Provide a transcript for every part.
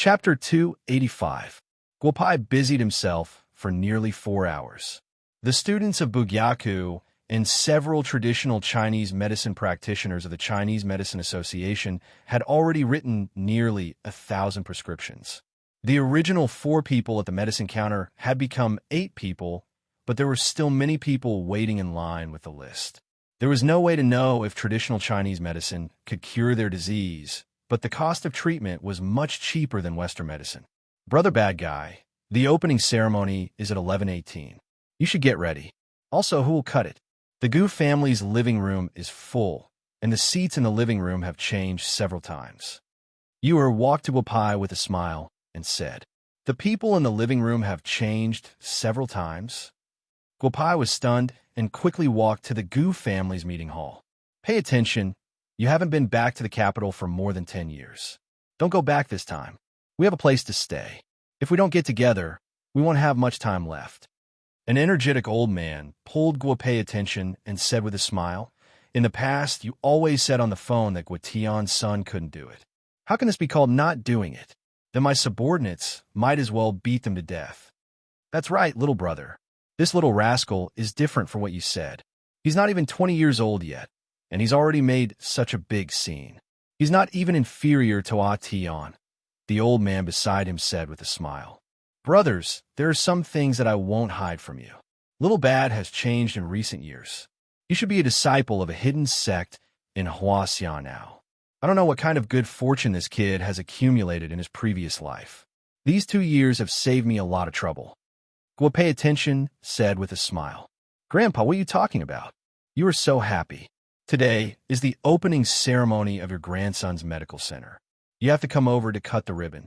Chapter 285. Guopai busied himself for nearly 4 hours. The students of Bugyaku and several traditional Chinese medicine practitioners of the Chinese Medicine Association had already written nearly 1,000 prescriptions. The original 4 people at the medicine counter had become 8 people, but there were still many people waiting in line with the list. There was no way to know if traditional Chinese medicine could cure their disease, but the cost of treatment was much cheaper than Western medicine. Brother Bad Guy, the opening ceremony is at 11:18. You should get ready. Also, who will cut it? The Gu family's living room is full, and the seats in the living room have changed several times. Yuer walked to Guopai with a smile and said, "The people in the living room have changed several times?" Guopai was stunned and quickly walked to the Gu family's meeting hall. "Pay attention. You haven't been back to the capital for more than 10 years. Don't go back this time. We have a place to stay. If we don't get together, we won't have much time left." An energetic old man pulled Guopei's attention and said with a smile, "In the past, you always said on the phone that Guotian's son couldn't do it. How can this be called not doing it? Then my subordinates might as well beat them to death." "That's right, little brother. This little rascal is different from what you said. He's not even 20 years old yet, and he's already made such a big scene. He's not even inferior to Tian," the old man beside him said with a smile. "Brothers, there are some things that I won't hide from you. Little Bad has changed in recent years. He should be a disciple of a hidden sect in Huaxia now. I don't know what kind of good fortune this kid has accumulated in his previous life. These 2 years have saved me a lot of trouble." Guopei Attention said with a smile, "Grandpa, what are you talking about? You are so happy. Today is the opening ceremony of your grandson's medical center. You have to come over to cut the ribbon."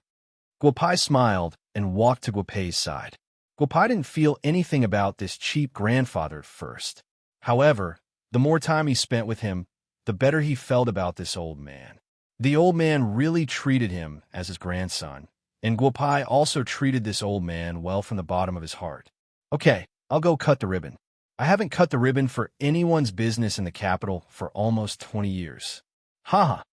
Guopai smiled and walked to Guopei's side. Guopai didn't feel anything about this cheap grandfather at first. However, the more time he spent with him, the better he felt about this old man. The old man really treated him as his grandson, and Guopai also treated this old man well from the bottom of his heart. "Okay, I'll go cut the ribbon. I haven't cut the ribbon for anyone's business in the capital for almost 20 years. Haha.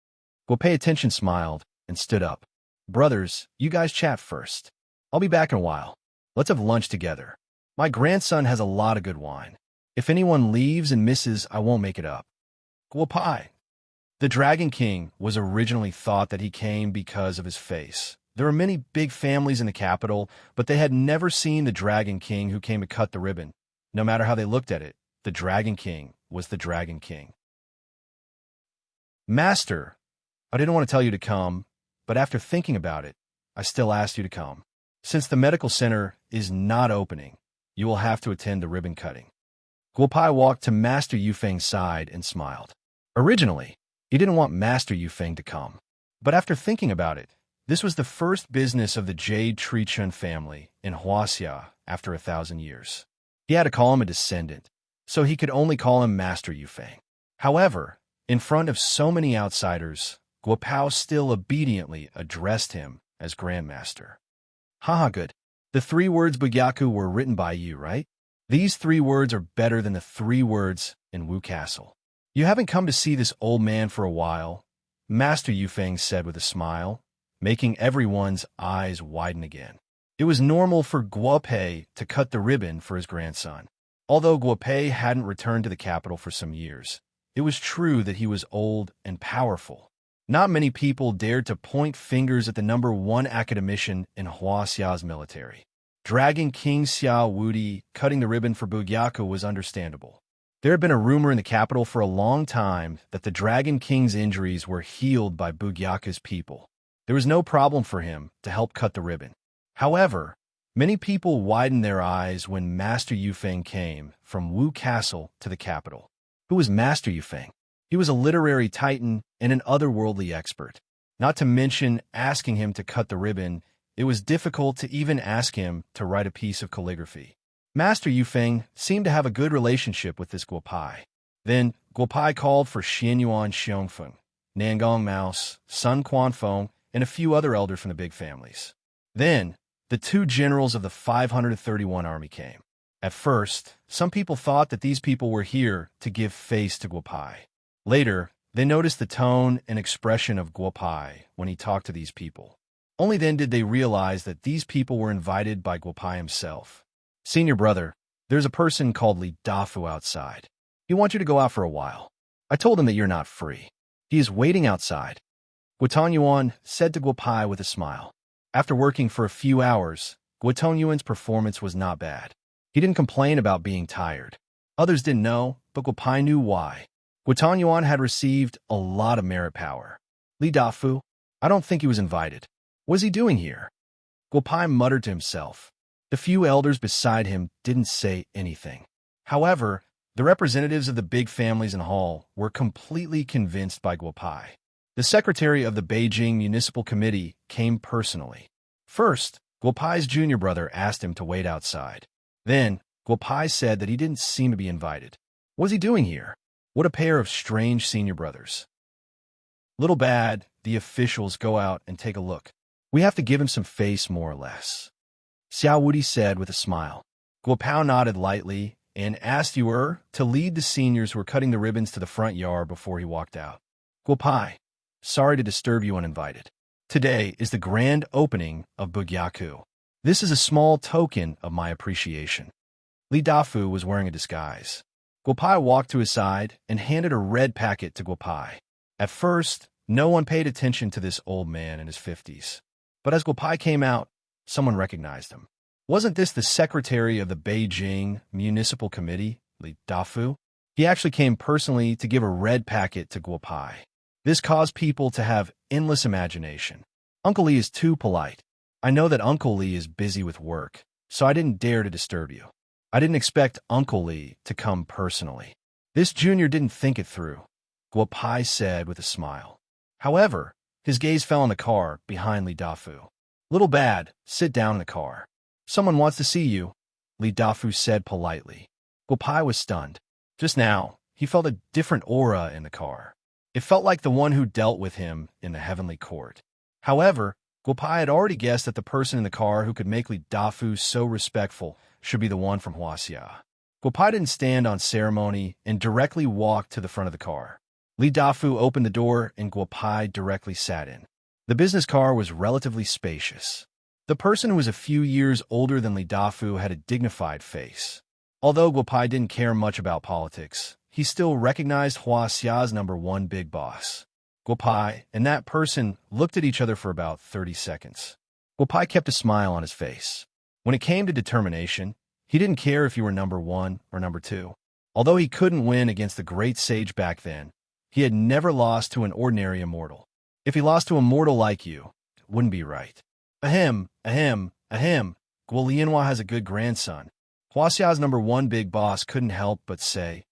Guopei Attention smiled and stood up. "Brothers, you guys chat first. I'll be back in a while. Let's have lunch together. My grandson has a lot of good wine. If anyone leaves and misses, I won't make it up." Guopai. The Dragon King was originally thought that he came because of his face. There were many big families in the capital, but they had never seen the Dragon King who came to cut the ribbon. No matter how they looked at it, the Dragon King was the Dragon King. "Master, I didn't want to tell you to come, but after thinking about it, I still asked you to come. Since the medical center is not opening, you will have to attend the ribbon cutting." Guopai walked to Master Yufeng's side and smiled. Originally, he didn't want Master Yufeng to come, but after thinking about it, this was the first business of the Jade Trichun family in Huaxia after 1,000 years. He had to call him a descendant, so he could only call him Master Yufeng. However, in front of so many outsiders, Guopao still obediently addressed him as Grandmaster. "Haha, good. The 3 words Bugyaku were written by you, right? These 3 words are better than the 3 words in Wu Castle. You haven't come to see this old man for a while," Master Yufeng said with a smile, making everyone's eyes widen again. It was normal for Guopei to cut the ribbon for his grandson. Although Guopei hadn't returned to the capital for some years, it was true that he was old and powerful. Not many people dared to point fingers at the #1 academician in Huaxia's military. Dragon King Xiao Wudi cutting the ribbon for Bugyaku was understandable. There had been a rumor in the capital for a long time that the Dragon King's injuries were healed by Bugyaku's people. There was no problem for him to help cut the ribbon. However, many people widened their eyes when Master Yufeng came from Wu Castle to the capital. Who was Master Yufeng? He was a literary titan and an otherworldly expert. Not to mention asking him to cut the ribbon, it was difficult to even ask him to write a piece of calligraphy. Master Yufeng seemed to have a good relationship with this Guopai. Then Guopai called for Xianyuan Xiongfeng, Nangong Mouse, Sun Quanfeng, and a few other elders from the big families. Then, the 2 generals of the 531 army came. At first, some people thought that these people were here to give face to Guopai. Later, they noticed the tone and expression of Guopai when he talked to these people. Only then did they realize that these people were invited by Guopai himself. Senior brother, there's a person called Li Dafu outside. He wants you to go out for a while. I told him that you're not free. He is waiting outside. Guotong said to Guopai with a smile. After working for a few hours, Guotong performance was not bad. He didn't complain about being tired. Others didn't know, but Guopai knew why. Guotong had received a lot of merit power. Li Dafu, I don't think he was invited. What is he doing here? Guopai muttered to himself. The few elders beside him didn't say anything. However, the representatives of the big families in Hall were completely convinced by Guopai. The secretary of the Beijing Municipal Committee came personally. First, Guopai's junior brother asked him to wait outside. Then, Guopai said that he didn't seem to be invited. What is he doing here? What a pair of strange senior brothers. Little bad, the officials go out and take a look. We have to give him some face, more or less. Xiao Wudi said with a smile. Guopao nodded lightly and asked Yuer to lead the seniors who were cutting the ribbons to the front yard before he walked out. Guopai, sorry to disturb you uninvited. Today is the grand opening of Bugyaku. This is a small token of my appreciation. Li Dafu was wearing a disguise. Guopai walked to his side and handed a red packet to Guopai. At first, no one paid attention to this old man in his 50s. But as Guopai came out, someone recognized him. Wasn't this the secretary of the Beijing Municipal Committee, Li Dafu? He actually came personally to give a red packet to Guopai. This caused people to have endless imagination. Uncle Li is too polite. I know that Uncle Li is busy with work, so I didn't dare to disturb you. I didn't expect Uncle Li to come personally. This junior didn't think it through, Guopai said with a smile. However, his gaze fell on the car behind Li Dafu. Little bad, sit down in the car. Someone wants to see you, Li Dafu said politely. Guopai was stunned. Just now, he felt a different aura in the car. It felt like the one who dealt with him in the heavenly court. However, Guopai had already guessed that the person in the car who could make Li Dafu so respectful should be the one from Huaxia. Guopai didn't stand on ceremony and directly walked to the front of the car. Li Dafu opened the door and Guopai directly sat in. The business car was relatively spacious. The person who was a few years older than Li Dafu had a dignified face. Although Guopai didn't care much about politics, he still recognized Huaxia's #1 big boss. Guopai and that person looked at each other for about 30 seconds. Guopai kept a smile on his face. When it came to determination, he didn't care if you were #1 or #2. Although he couldn't win against the great sage back then, he had never lost to an ordinary immortal. If he lost to a mortal like you, it wouldn't be right. Ahem, ahem, ahem. Guo Lianhua has a good grandson. Huaxia's #1 big boss couldn't help but say,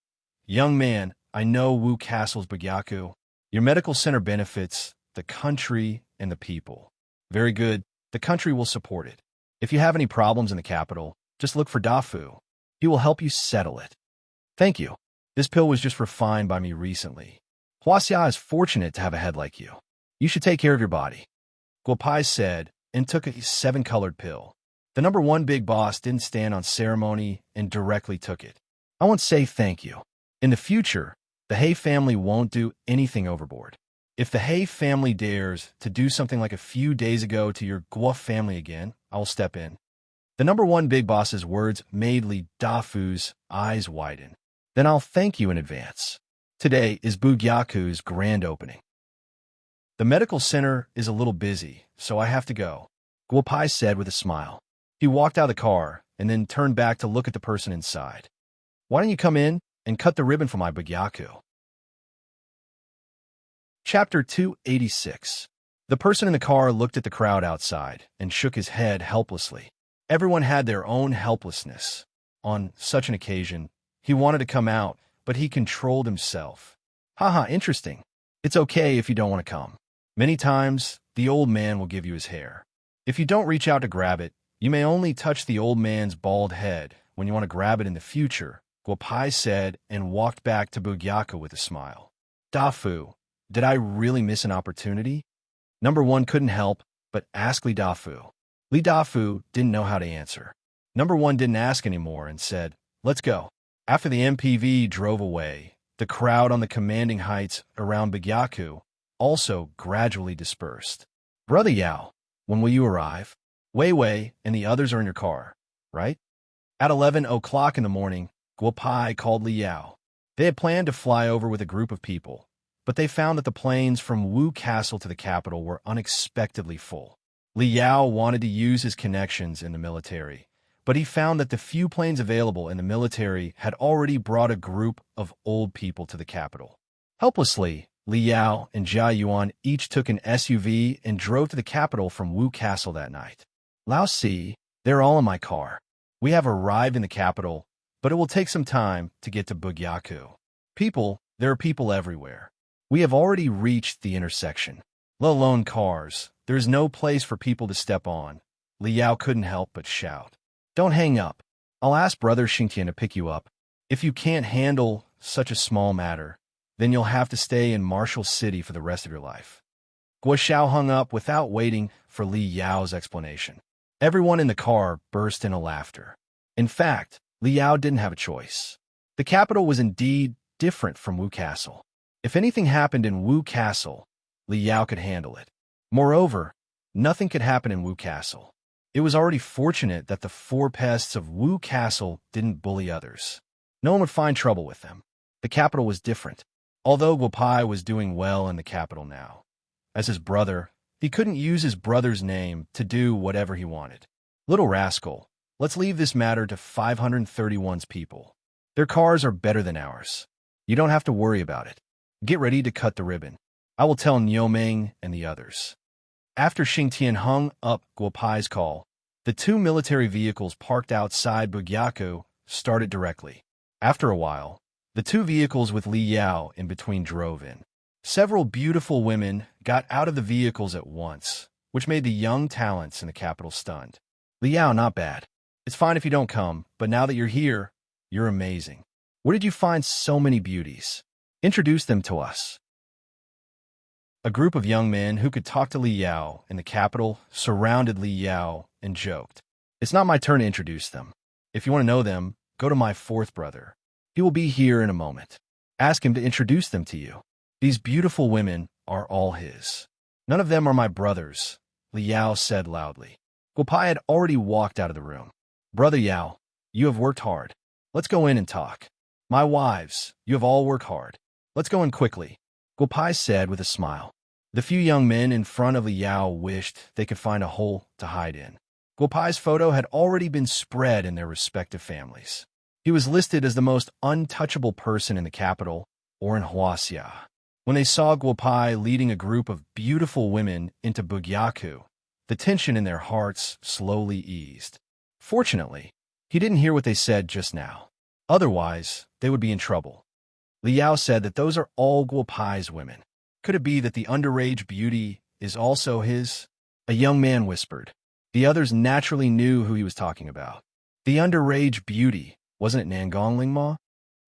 Young man, I know Wu Castle's Bugyaku. Your medical center benefits the country and the people. Very good, the country will support it. If you have any problems in the capital, just look for Dafu. He will help you settle it. Thank you. This pill was just refined by me recently. Huaxia is fortunate to have a head like you. You should take care of your body. Guopai said, and took a 7-colored pill. The #1 big boss didn't stand on ceremony and directly took it. I want to say thank you. In the future, the He family won't do anything overboard. If the He family dares to do something like a few days ago to your Guo family again, I will step in. The #1 big boss's words made Li Dafu's eyes widen. Then I'll thank you in advance. Today is Bugyaku's grand opening. The medical center is a little busy, so I have to go, Guopai said with a smile. He walked out of the car and then turned back to look at the person inside. Why don't you come in and cut the ribbon for my Bugyaku? Chapter 286. The person in the car looked at the crowd outside and shook his head helplessly. Everyone had their own helplessness. On such an occasion, he wanted to come out, but he controlled himself. Haha, interesting. It's okay if you don't want to come. Many times, the old man will give you his hair. If you don't reach out to grab it, you may only touch the old man's bald head when you want to grab it in the future, Guopai said and walked back to Bugyaku with a smile. Dafu, did I really miss an opportunity? #1 couldn't help but ask Li Dafu. Li Dafu didn't know how to answer. #1 didn't ask anymore and said, let's go. After the MPV drove away, the crowd on the commanding heights around Bugyaku also gradually dispersed. Brother Yao, When will you arrive? Wei Wei and the others are in your car, right? At 11 o'clock in the morning, Guo Pai called Li Yao. They had planned to fly over with a group of people, but they found that the planes from Wu Castle to the capital were unexpectedly full. Li Yao wanted to use his connections in the military, but he found that the few planes available in the military had already brought a group of old people to the capital. Helplessly, Li Yao and Jia Yuan each took an SUV and drove to the capital from Wu Castle that night. Lao Si, they're all in my car. We have arrived in the capital, but it will take some time to get to Bugyaku. There are people everywhere. We have already reached the intersection. Let alone cars. There is no place for people to step on. Li Yao couldn't help but shout. Don't hang up. I'll ask Brother Xingtian to pick you up. If you can't handle such a small matter, then you'll have to stay in Marshall City for the rest of your life. Guo Xiao hung up without waiting for Li Yao's explanation. Everyone in the car burst into laughter. In fact, Li Yao didn't have a choice. The capital was indeed different from Wu Castle. If anything happened in Wu Castle, Li Yao could handle it. Moreover, nothing could happen in Wu Castle. It was already fortunate that the four pests of Wu Castle didn't bully others. No one would find trouble with them. The capital was different. Although Guo Pai was doing well in the capital now, as his brother, he couldn't use his brother's name to do whatever he wanted. Little rascal, let's leave this matter to 531's people. Their cars are better than ours. You don't have to worry about it. Get ready to cut the ribbon. I will tell Niuming and the others. After Xingtian hung up Guo Pai's call, the two military vehicles parked outside Bugyaku started directly. After a while, the two vehicles with Li Yao in between drove in. Several beautiful women got out of the vehicles at once, which made the young talents in the capital stunned. Li Yao, not bad. It's fine if you don't come, but now that you're here, you're amazing. Where did you find so many beauties? Introduce them to us. A group of young men who could talk to Li Yao in the capital surrounded Li Yao and joked. It's not my turn to introduce them. If you want to know them, go to my fourth brother. He will be here in a moment. Ask him to introduce them to you. These beautiful women are all his. None of them are my brothers, Li Yao said loudly. Guo Pai had already walked out of the room. Brother Yao, you have worked hard. Let's go in and talk. My wives, you have all worked hard. Let's go in quickly, Guo Pai said with a smile. The few young men in front of Li Yao wished they could find a hole to hide in. Guo Pai's photo had already been spread in their respective families. He was listed as the most untouchable person in the capital or in Huaxia. When they saw Guo Pai leading a group of beautiful women into Bugyaku, the tension in their hearts slowly eased. Fortunately, he didn't hear what they said just now. Otherwise, they would be in trouble. Li Yao said that those are all Guo Pai's women. Could it be that the underage beauty is also his? A young man whispered. The others naturally knew who he was talking about. The underage beauty, wasn't it Nangong Lingma?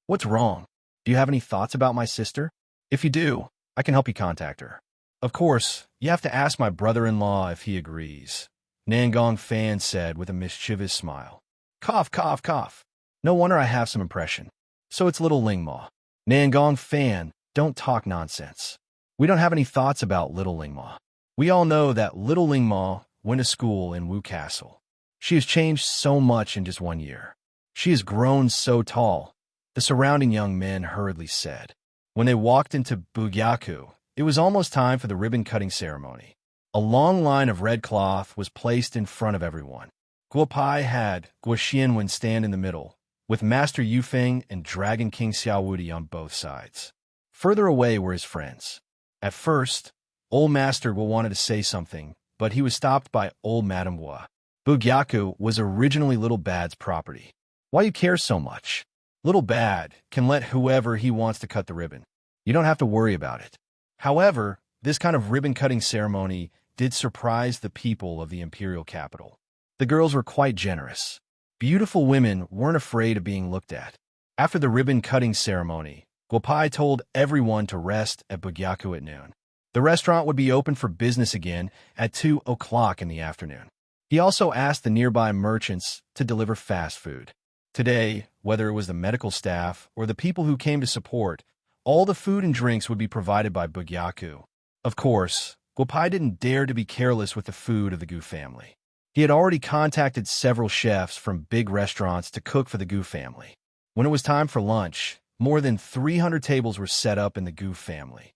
What's wrong? Do you have any thoughts about my sister? If you do, I can help you contact her. Of course, you have to ask my brother-in-law if he agrees, Nangong Fan said with a mischievous smile. Cough, cough, cough. No wonder I have some impression. So it's little Lingma. Nangong Fan, don't talk nonsense. We don't have any thoughts about little Lingma. We all know that little Lingma went to school in Wu Castle. She has changed so much in just 1 year. She has grown so tall, the surrounding young men hurriedly said. When they walked into Bugyaku, it was almost time for the ribbon-cutting ceremony. A long line of red cloth was placed in front of everyone. Guo Pai had Guo Xianwen stand in the middle, with Master Yufeng and Dragon King Xiaowudi on both sides. Further away were his friends. At first, Old Master Guo wanted to say something, but he was stopped by Old Madame Guo. Bugyaku was originally Little Bad's property. Why you care so much? Little Bad can let whoever he wants to cut the ribbon. You don't have to worry about it. However, this kind of ribbon-cutting ceremony did surprise the people of the imperial capital. The girls were quite generous. Beautiful women weren't afraid of being looked at. After the ribbon-cutting ceremony, Guo Pai told everyone to rest at Bugyaku at noon. The restaurant would be open for business again at 2 o'clock in the afternoon. He also asked the nearby merchants to deliver fast food. Today, whether it was the medical staff or the people who came to support, all the food and drinks would be provided by Bugyaku. Of course, Guopai didn't dare to be careless with the food of the Gu family. He had already contacted several chefs from big restaurants to cook for the Gu family. When it was time for lunch, more than 300 tables were set up in the Gu family.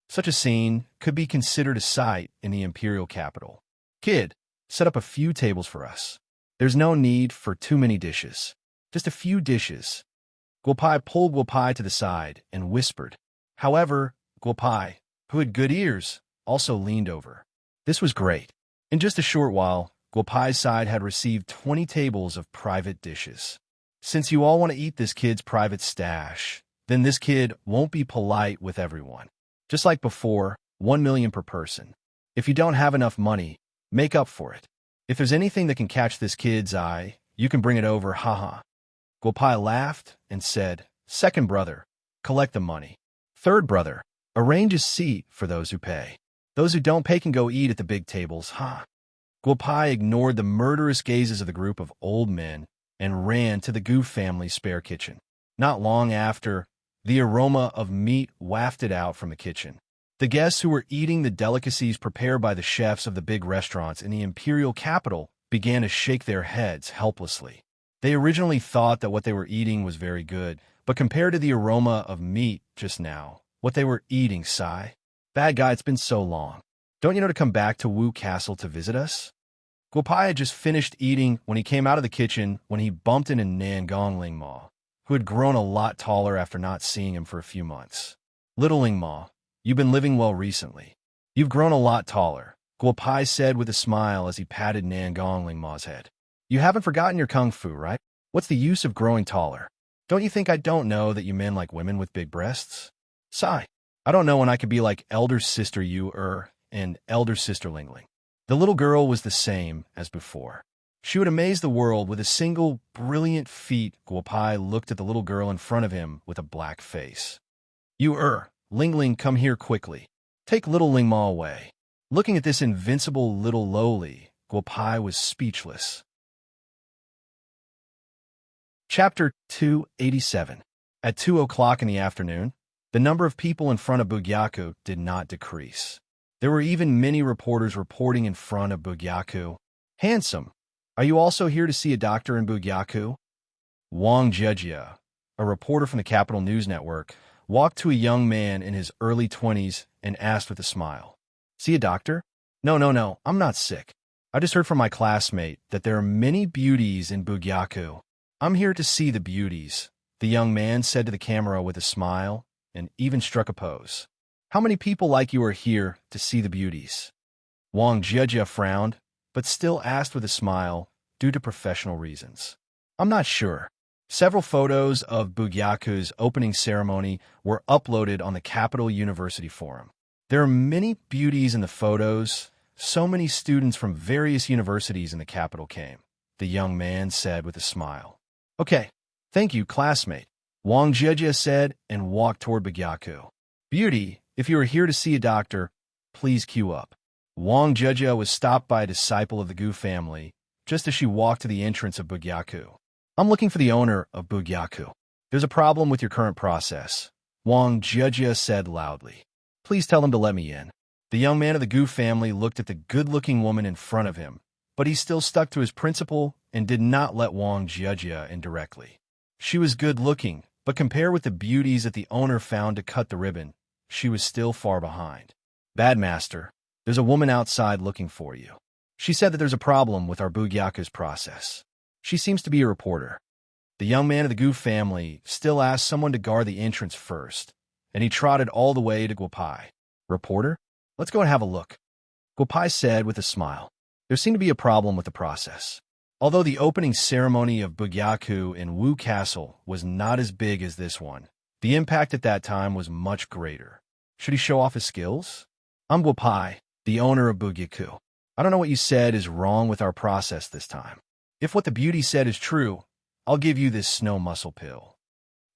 Such a scene could be considered a sight in the imperial capital. Kid, set up a few tables for us. There's no need for too many dishes. Just a few dishes. Guopai pulled Guopai to the side and whispered. However, Guopai, who had good ears, also leaned over. This was great. In just a short while, Guopai's side had received 20 tables of private dishes. Since you all want to eat this kid's private stash, then this kid won't be polite with everyone. Just like before, 1 million per person. If you don't have enough money, make up for it. If there's anything that can catch this kid's eye, you can bring it over, haha. Guopai laughed and said, Second brother, collect the money. Third brother, arrange a seat for those who pay. Those who don't pay can go eat at the big tables, huh? Guopai ignored the murderous gazes of the group of old men and ran to the Gu family's spare kitchen. Not long after, the aroma of meat wafted out from the kitchen. The guests who were eating the delicacies prepared by the chefs of the big restaurants in the imperial capital began to shake their heads helplessly. They originally thought that what they were eating was very good, but compared to the aroma of meat just now, what they were eating, sigh. Bad guy, it's been so long. Don't you know to come back to Wu Castle to visit us? Guopai had just finished eating when he came out of the kitchen when he bumped into Nangong Lingma, who had grown a lot taller after not seeing him for a few months. Little Lingma, you've been living well recently. You've grown a lot taller, Guopai said with a smile as he patted Nangong Lingma's head. You haven't forgotten your kung fu, right? What's the use of growing taller? Don't you think I don't know that you men like women with big breasts? Sigh. I don't know when I could be like elder sister and elder sister Lingling. The little girl was the same as before. She would amaze the world with a single brilliant feat. Guopai looked at the little girl in front of him with a black face. Lingling, come here quickly. Take little Lingma away. Looking at this invincible little lowly, Guopai was speechless. Chapter 287. At 2 o'clock in the afternoon, the number of people in front of Bugyaku did not decrease. There were even many reporters reporting in front of Bugyaku. Handsome, are you also here to see a doctor in Bugyaku? Wang Jejia, a reporter from the Capital News Network, walked to a young man in his early 20s and asked with a smile. See a doctor? No, I'm not sick. I just heard from my classmate that there are many beauties in Bugyaku. I'm here to see the beauties, the young man said to the camera with a smile, and even struck a pose. How many people like you are here to see the beauties? Wang Jejia frowned, but still asked with a smile, due to professional reasons. I'm not sure. Several photos of Bugyaku's opening ceremony were uploaded on the Capital University Forum. There are many beauties in the photos. So many students from various universities in the capital came, the young man said with a smile. Okay, thank you, classmate, Wang Jejia said and walked toward Bugyaku. Beauty, if you are here to see a doctor, please queue up. Wang Jejia was stopped by a disciple of the Gu family just as she walked to the entrance of Bugyaku. I'm looking for the owner of Bugyaku. There's a problem with your current process, Wang Jejia said loudly. Please tell him to let me in. The young man of the Gu family looked at the good-looking woman in front of him, but he still stuck to his principle and did not let Wang Jejia in directly. She was good-looking, but compared with the beauties that the owner found to cut the ribbon, she was still far behind. Bad master, there's a woman outside looking for you. She said that there's a problem with our Bugyaku's process. She seems to be a reporter. The young man of the Gu family still asked someone to guard the entrance first, and he trotted all the way to Guopai. Reporter? Let's go and have a look. Guopai said with a smile. There seemed to be a problem with the process. Although the opening ceremony of Bugyaku in Wu Castle was not as big as this one, the impact at that time was much greater. Should he show off his skills? I'm Guopai, the owner of Bugyaku. I don't know what you said is wrong with our process this time. If what the beauty said is true, I'll give you this snow muscle pill.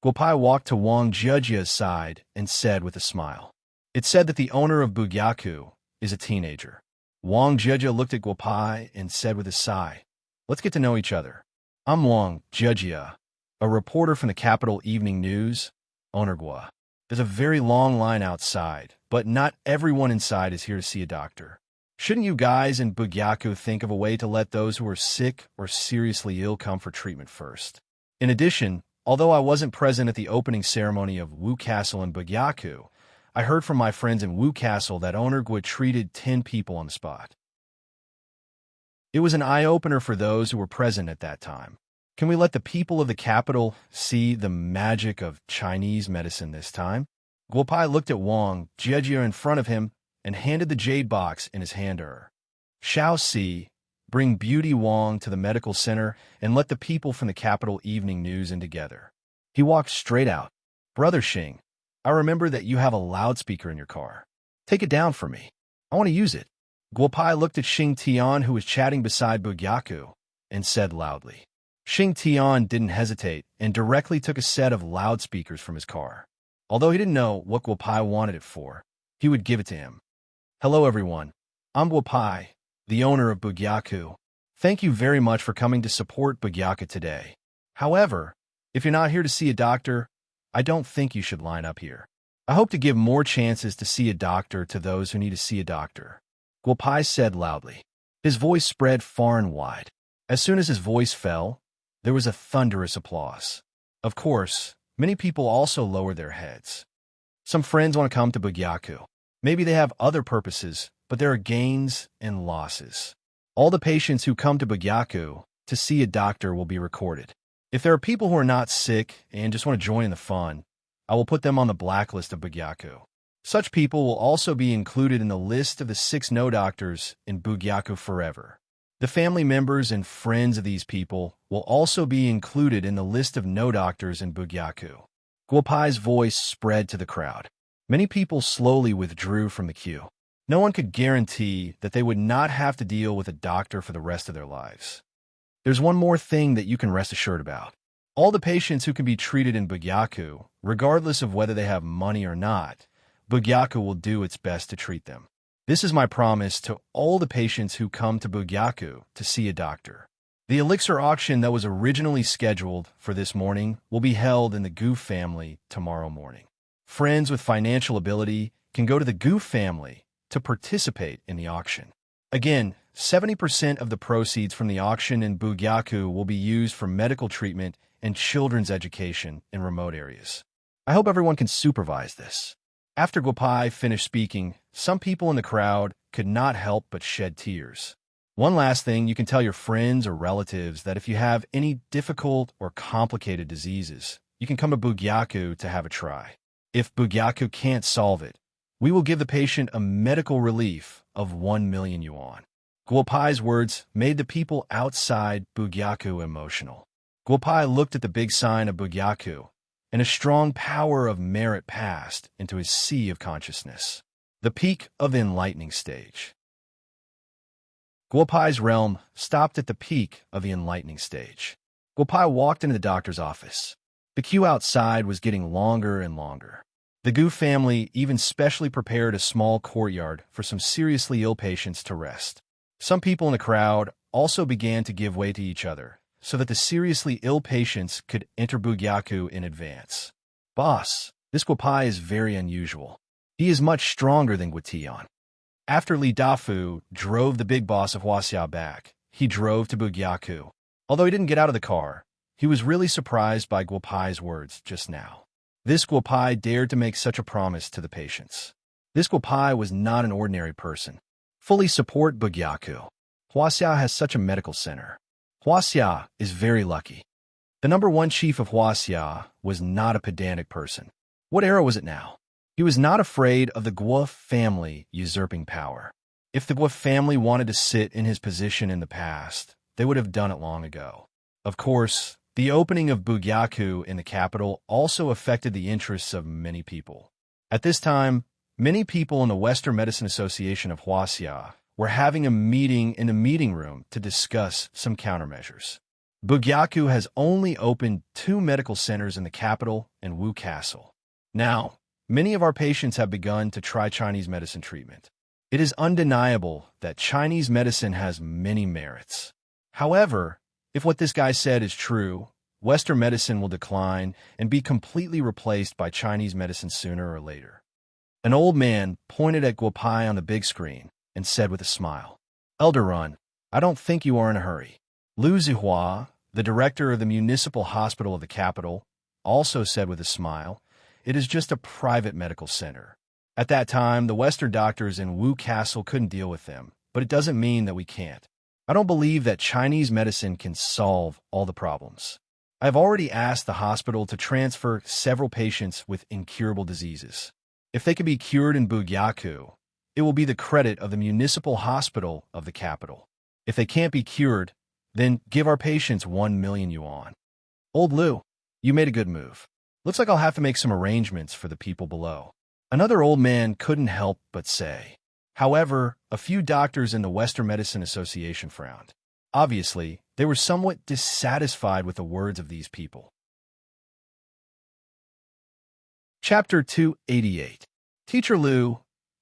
Guopai walked to Wang Jejia's side and said with a smile. It said that the owner of Bugyaku is a teenager. Wang Jejia looked at Guopai and said with a sigh, Let's get to know each other. I'm Wang Jejia, a reporter from the Capital Evening News, owner Gua. There's a very long line outside, but not everyone inside is here to see a doctor. Shouldn't you guys in Bugyaku think of a way to let those who are sick or seriously ill come for treatment first? In addition, although I wasn't present at the opening ceremony of Wu Castle in Bugyaku, I heard from my friends in Wu Castle that owner Gua treated 10 people on the spot. It was an eye-opener for those who were present at that time. Can we let the people of the capital see the magic of Chinese medicine this time? Guopai looked at Wang Jiejie in front of him and handed the jade box in his hand to her. Shao Si, bring Beauty Wang to the medical center and let the people from the capital evening news in together. He walked straight out. Brother Xing, I remember that you have a loudspeaker in your car. Take it down for me. I want to use it. Guopai looked at Xing Tian, who was chatting beside Bugyaku, and said loudly. Xing Tian didn't hesitate and directly took a set of loudspeakers from his car. Although he didn't know what Guopai wanted it for, he would give it to him. Hello everyone, I'm Guopai, the owner of Bugyaku. Thank you very much for coming to support Bugyaku today. However, if you're not here to see a doctor, I don't think you should line up here. I hope to give more chances to see a doctor to those who need to see a doctor. Guopai said loudly. His voice spread far and wide. As soon as his voice fell, there was a thunderous applause. Of course, many people also lowered their heads. Some friends want to come to Bugyaku. Maybe they have other purposes, but there are gains and losses. All the patients who come to Bugyaku to see a doctor will be recorded. If there are people who are not sick and just want to join in the fun, I will put them on the blacklist of Bugyaku. Such people will also be included in the list of the 6 no doctors in Bugyaku forever. The family members and friends of these people will also be included in the list of no doctors in Bugyaku. Guopai's voice spread to the crowd. Many people slowly withdrew from the queue. No one could guarantee that they would not have to deal with a doctor for the rest of their lives. There's one more thing that you can rest assured about. All the patients who can be treated in Bugyaku, regardless of whether they have money or not, Bugyaku will do its best to treat them. This is my promise to all the patients who come to Bugyaku to see a doctor. The elixir auction that was originally scheduled for this morning will be held in the Gu family tomorrow morning. Friends with financial ability can go to the Gu family to participate in the auction. Again, 70% of the proceeds from the auction in Bugyaku will be used for medical treatment and children's education in remote areas. I hope everyone can supervise this. After Guopai finished speaking, some people in the crowd could not help but shed tears. One last thing, you can tell your friends or relatives that if you have any difficult or complicated diseases, you can come to Bugyaku to have a try. If Bugyaku can't solve it, we will give the patient a medical relief of 1 million yuan. Guopai's words made the people outside Bugyaku emotional. Guopai looked at the big sign of Bugyaku, and a strong power of merit passed into his sea of consciousness. The peak of the enlightening stage. Guopai's realm stopped at the peak of the enlightening stage. Guopai walked into the doctor's office. The queue outside was getting longer and longer. The Gu family even specially prepared a small courtyard for some seriously ill patients to rest. Some people in the crowd also began to give way to each other, so that the seriously ill patients could enter Bugyaku in advance. Boss, this Guopai is very unusual. He is much stronger than Guotian. After Li Dafu drove the big boss of Huaxia back, he drove to Bugyaku. Although he didn't get out of the car, he was really surprised by Guopai's words just now. This Guopai dared to make such a promise to the patients. This Guopai was not an ordinary person. Fully support Bugyaku. Huaxia has such a medical center. Huaxia is very lucky. The #1 chief of Huaxia was not a pedantic person. What era was it now? He was not afraid of the Guo family usurping power. If the Guo family wanted to sit in his position in the past, they would have done it long ago. Of course, the opening of Bugyaku in the capital also affected the interests of many people. At this time, many people in the Western Medicine Association of Huaxia were having a meeting in a meeting room to discuss some countermeasures. Bugyaku has only opened 2 medical centers in the capital and Wu Castle. Now, many of our patients have begun to try Chinese medicine treatment. It is undeniable that Chinese medicine has many merits. However, if what this guy said is true, Western medicine will decline and be completely replaced by Chinese medicine sooner or later. An old man pointed at Guopai on the big screen and said with a smile, "Elder Run, I don't think you are in a hurry." Lu Zihua, the director of the municipal hospital of the capital, also said with a smile, "It is just a private medical center." At that time, the Western doctors in Wu Castle couldn't deal with them, but it doesn't mean that we can't. I don't believe that Chinese medicine can solve all the problems. I've already asked the hospital to transfer several patients with incurable diseases. If they can be cured in Bugyaku, it will be the credit of the municipal hospital of the capital. If they can't be cured, then give our patients 1 million yuan. Old Lu, you made a good move. Looks like I'll have to make some arrangements for the people below. Another old man couldn't help but say. However, a few doctors in the Western Medicine Association frowned. Obviously, they were somewhat dissatisfied with the words of these people. Chapter 288. Teacher Lu,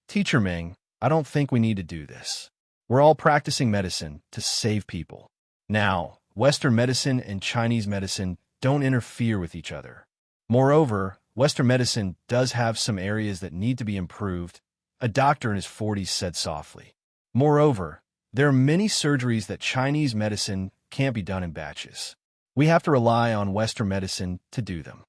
Teacher Ming, I don't think we need to do this. We're all practicing medicine to save people. Now, Western medicine and Chinese medicine don't interfere with each other. Moreover, Western medicine does have some areas that need to be improved, a doctor in his 40s said softly. Moreover, there are many surgeries that Chinese medicine can't be done in batches. We have to rely on Western medicine to do them.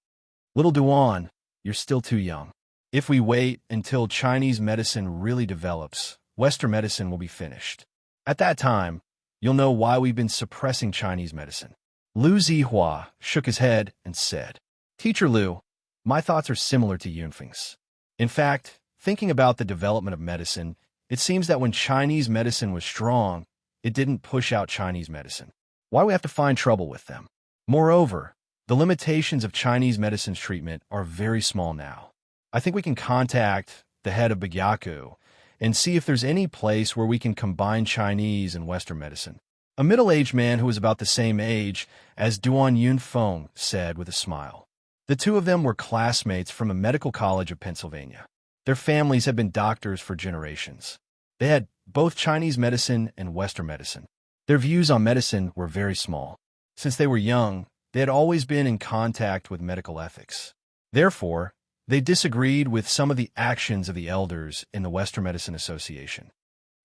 Little Duan, you're still too young. If we wait until Chinese medicine really develops, Western medicine will be finished. At that time, you'll know why we've been suppressing Chinese medicine. Lu Zihua shook his head and said, Teacher Lu, my thoughts are similar to Yunfeng's. In fact, thinking about the development of medicine, it seems that when Chinese medicine was strong, it didn't push out Chinese medicine. Why do we have to find trouble with them? Moreover, the limitations of Chinese medicine's treatment are very small now. I think we can contact the head of Bugyaku and see if there's any place where we can combine Chinese and Western medicine. A middle-aged man who was about the same age as Duan Yunfeng said with a smile. The two of them were classmates from a medical college of Pennsylvania. Their families had been doctors for generations. They had both Chinese medicine and Western medicine. Their views on medicine were very small. Since they were young, they had always been in contact with medical ethics. Therefore, they disagreed with some of the actions of the elders in the Western Medicine Association.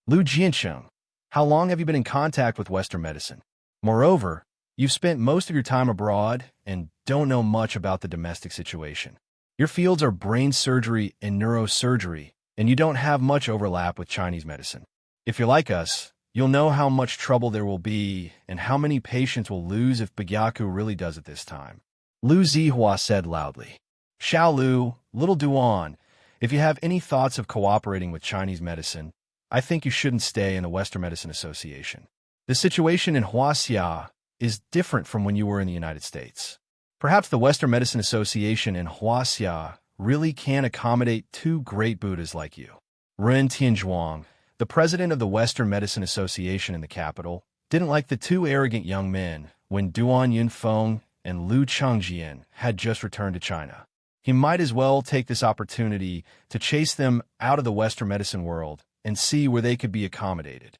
Lu Jiansheng, how long have you been in contact with Western medicine? Moreover, you've spent most of your time abroad and don't know much about the domestic situation. Your fields are brain surgery and neurosurgery, and you don't have much overlap with Chinese medicine. If you're like us, you'll know how much trouble there will be and how many patients will lose if Bugyaku really does it this time. Lu Zihua said loudly. Xiao Lu, Little Duan, if you have any thoughts of cooperating with Chinese medicine, I think you shouldn't stay in the Western Medicine Association. The situation in Huaxia is different from when you were in the United States. Perhaps the Western Medicine Association in Huaxia really can accommodate two great Buddhas like you. Ren Tianzhuang, the president of the Western Medicine Association in the capital, didn't like the two arrogant young men when Duan Yunfeng and Lu Chengjian had just returned to China. He might as well take this opportunity to chase them out of the Western medicine world and see where they could be accommodated.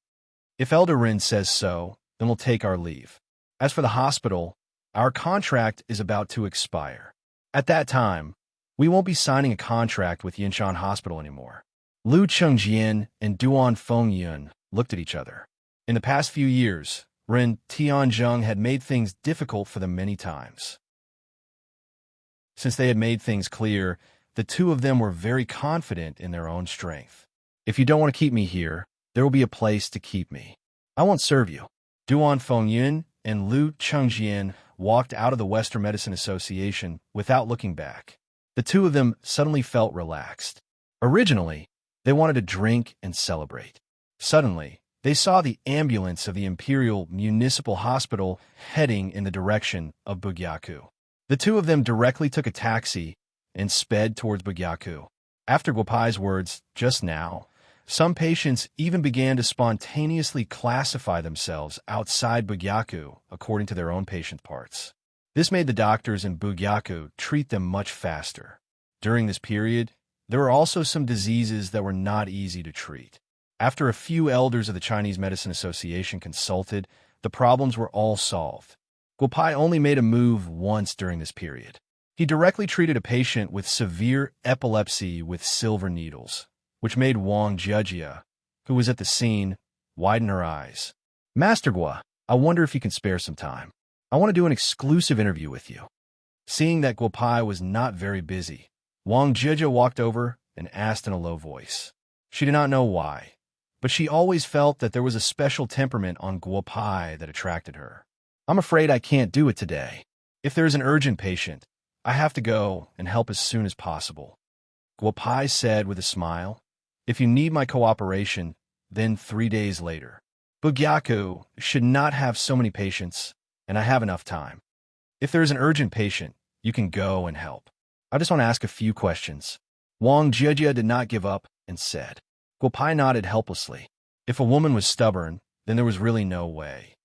If Elder Rin says so, then we'll take our leave. As for the hospital, our contract is about to expire. At that time, we won't be signing a contract with Yinshan Hospital anymore. Lu Chengjian and Duan Fengyun looked at each other. In the past few years, Ren Tianzheng had made things difficult for them many times. Since they had made things clear, the two of them were very confident in their own strength. If you don't want to keep me here, there will be a place to keep me. I won't serve you. Duan Fengyun and Lu Chengjian walked out of the Western Medicine Association without looking back. The two of them suddenly felt relaxed. Originally, they wanted to drink and celebrate. Suddenly, they saw the ambulance of the Imperial Municipal Hospital heading in the direction of Bugyaku. The two of them directly took a taxi and sped towards Bugyaku. After Guopai's words just now, some patients even began to spontaneously classify themselves outside Bugyaku according to their own patient parts. This made the doctors in Bugyaku treat them much faster. During this period, there were also some diseases that were not easy to treat. After a few elders of the Chinese Medicine Association consulted, the problems were all solved. Guopai only made a move once during this period. He directly treated a patient with severe epilepsy with silver needles, which made Wang Jejia, who was at the scene, widen her eyes. Master Gua, I wonder if you can spare some time. I want to do an exclusive interview with you. Seeing that Guo Pai was not very busy, Wang Jejia walked over and asked in a low voice. She did not know why, but she always felt that there was a special temperament on Guo Pai that attracted her. I'm afraid I can't do it today. If there is an urgent patient, I have to go and help as soon as possible. Guo Pai said with a smile, if you need my cooperation, then 3 days later. Bugyaku should not have so many patients, and I have enough time. If there is an urgent patient, you can go and help. I just want to ask a few questions. Wang Jejia did not give up and said. Guo Pai nodded helplessly. If a woman was stubborn, then there was really no way.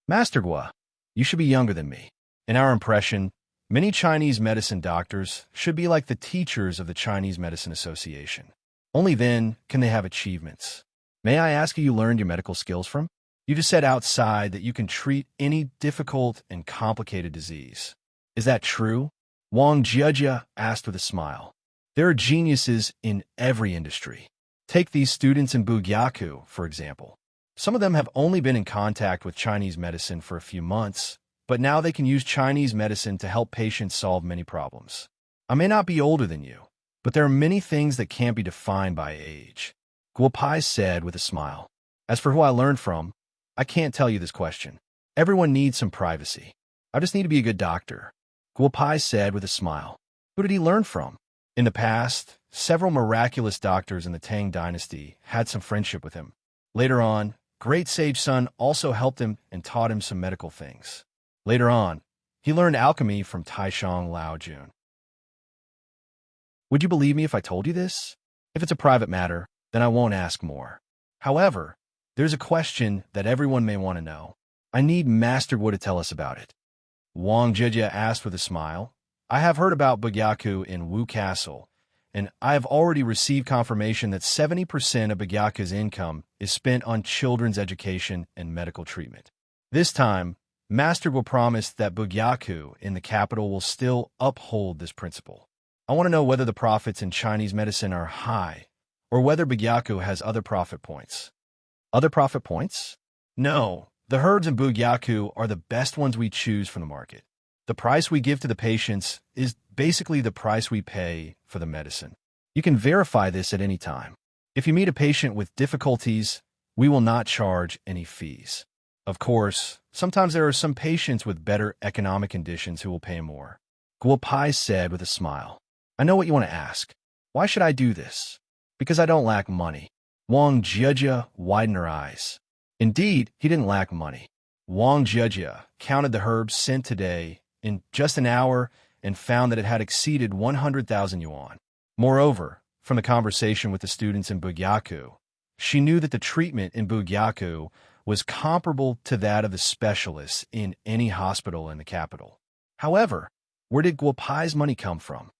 Master Gua, you should be younger than me. In our impression, many Chinese medicine doctors should be like the teachers of the Chinese Medicine Association. Only then can they have achievements. May I ask who you learned your medical skills from? You just said outside that you can treat any difficult and complicated disease. Is that true? Wang Jejia asked with a smile. There are geniuses in every industry. Take these students in Bugyaku, for example. Some of them have only been in contact with Chinese medicine for a few months, but now they can use Chinese medicine to help patients solve many problems. I may not be older than you, but there are many things that can't be defined by age. Guo Pai said with a smile. As for who I learned from, I can't tell you this question. Everyone needs some privacy. I just need to be a good doctor. Guo Pai said with a smile. Who did he learn from? In the past, several miraculous doctors in the Tang dynasty had some friendship with him. Later on, great sage Sun also helped him and taught him some medical things. Later on, he learned alchemy from Taishang Lao Jun. Would you believe me if I told you this? If it's a private matter, then I won't ask more. However, there's a question that everyone may want to know. I need Master Wu to tell us about it. Wang Jejia asked with a smile. I have heard about Bugyaku in Wu Castle, and I have already received confirmation that 70% of Bugyaku's income is spent on children's education and medical treatment. This time, Master will promise that Bugyaku in the capital will still uphold this principle. I want to know whether the profits in Chinese medicine are high, or whether Bugyaku has other profit points. Other profit points? No, the herbs in Bugyaku are the best ones we choose from the market. The price we give to the patients is basically the price we pay for the medicine. You can verify this at any time. If you meet a patient with difficulties, we will not charge any fees. Of course, sometimes there are some patients with better economic conditions who will pay more. Guo Pai said with a smile. I know what you want to ask. Why should I do this? Because I don't lack money. Wang Jejia widened her eyes. Indeed, he didn't lack money. Wang Jejia counted the herbs sent today in just an hour and found that it had exceeded 100,000 yuan. Moreover, from the conversation with the students in Bugyaku, she knew that the treatment in Bugyaku was comparable to that of the specialists in any hospital in the capital. However, where did Guo Pai's money come from?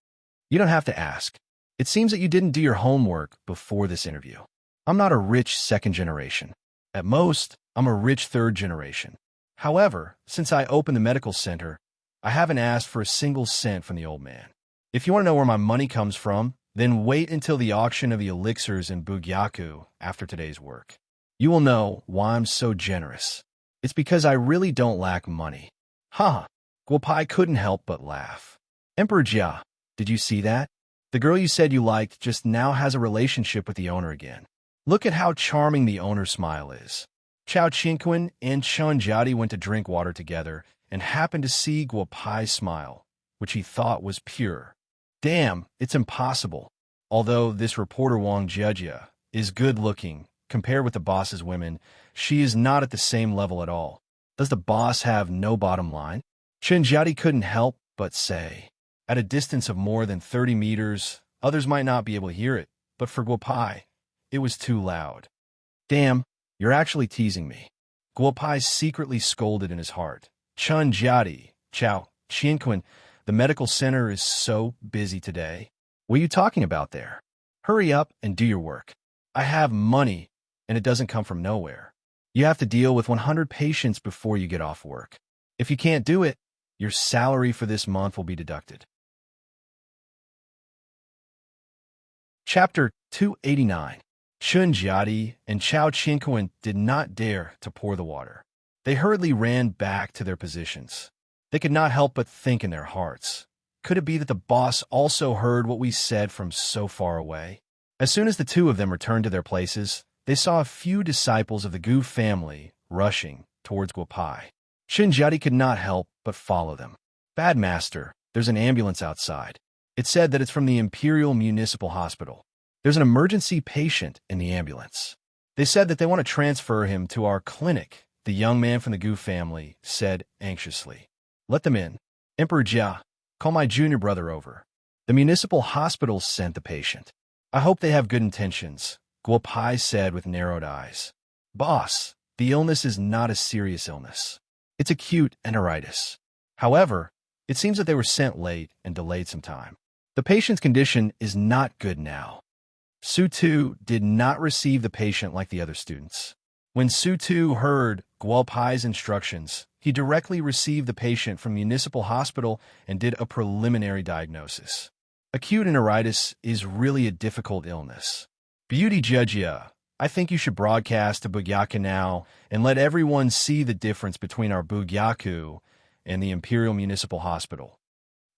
You don't have to ask. It seems that you didn't do your homework before this interview. I'm not a rich second generation. At most, I'm a rich third generation. However, since I opened the medical center, I haven't asked for a single cent from the old man. If you want to know where my money comes from, then wait until the auction of the elixirs in Bugyaku after today's work. You will know why I'm so generous. It's because I really don't lack money. Ha! Guo Pai couldn't help but laugh. Emperor Jia, did you see that? The girl you said you liked just now has a relationship with the owner again. Look at how charming the owner's smile is. Chao Qingquan and Chun Jiadi went to drink water together and happened to see Guo Pai's smile, which he thought was pure. Damn, it's impossible. Although this reporter Wang Jejia is good-looking, compared with the boss's women, she is not at the same level at all. Does the boss have no bottom line? Chun Jiadi couldn't help but say. At a distance of more than 30 meters, others might not be able to hear it, but for Guo Pai, it was too loud. Damn, you're actually teasing me. Guo Pai secretly scolded in his heart. Chun Jiadi, Chao Qingquan, the medical center is so busy today. What are you talking about there? Hurry up and do your work. I have money, and it doesn't come from nowhere. You have to deal with 100 patients before you get off work. If you can't do it, your salary for this month will be deducted. Chapter 289. Chun Jiadi and Chao Qingquan did not dare to pour the water. They hurriedly ran back to their positions. They could not help but think in their hearts, could it be that the boss also heard what we said from so far away? As soon as the two of them returned to their places, they saw a few disciples of the Gu family rushing towards Guopai. Chun Jiadi could not help but follow them. "Bad master, there's an ambulance outside. It said that it's from the Imperial Municipal Hospital. There's an emergency patient in the ambulance. They said that they want to transfer him to our clinic," the young man from the Gu family said anxiously. "Let them in. Emperor Jia, call my junior brother over." The municipal hospital sent the patient. "I hope they have good intentions," Guopai said with narrowed eyes. "Boss, the illness is not a serious illness. It's acute enteritis. However, it seems that they were sent late and delayed some time. The patient's condition is not good now." Su Tu did not receive the patient like the other students. When Su Tu heard Guopai's instructions, he directly received the patient from municipal hospital and did a preliminary diagnosis. Acute enteritis is really a difficult illness. "Beauty Judgia, I think you should broadcast to Bugyaku now and let everyone see the difference between our Bugyaku and the Imperial Municipal Hospital."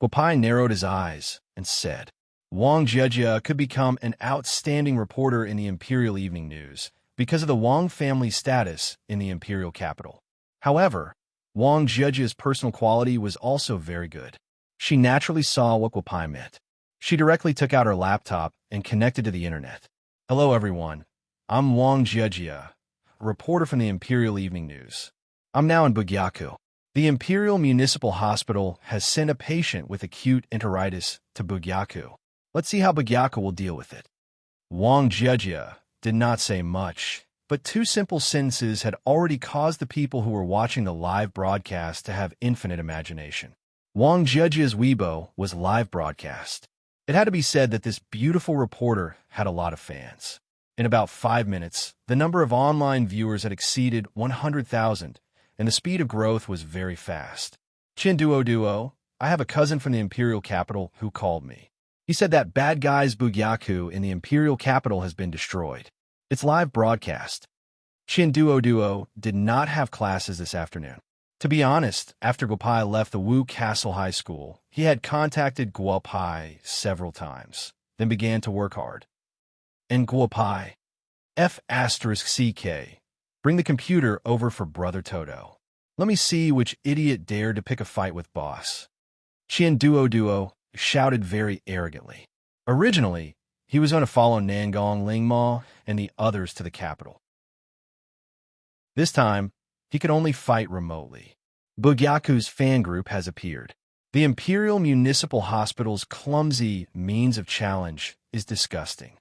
Guopai narrowed his eyes and said, "Wang Jejia could become an outstanding reporter in the Imperial Evening News because of the Wang family's status in the Imperial capital." However, Wang Jejia's personal quality was also very good. She naturally saw what Guopai meant. She directly took out her laptop and connected to the internet. "Hello everyone, I'm Wang Jejia, a reporter from the Imperial Evening News. I'm now in Bugyaku. The Imperial Municipal Hospital has sent a patient with acute enteritis to Bugyaku. Let's see how Bugyaku will deal with it." Wang Jejia did not say much, but two simple sentences had already caused the people who were watching the live broadcast to have infinite imagination. Wang Jejia's Weibo was live broadcast. It had to be said that this beautiful reporter had a lot of fans. In about 5 minutes, the number of online viewers had exceeded 100,000, and the speed of growth was very fast. "Chin Duo, I have a cousin from the Imperial capital who called me. He said that bad guy's Bugyaku in the Imperial capital has been destroyed. It's live broadcast." Chin Duo did not have classes this afternoon. To be honest, after Guopai left the Wu Castle High School, he had contacted Guopai several times, then began to work hard. And Guopai, F*CK, bring the computer over for Brother Toto. Let me see which idiot dared to pick a fight with boss. Chin Duo shouted very arrogantly. Originally, he was going to follow Nangong Lingma and the others to the capital. This time, he could only fight remotely. Bugyaku's fan group has appeared. The Imperial Municipal Hospital's clumsy means of challenge is disgusting.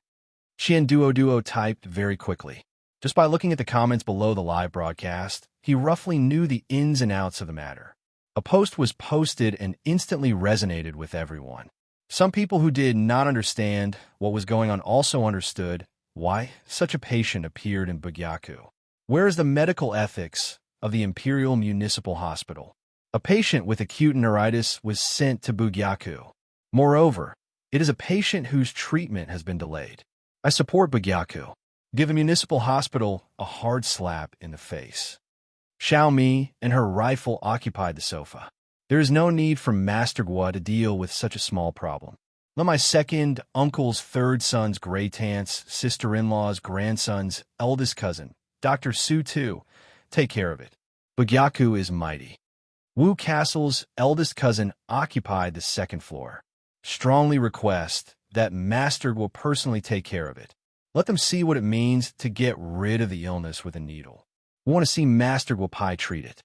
Chin Duo typed very quickly. Just by looking at the comments below the live broadcast, he roughly knew the ins and outs of the matter. A post was posted and instantly resonated with everyone. Some people who did not understand what was going on also understood why such a patient appeared in Bugyaku. Where is the medical ethics of the Imperial Municipal Hospital? A patient with acute enteritis was sent to Bugyaku. Moreover, it is a patient whose treatment has been delayed. I support Bugyaku. Give the municipal hospital a hard slap in the face. Xiaomi and her rifle occupied the sofa. There is no need for Master Gua to deal with such a small problem. Let my second uncle's third son's gray-tant's sister-in-law's grandson's eldest cousin, Dr. Su Tu, take care of it. Bugyaku is mighty. Wu Castle's eldest cousin occupied the second floor. Strongly request that Master will personally take care of it. Let them see what it means to get rid of the illness with a needle. We want to see Master Guopai treat it.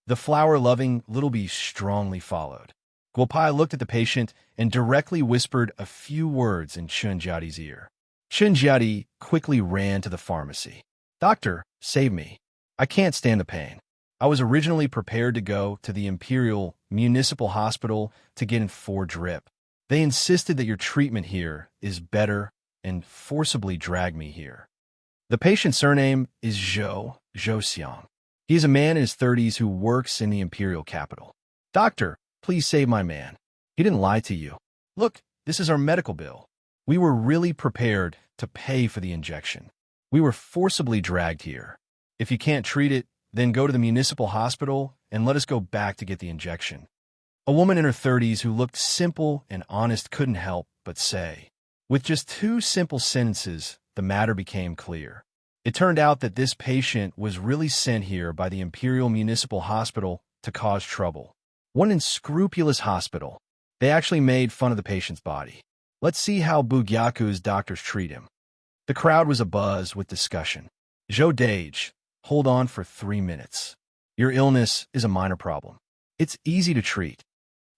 The flower-loving little bee strongly followed. Guopai looked at the patient and directly whispered a few words in Chun Jiadi's ear. Chun Jiadi quickly ran to the pharmacy. "Doctor, save me. I can't stand the pain. I was originally prepared to go to the Imperial Municipal Hospital to get in 4 drip. They insisted that your treatment here is better and forcibly dragged me here." The patient's surname is Zhou Xiang. He is a man in his 30s who works in the Imperial capital. "Doctor, please save my man. He didn't lie to you. Look, this is our medical bill. We were really prepared to pay for the injection. We were forcibly dragged here. If you can't treat it, then go to the municipal hospital and let us go back to get the injection." A woman in her 30s who looked simple and honest couldn't help but say. With just 2 simple sentences, the matter became clear. It turned out that this patient was really sent here by the Imperial Municipal Hospital to cause trouble. One unscrupulous hospital. They actually made fun of the patient's body. Let's see how Bugyaku's doctors treat him. The crowd was abuzz with discussion. "Zhou Dage, hold on for 3 minutes. Your illness is a minor problem. It's easy to treat,"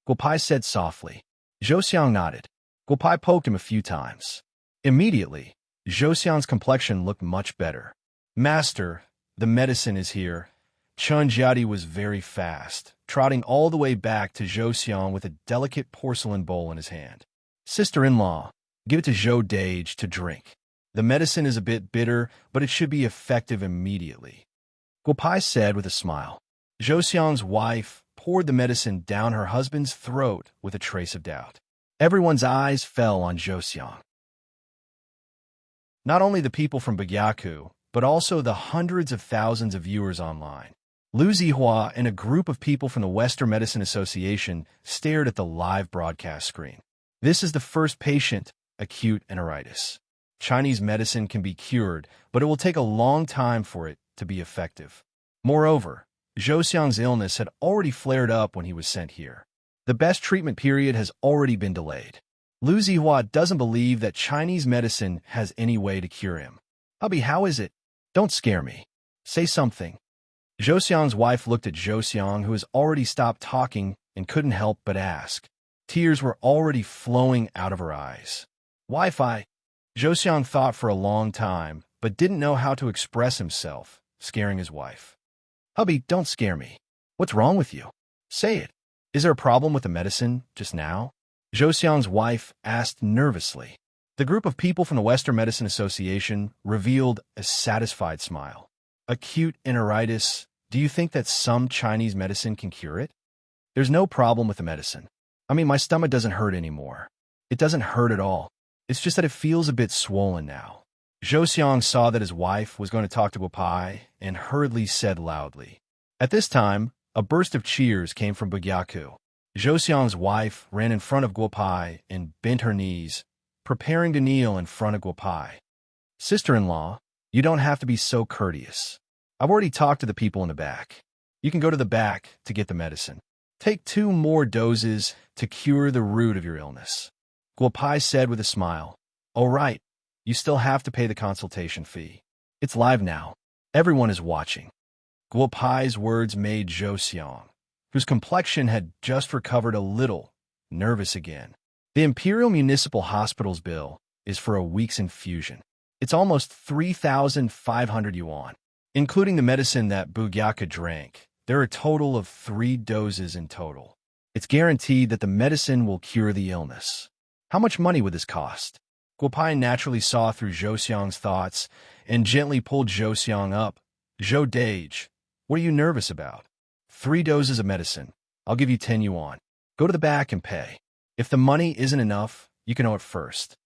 Guopai said softly. Zhou Xiang nodded. Guopai poked him a few times. Immediately, Zhou Xiang's complexion looked much better. "Master, the medicine is here." Chun Jiadi was very fast, trotting all the way back to Zhou Xiang with a delicate porcelain bowl in his hand. "Sister-in-law, give it to Zhou Dage to drink. The medicine is a bit bitter, but it should be effective immediately," Guopai said with a smile. Zhou Xiang's wife poured the medicine down her husband's throat with a trace of doubt. Everyone's eyes fell on Zhou Xiang. Not only the people from Bugyaku, but also the hundreds of thousands of viewers online. Lu Zihua and a group of people from the Western Medicine Association stared at the live broadcast screen. This is the first patient, acute enteritis. Chinese medicine can be cured, but it will take a long time for it to be effective. Moreover, Zhou Xiang's illness had already flared up when he was sent here. The best treatment period has already been delayed. Lu Zihua doesn't believe that Chinese medicine has any way to cure him. "Hubby, how is it? Don't scare me. Say something." Zhou Xiang's wife looked at Zhou Xiang, who has already stopped talking and couldn't help but ask. Tears were already flowing out of her eyes. "Wi-Fi." Zhou Xiang thought for a long time, but didn't know how to express himself, scaring his wife. "Hubby, don't scare me. What's wrong with you? Say it. Is there a problem with the medicine just now?" Zhou Xiang's wife asked nervously. The group of people from the Western Medicine Association revealed a satisfied smile. "Acute enteritis, do you think that some Chinese medicine can cure it?" "There's no problem with the medicine. I mean, my stomach doesn't hurt anymore. It doesn't hurt at all. It's just that it feels a bit swollen now." Zhou Xiang saw that his wife was going to talk to Guopai and hurriedly said loudly. At this time, a burst of cheers came from Bugyaku. Zhou Xiang's wife ran in front of Guopai and bent her knees, preparing to kneel in front of Guopai. "Sister-in-law, you don't have to be so courteous. I've already talked to the people in the back. You can go to the back to get the medicine. Take 2 more doses to cure the root of your illness," Guopai said with a smile. "Oh right, you still have to pay the consultation fee. It's live now. Everyone is watching." Guopai's words made Zhou Xiang, whose complexion had just recovered a little, nervous again. The Imperial Municipal Hospital's bill is for a week's infusion. It's almost 3,500 yuan. Including the medicine that Bugyaku drank, there are a total of 3 doses in total. It's guaranteed that the medicine will cure the illness. How much money would this cost? Guopai naturally saw through Zhou Xiang's thoughts and gently pulled Zhou Xiang up. "Zhou Dage, what are you nervous about? 3 doses of medicine. I'll give you 10 yuan. Go to the back and pay. If the money isn't enough, you can owe it first."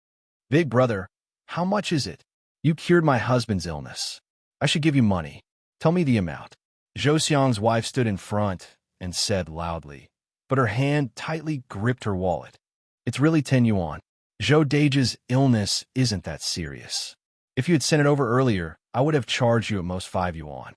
"Big brother, how much is it? You cured my husband's illness. I should give you money. Tell me the amount." Zhou Xiang's wife stood in front and said loudly, but her hand tightly gripped her wallet. "It's really 10 yuan. Zhou Dage's illness isn't that serious. If you had sent it over earlier, I would have charged you at most 5 yuan.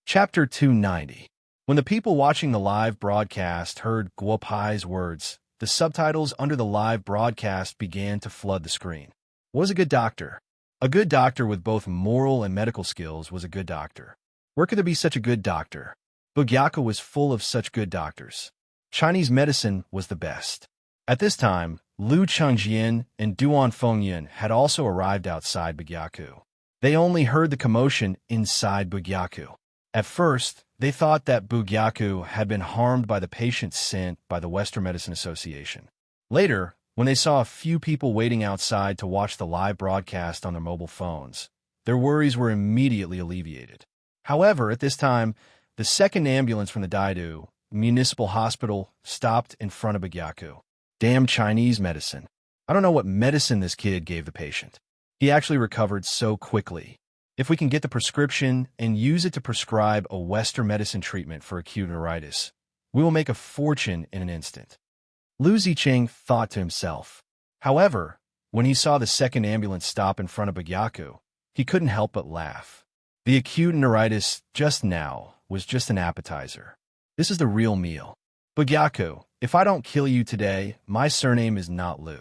Chapter 290. When the people watching the live broadcast heard Guopai's words, the subtitles under the live broadcast began to flood the screen. Was a good doctor. A good doctor with both moral and medical skills was a good doctor. Where could there be such a good doctor? Bugyaku was full of such good doctors. Chinese medicine was the best. At this time, Lu Chengjian and Duan Fengyan had also arrived outside Bugyaku. They only heard the commotion inside Bugyaku. At first, they thought that Bugyaku had been harmed by the patients sent by the Western Medicine Association. Later, when they saw a few people waiting outside to watch the live broadcast on their mobile phones, their worries were immediately alleviated. However, at this time, the second ambulance from the Daidu Municipal Hospital stopped in front of Bugyaku. Damn Chinese medicine. I don't know what medicine this kid gave the patient. He actually recovered so quickly. If we can get the prescription and use it to prescribe a Western medicine treatment for acute neuritis, we will make a fortune in an instant. Lu Zicheng thought to himself. However, when he saw the second ambulance stop in front of Bugyaku, he couldn't help but laugh. The acute neuritis just now was just an appetizer. This is the real meal. Bugyaku, if I don't kill you today, my surname is not Lu.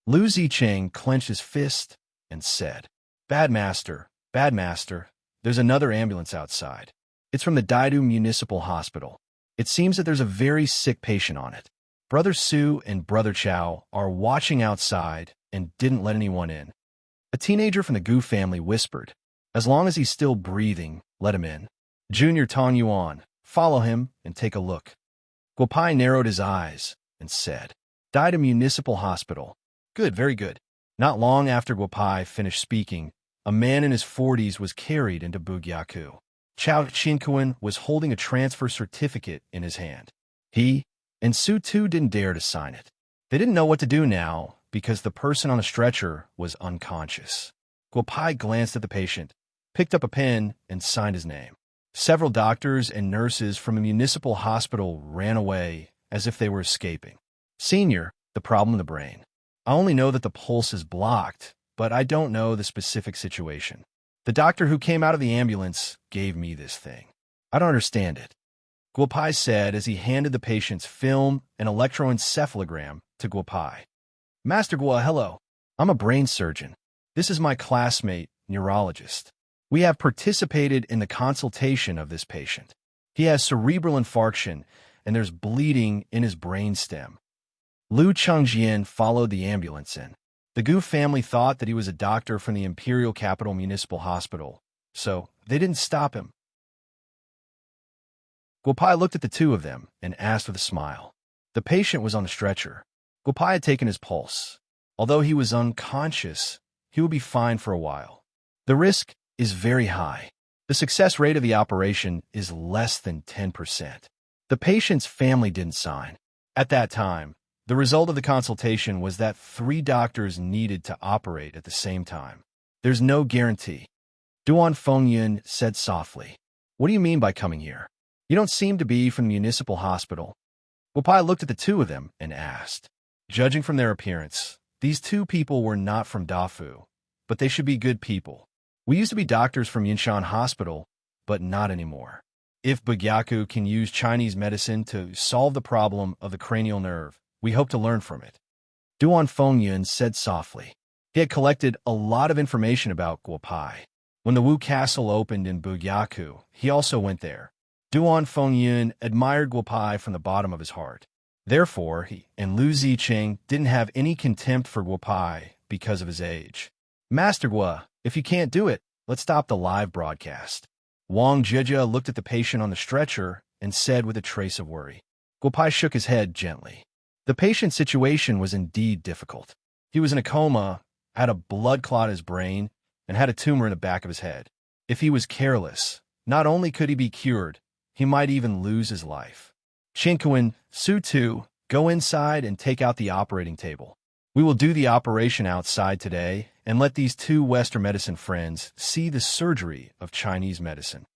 Lu Zicheng clenched his fist and said, Bad master, there's another ambulance outside. It's from the Daidu Municipal Hospital. It seems that there's a very sick patient on it. Brother Su and Brother Chow are watching outside and didn't let anyone in. A teenager from the Gu family whispered, As long as he's still breathing, let him in. Junior Tong Yuan, follow him and take a look. Guopai narrowed his eyes and said, Daidu Municipal Hospital. Good, very good. Not long after Guopai finished speaking, a man in his 40s was carried into Bugyaku. Chao Qinkuan was holding a transfer certificate in his hand. He and Su Tu didn't dare to sign it. They didn't know what to do now because the person on the stretcher was unconscious. Guopai glanced at the patient, picked up a pen, and signed his name. Several doctors and nurses from a municipal hospital ran away as if they were escaping. Senior, the problem in the brain. I only know that the pulse is blocked, but I don't know the specific situation. The doctor who came out of the ambulance gave me this thing. I don't understand it. Guopai said as he handed the patient's film and electroencephalogram to Guopai. Master Guo, hello. I'm a brain surgeon. This is my classmate, neurologist. We have participated in the consultation of this patient. He has cerebral infarction, and there's bleeding in his brainstem. Lu Chengjian followed the ambulance in. The Gu family thought that he was a doctor from the Imperial Capital Municipal Hospital, so they didn't stop him. Guopai looked at the two of them and asked with a smile. The patient was on the stretcher. Guopai had taken his pulse. Although he was unconscious, he would be fine for a while. The risk is very high. The success rate of the operation is less than 10%. The patient's family didn't sign. At that time, the result of the consultation was that 3 doctors needed to operate at the same time. There's no guarantee. Duan Fengyun said softly, What do you mean by coming here? You don't seem to be from the municipal hospital. Guopai looked at the two of them and asked. Judging from their appearance, these 2 people were not from Dafu, but they should be good people. We used to be doctors from Yinshan Hospital, but not anymore. If Bugyaku can use Chinese medicine to solve the problem of the cranial nerve, we hope to learn from it. Duan Fengyun said softly. He had collected a lot of information about Guopai. When the Wu Castle opened in Bugyaku, he also went there. Duan Fengyun admired Guopai from the bottom of his heart. Therefore, he and Lu Zicheng didn't have any contempt for Guopai because of his age. Master Guo, if you can't do it, let's stop the live broadcast. Wang Jijia looked at the patient on the stretcher and said with a trace of worry. Guopai shook his head gently. The patient's situation was indeed difficult. He was in a coma, had a blood clot in his brain, and had a tumor in the back of his head. If he was careless, not only could he be cured, he might even lose his life. Qinkuan, Su Tu, go inside and take out the operating table. We will do the operation outside today and let these 2 Western medicine friends see the surgery of Chinese medicine.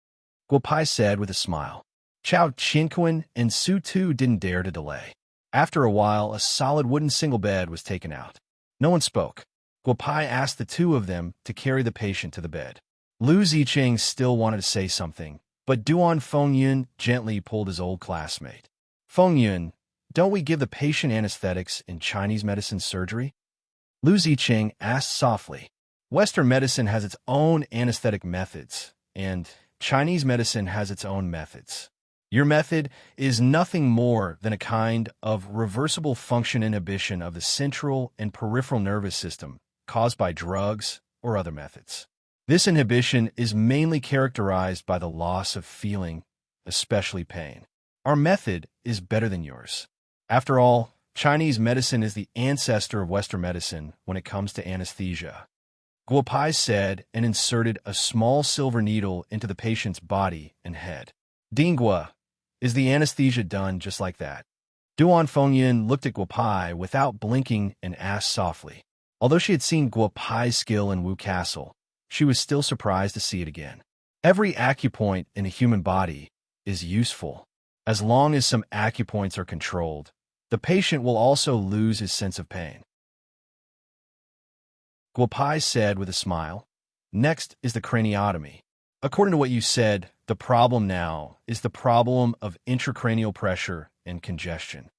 Guopai said with a smile. Chao Qinkuan and Su Tu didn't dare to delay. After a while, a solid wooden single bed was taken out. No one spoke. Guopai asked the 2 of them to carry the patient to the bed. Lu Zicheng still wanted to say something, but Duan Fengyun gently pulled his old classmate. Fengyun, don't we give the patient anesthetics in Chinese medicine surgery? Lu Zicheng asked softly. Western medicine has its own anesthetic methods, and Chinese medicine has its own methods. Your method is nothing more than a kind of reversible function inhibition of the central and peripheral nervous system caused by drugs or other methods. This inhibition is mainly characterized by the loss of feeling, especially pain. Our method is better than yours. After all, Chinese medicine is the ancestor of Western medicine when it comes to anesthesia. Guopai said and inserted a small silver needle into the patient's body and head. Dingua, is the anesthesia done just like that? Duan Fengyan looked at Guopai without blinking and asked softly. Although she had seen Guopai's skill in Wu Castle, she was still surprised to see it again. Every acupoint in a human body is useful. As long as some acupoints are controlled, the patient will also lose his sense of pain. Guopai said with a smile, "Next is the craniotomy. According to what you said, the problem now is the problem of intracranial pressure and congestion."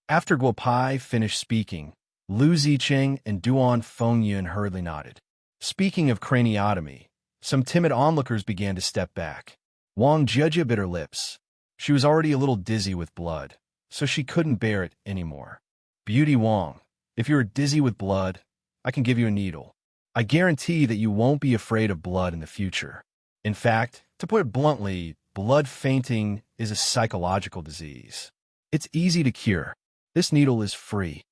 After Guopai finished speaking, Lu Zicheng and Duan Fengyun hurriedly nodded. Speaking of craniotomy, some timid onlookers began to step back. Wang Jia bit her lips. She was already a little dizzy with blood, so she couldn't bear it anymore. "Beauty Wang, if you're dizzy with blood, I can give you a needle. I guarantee that you won't be afraid of blood in the future. In fact, to put it bluntly, blood fainting is a psychological disease. It's easy to cure. This needle is free,"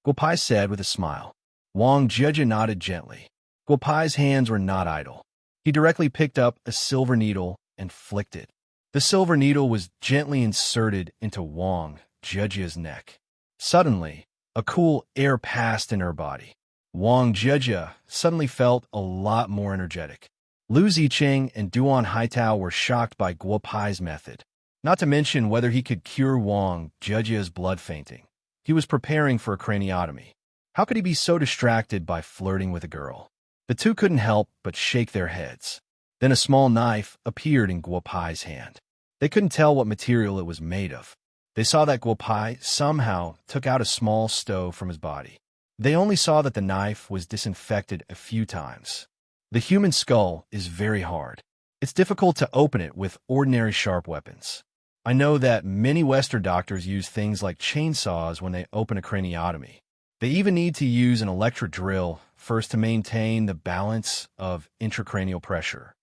Guopai said with a smile. Wang Jia nodded gently. Guopai's hands were not idle. He directly picked up a silver needle and flicked it. The silver needle was gently inserted into Wang Jia's neck. Suddenly, a cool air passed in her body. Wang Jia suddenly felt a lot more energetic. Lu Zicheng and Duan Haitao were shocked by Guopai's method, not to mention whether he could cure Wang Jia's blood fainting. He was preparing for a craniotomy. How could he be so distracted by flirting with a girl? The two couldn't help but shake their heads. Then a small knife appeared in Guopai's hand. They couldn't tell what material it was made of. They saw that Guopai somehow took out a small stove from his body. They only saw that the knife was disinfected a few times. The human skull is very hard. It's difficult to open it with ordinary sharp weapons. I know that many Western doctors use things like chainsaws when they open a craniotomy. They even need to use an electric drill first to maintain the balance of intracranial pressure.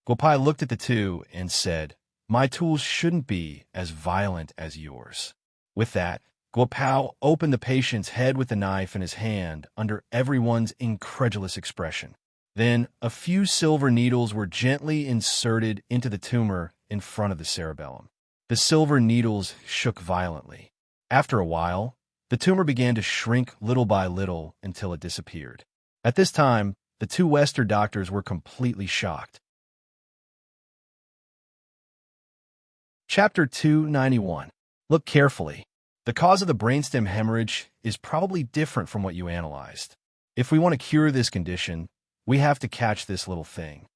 Guopai looked at the two and said, "My tools shouldn't be as violent as yours." With that, Guopao opened the patient's head with the knife in his hand under everyone's incredulous expression. Then, a few silver needles were gently inserted into the tumor in front of the cerebellum. The silver needles shook violently. After a while, the tumor began to shrink little by little until it disappeared. At this time, the two Western doctors were completely shocked. Chapter 291. Look carefully. The cause of the brainstem hemorrhage is probably different from what you analyzed. If we want to cure this condition, we have to catch this little thing.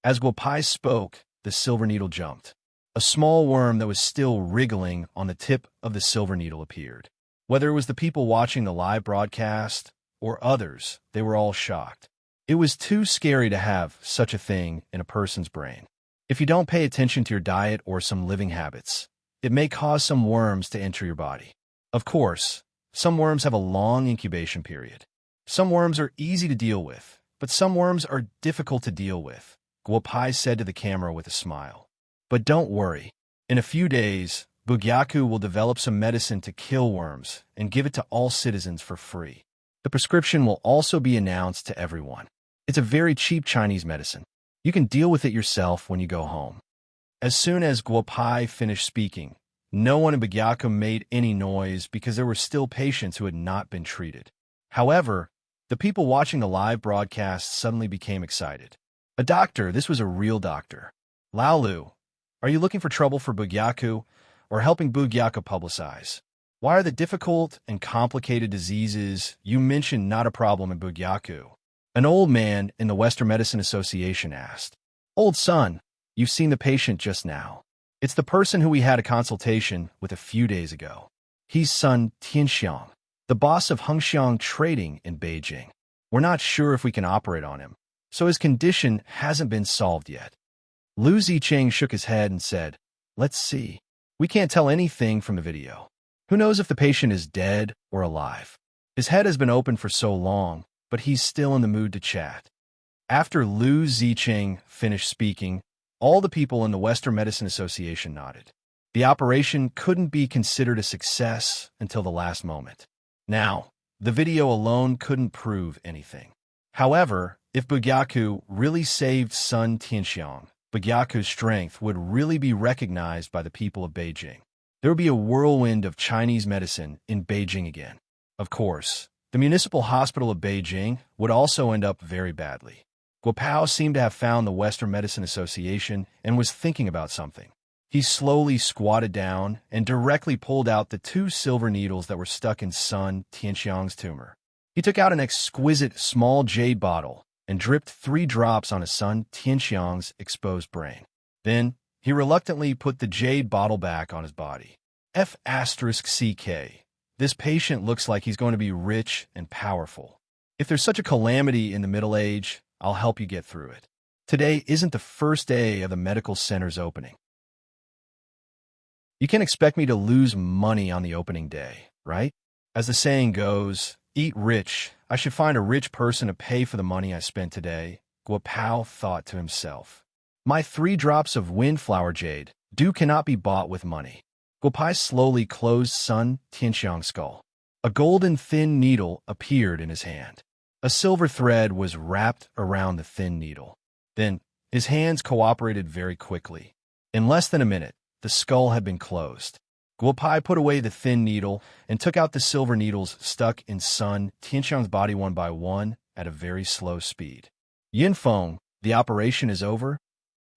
As Guopai spoke, the silver needle jumped. A small worm that was still wriggling on the tip of the silver needle appeared. Whether it was the people watching the live broadcast or others, they were all shocked. It was too scary to have such a thing in a person's brain. If you don't pay attention to your diet or some living habits, it may cause some worms to enter your body. Of course, some worms have a long incubation period. Some worms are easy to deal with, but some worms are difficult to deal with, Guopai said to the camera with a smile. But don't worry. In a few days, Bugyaku will develop some medicine to kill worms and give it to all citizens for free. The prescription will also be announced to everyone. It's a very cheap Chinese medicine. You can deal with it yourself when you go home. As soon as Guopai finished speaking, no one in Bugyaku made any noise because there were still patients who had not been treated. However, the people watching the live broadcast suddenly became excited. A doctor, this was a real doctor. Laolu, are you looking for trouble for Bugyaku or helping Bugyaku publicize? Why are the difficult and complicated diseases you mentioned not a problem in Bugyaku? An old man in the Western Medicine Association asked. Old son, you've seen the patient just now. It's the person who we had a consultation with a few days ago. He's son Tianxiang, the boss of Hengxiang Trading in Beijing. We're not sure if we can operate on him, so his condition hasn't been solved yet. Lu Zicheng shook his head and said, Let's see. We can't tell anything from the video. Who knows if the patient is dead or alive? His head has been open for so long, but he's still in the mood to chat. After Lu Zicheng finished speaking, all the people in the Western Medicine Association nodded. The operation couldn't be considered a success until the last moment. Now, the video alone couldn't prove anything. However, if Bugyaku really saved Sun Tianxiang, Bugyaku's strength would really be recognized by the people of Beijing. There would be a whirlwind of Chinese medicine in Beijing again. Of course, the municipal hospital of Beijing would also end up very badly. Guopao seemed to have found the Western Medicine Association and was thinking about something. He slowly squatted down and directly pulled out the 2 silver needles that were stuck in Sun Tianxiang's tumor. He took out an exquisite small jade bottle and dripped 3 drops on his son Tianxiang's exposed brain. Then, he reluctantly put the jade bottle back on his body. F***CK. This patient looks like he's going to be rich and powerful. If there's such a calamity in the Middle Age, I'll help you get through it. Today isn't the first day of the medical center's opening. You can't expect me to lose money on the opening day, right? As the saying goes, eat rich. I should find a rich person to pay for the money I spent today, Guopao thought to himself. My 3 drops of windflower jade cannot be bought with money. Guopai slowly closed Sun Tianxiang's skull. A golden thin needle appeared in his hand. A silver thread was wrapped around the thin needle. Then, his hands cooperated very quickly. In less than a minute, the skull had been closed. Guopai put away the thin needle and took out the silver needles stuck in Sun Tianxiang's body one by one at a very slow speed. Yinfeng, the operation is over?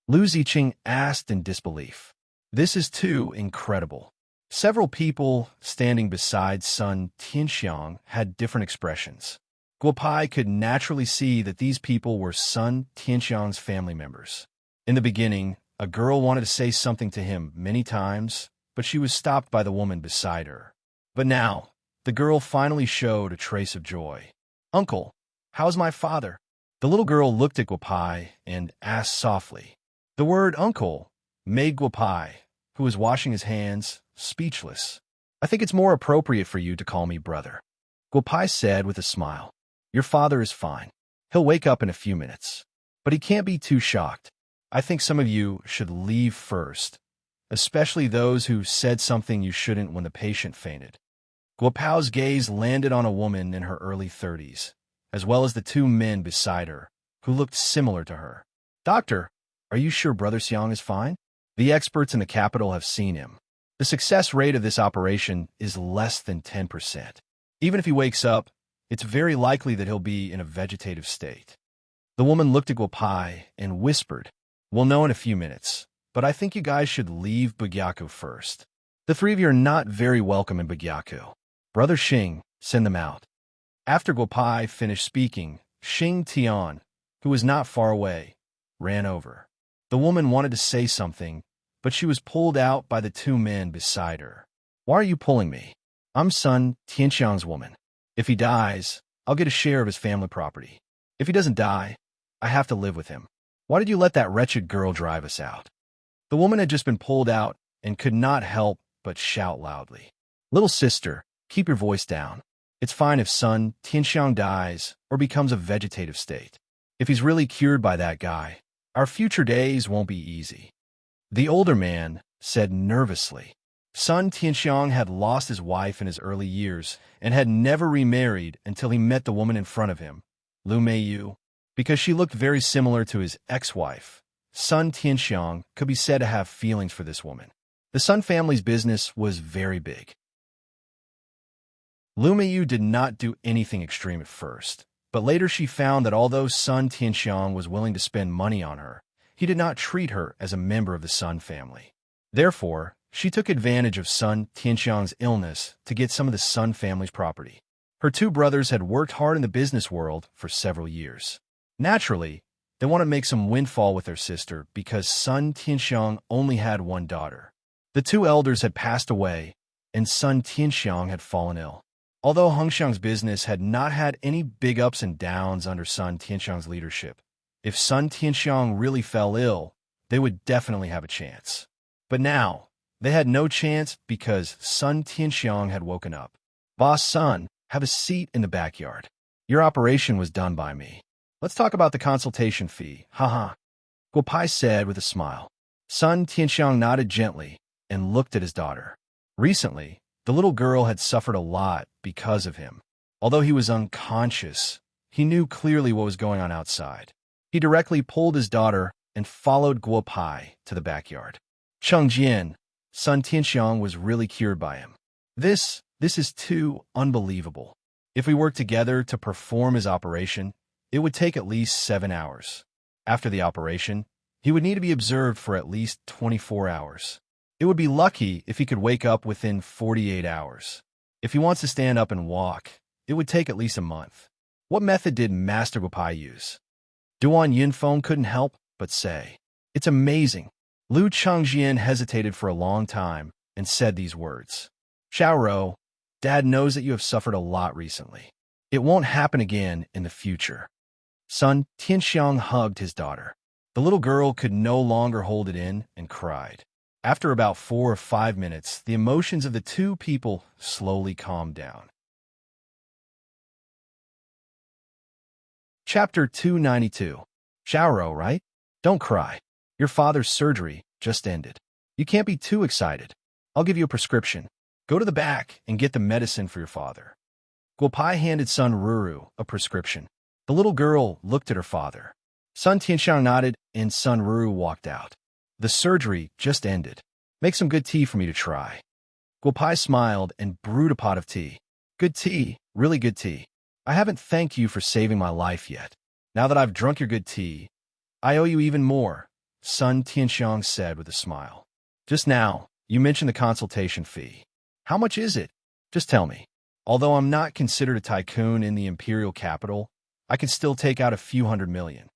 Lu Ziqing asked in disbelief. This is too incredible. Several people standing beside Sun Tianxiang had different expressions. Guopai could naturally see that these people were Sun Tianxiang's family members. In the beginning, a girl wanted to say something to him many times, but she was stopped by the woman beside her. But now, the girl finally showed a trace of joy. Uncle, how's my father? The little girl looked at Guopai and asked softly. The word uncle made Guopai, who was washing his hands, speechless. I think it's more appropriate for you to call me brother, Guopai said with a smile. Your father is fine. He'll wake up in a few minutes. But he can't be too shocked. I think some of you should leave first, especially those who said something you shouldn't when the patient fainted. Guopao's gaze landed on a woman in her early 30s, as well as the 2 men beside her, who looked similar to her. Doctor, are you sure Brother Xiang is fine? The experts in the capital have seen him. The success rate of this operation is less than 10%. Even if he wakes up, it's very likely that he'll be in a vegetative state. The woman looked at Guopai and whispered, We'll know in a few minutes, but I think you guys should leave Bugyaku first. The 3 of you are not very welcome in Bugyaku. Brother Xing, send them out. After Guopai finished speaking, Xing Tian, who was not far away, ran over. The woman wanted to say something, but she was pulled out by the 2 men beside her. Why are you pulling me? I'm Sun Tianxiang's woman. If he dies, I'll get a share of his family property. If he doesn't die, I have to live with him. Why did you let that wretched girl drive us out? The woman had just been pulled out and could not help but shout loudly. Little sister, keep your voice down. It's fine if Sun Tianxiang dies or becomes a vegetative state. If he's really cured by that guy, our future days won't be easy. The older man said nervously. Sun Tianxiang had lost his wife in his early years and had never remarried until he met the woman in front of him, Lu Meiyu. Because she looked very similar to his ex-wife, Sun Tianxiang could be said to have feelings for this woman. The Sun family's business was very big. Lu Meiyu did not do anything extreme at first, but later she found that although Sun Tianxiang was willing to spend money on her, he did not treat her as a member of the Sun family. Therefore, she took advantage of Sun Tianxiang's illness to get some of the Sun family's property. Her 2 brothers had worked hard in the business world for several years. Naturally, they want to make some windfall with their sister because Sun Tianxiang only had 1 daughter. The 2 elders had passed away, and Sun Tianxiang had fallen ill. Although Hengxiang's business had not had any big ups and downs under Sun Tianxiang's leadership, if Sun Tianxiang really fell ill, they would definitely have a chance. But now, they had no chance because Sun Tianxiang had woken up. Boss Sun, have a seat in the backyard. Your operation was done by me. Let's talk about the consultation fee, haha. Guopai said with a smile. Sun Tianxiang nodded gently and looked at his daughter. Recently, the little girl had suffered a lot because of him. Although he was unconscious, he knew clearly what was going on outside. He directly pulled his daughter and followed Guopai to the backyard. Chengjian, Sun Tianxiang was really cured by him. This is too unbelievable. If we worked together to perform his operation, it would take at least 7 hours. After the operation, he would need to be observed for at least 24 hours. It would be lucky if he could wake up within 48 hours. If he wants to stand up and walk, it would take at least a month. What method did Master Guopai use? Duan Yinfeng couldn't help but say, "It's amazing." Lu Chengjian hesitated for a long time and said these words. "Xiaorou, Dad knows that you have suffered a lot recently. It won't happen again in the future." Sun Tianxiang hugged his daughter. The little girl could no longer hold it in and cried. After about 4 or 5 minutes, the emotions of the two people slowly calmed down. Chapter 292. Xiaorou, right? Don't cry. Your father's surgery just ended. You can't be too excited. I'll give you a prescription. Go to the back and get the medicine for your father. Guopai handed Sun Ruru a prescription. The little girl looked at her father. Sun Tianxiang nodded and Sun Ruru walked out. The surgery just ended. Make some good tea for me to try. Guopai smiled and brewed a pot of tea. Good tea, really good tea. I haven't thanked you for saving my life yet. Now that I've drunk your good tea, I owe you even more, Sun Tianxiang said with a smile. Just now, you mentioned the consultation fee. How much is it? Just tell me. Although I'm not considered a tycoon in the imperial capital, I can still take out a few $100 million.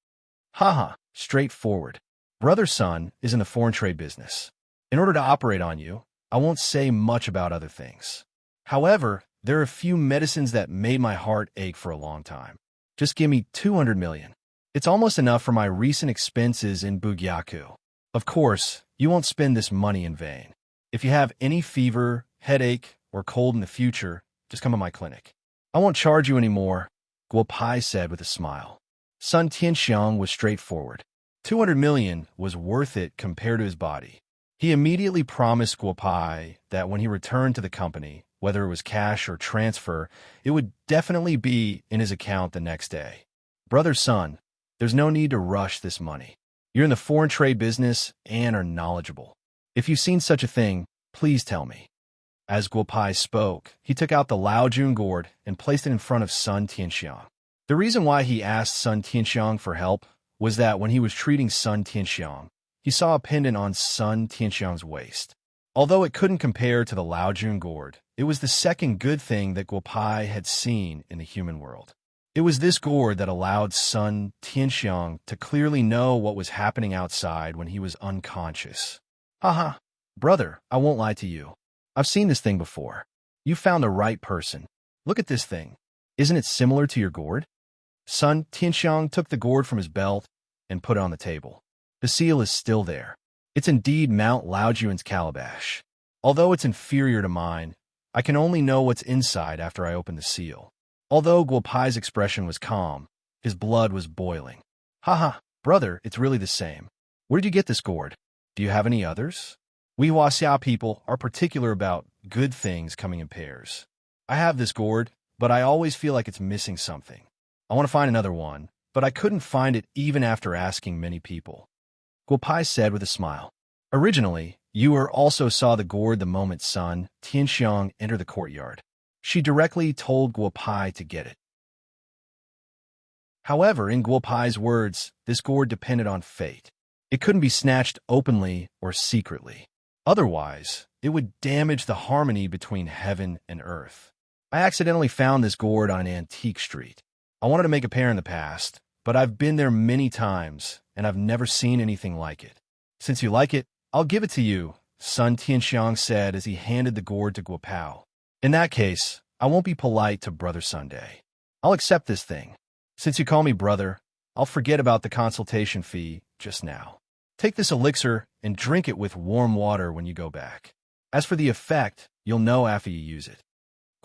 Haha, straightforward. Brother Sun is in the foreign trade business. In order to operate on you, I won't say much about other things. However, there are a few medicines that made my heart ache for a long time. Just give me 200 million. It's almost enough for my recent expenses in Bugyaku. Of course, you won't spend this money in vain. If you have any fever, headache, or cold in the future, just come to my clinic. I won't charge you anymore, Guopai said with a smile. Sun Tianxiang was straightforward. 200 million was worth it compared to his body. He immediately promised Guopai that when he returned to the company, whether it was cash or transfer, it would definitely be in his account the next day. Brother Sun, there's no need to rush this money. You're in the foreign trade business and are knowledgeable. If you've seen such a thing, please tell me. As Guopai spoke, he took out the Laojun gourd and placed it in front of Sun Tianxiang. The reason why he asked Sun Tianxiang for help was that when he was treating Sun Tianxiang, he saw a pendant on Sun Tianxiang's waist. Although it couldn't compare to the Laojun gourd, it was the second good thing that Guopai had seen in the human world. It was this gourd that allowed Sun Tianxiang to clearly know what was happening outside when he was unconscious. Haha, brother, I won't lie to you. I've seen this thing before. You found the right person. Look at this thing. Isn't it similar to your gourd? Sun Tianxiang took the gourd from his belt and put it on the table. The seal is still there. It's indeed Mount Laojuan's calabash. Although it's inferior to mine, I can only know what's inside after I open the seal. Although Guopai's expression was calm, his blood was boiling. Haha, brother, it's really the same. Where did you get this gourd? Do you have any others? We Huaxia people are particular about good things coming in pairs. I have this gourd, but I always feel like it's missing something. I want to find another one, but I couldn't find it even after asking many people. Guopai said with a smile. Originally, Yuer also saw the gourd the moment Sun Tianxiang entered the courtyard. She directly told Guopai to get it. However, in Guopai's words, this gourd depended on fate. It couldn't be snatched openly or secretly. Otherwise, it would damage the harmony between heaven and earth. I accidentally found this gourd on an antique street. I wanted to make a pair in the past, but I've been there many times, and I've never seen anything like it. Since you like it, I'll give it to you, Sun Tianxiang said as he handed the gourd to Guopao. In that case, I won't be polite to Brother Sunday. I'll accept this thing. Since you call me brother, I'll forget about the consultation fee just now. Take this elixir and drink it with warm water when you go back. As for the effect, you'll know after you use it.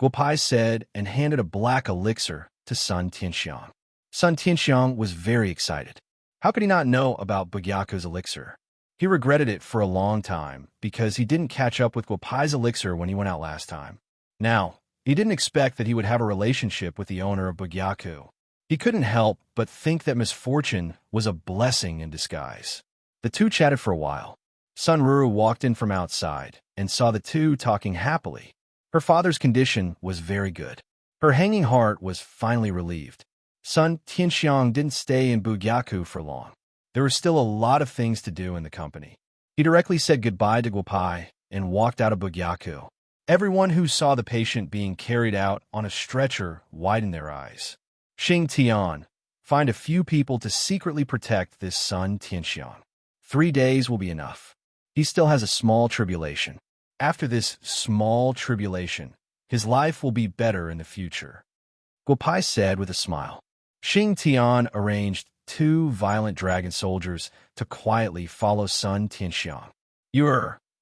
Guopai said and handed a black elixir to Sun Tianxiang. Sun Tianxiang was very excited. How could he not know about Bugyaku's elixir? He regretted it for a long time because he didn't catch up with Guopai's elixir when he went out last time. Now, he didn't expect that he would have a relationship with the owner of Bugyaku. He couldn't help but think that misfortune was a blessing in disguise. The two chatted for a while. Sun Ruru walked in from outside and saw the two talking happily. Her father's condition was very good. Her hanging heart was finally relieved. Sun Tianxiang didn't stay in Bugyaku for long. There were still a lot of things to do in the company. He directly said goodbye to Guopai and walked out of Bugyaku. Everyone who saw the patient being carried out on a stretcher widened their eyes. Xing Tian, find a few people to secretly protect this Sun Tianxiang. 3 days will be enough. He still has a small tribulation. After this small tribulation, his life will be better in the future, Guopai said with a smile. Xing Tian arranged 2 violent dragon soldiers to quietly follow Sun Tianxiang.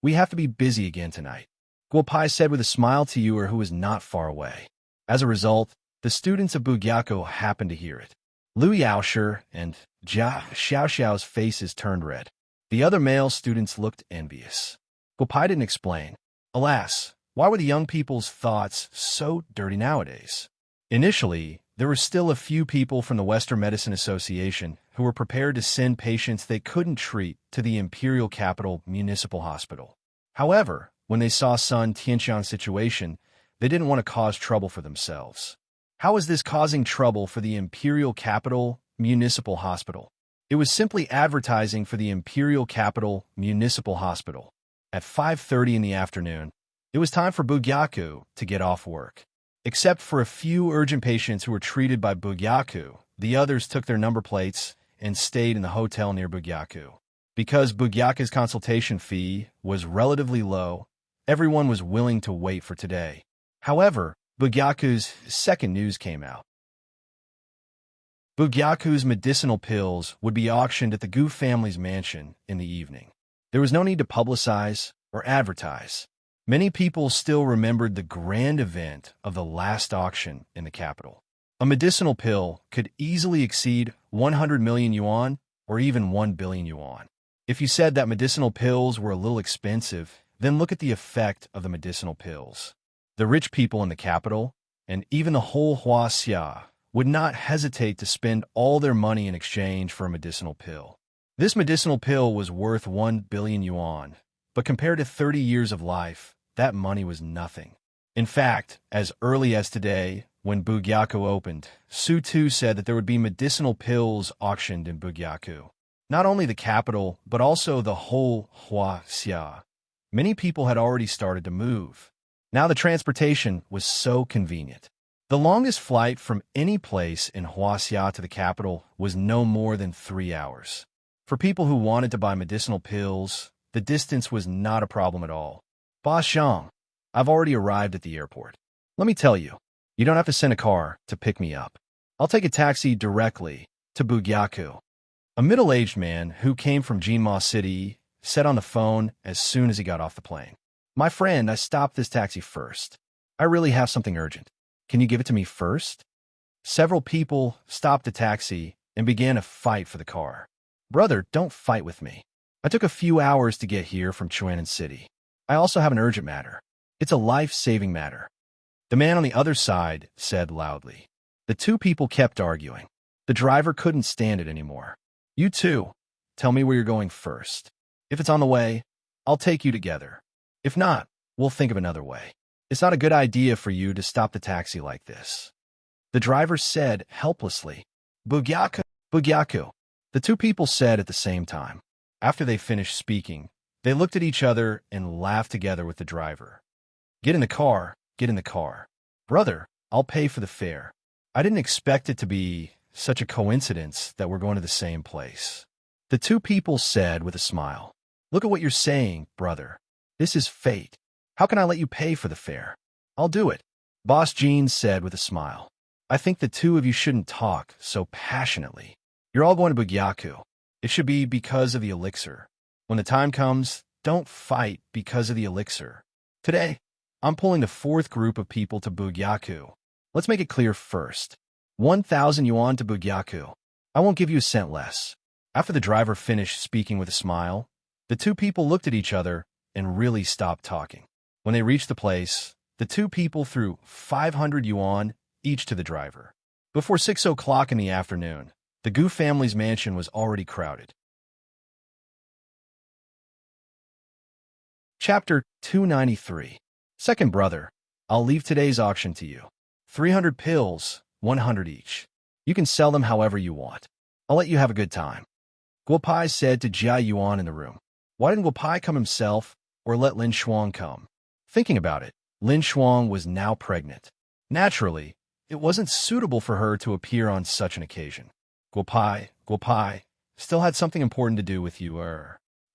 We have to be busy again tonight, Guopai said with a smile to Yuer, who was not far away. As a result, the students of Bugyaku happened to hear it. Liu Yaosher and Jia Xiaoxiao's faces turned red. The other male students looked envious. Guopai didn't explain. Alas, why were the young people's thoughts so dirty nowadays? Initially, there were still a few people from the Western Medicine Association who were prepared to send patients they couldn't treat to the Imperial Capital Municipal Hospital. However, when they saw Sun Tianxiang's situation, they didn't want to cause trouble for themselves. How was this causing trouble for the Imperial Capital Municipal Hospital? It was simply advertising for the Imperial Capital Municipal Hospital. At 5:30 in the afternoon, it was time for Bugyaku to get off work. Except for a few urgent patients who were treated by Bugyaku, the others took their number plates and stayed in the hotel near Bugyaku. Because Bugyaku's consultation fee was relatively low, everyone was willing to wait for today. However, Bugyaku's second news came out. Bugyaku's medicinal pills would be auctioned at the Gu family's mansion in the evening. There was no need to publicize or advertise. Many people still remembered the grand event of the last auction in the capital. A medicinal pill could easily exceed 100 million yuan or even 1 billion yuan. If you said that medicinal pills were a little expensive, then look at the effect of the medicinal pills. The rich people in the capital, and even the whole Huaxia, would not hesitate to spend all their money in exchange for a medicinal pill. This medicinal pill was worth 1 billion yuan, but compared to 30 years of life, that money was nothing. In fact, as early as today, when Bugyaku opened, Su Tu said that there would be medicinal pills auctioned in Bugyaku. Not only the capital, but also the whole Huaxia. Many people had already started to move. Now the transportation was so convenient. The longest flight from any place in Huaxia to the capital was no more than 3 hours. For people who wanted to buy medicinal pills, the distance was not a problem at all. Ba Xiang, I've already arrived at the airport. Let me tell you, you don't have to send a car to pick me up. I'll take a taxi directly to Bugyaku. A middle-aged man who came from Jinma City said on the phone as soon as he got off the plane. My friend, I stopped this taxi first. I really have something urgent. Can you give it to me first? Several people stopped the taxi and began a fight for the car. Brother, don't fight with me. I took a few hours to get here from Chuanan City. I also have an urgent matter. It's a life-saving matter. The man on the other side said loudly. The two people kept arguing. The driver couldn't stand it anymore. You two, tell me where you're going first. If it's on the way, I'll take you together. If not, we'll think of another way. It's not a good idea for you to stop the taxi like this. The driver said helplessly. Bugyaku. Bugyaku. The two people said at the same time. After they finished speaking, they looked at each other and laughed together with the driver. Get in the car, get in the car. Brother, I'll pay for the fare. I didn't expect it to be such a coincidence that we're going to the same place. The two people said with a smile. Look at what you're saying, brother. This is fate. How can I let you pay for the fare? I'll do it. Boss Jean said with a smile. I think the two of you shouldn't talk so passionately. You're all going to Bugyaku. It should be because of the elixir. When the time comes, don't fight because of the elixir. Today, I'm pulling the fourth group of people to Bugyaku. Let's make it clear first. 1,000 yuan to Bugyaku. I won't give you a cent less. After the driver finished speaking with a smile, the two people looked at each other and really stopped talking. When they reached the place, the two people threw 500 yuan each to the driver. Before 6 o'clock in the afternoon, the Gu family's mansion was already crowded. Chapter 293. Second brother, I'll leave today's auction to you. 300 pills, 100 each. You can sell them however you want. I'll let you have a good time. Guopai said to Jia Yuan in the room. Why didn't Guopai come himself or let Lin Shuang come? Thinking about it, Lin Shuang was now pregnant. Naturally, it wasn't suitable for her to appear on such an occasion. Guopai, still had something important to do with you,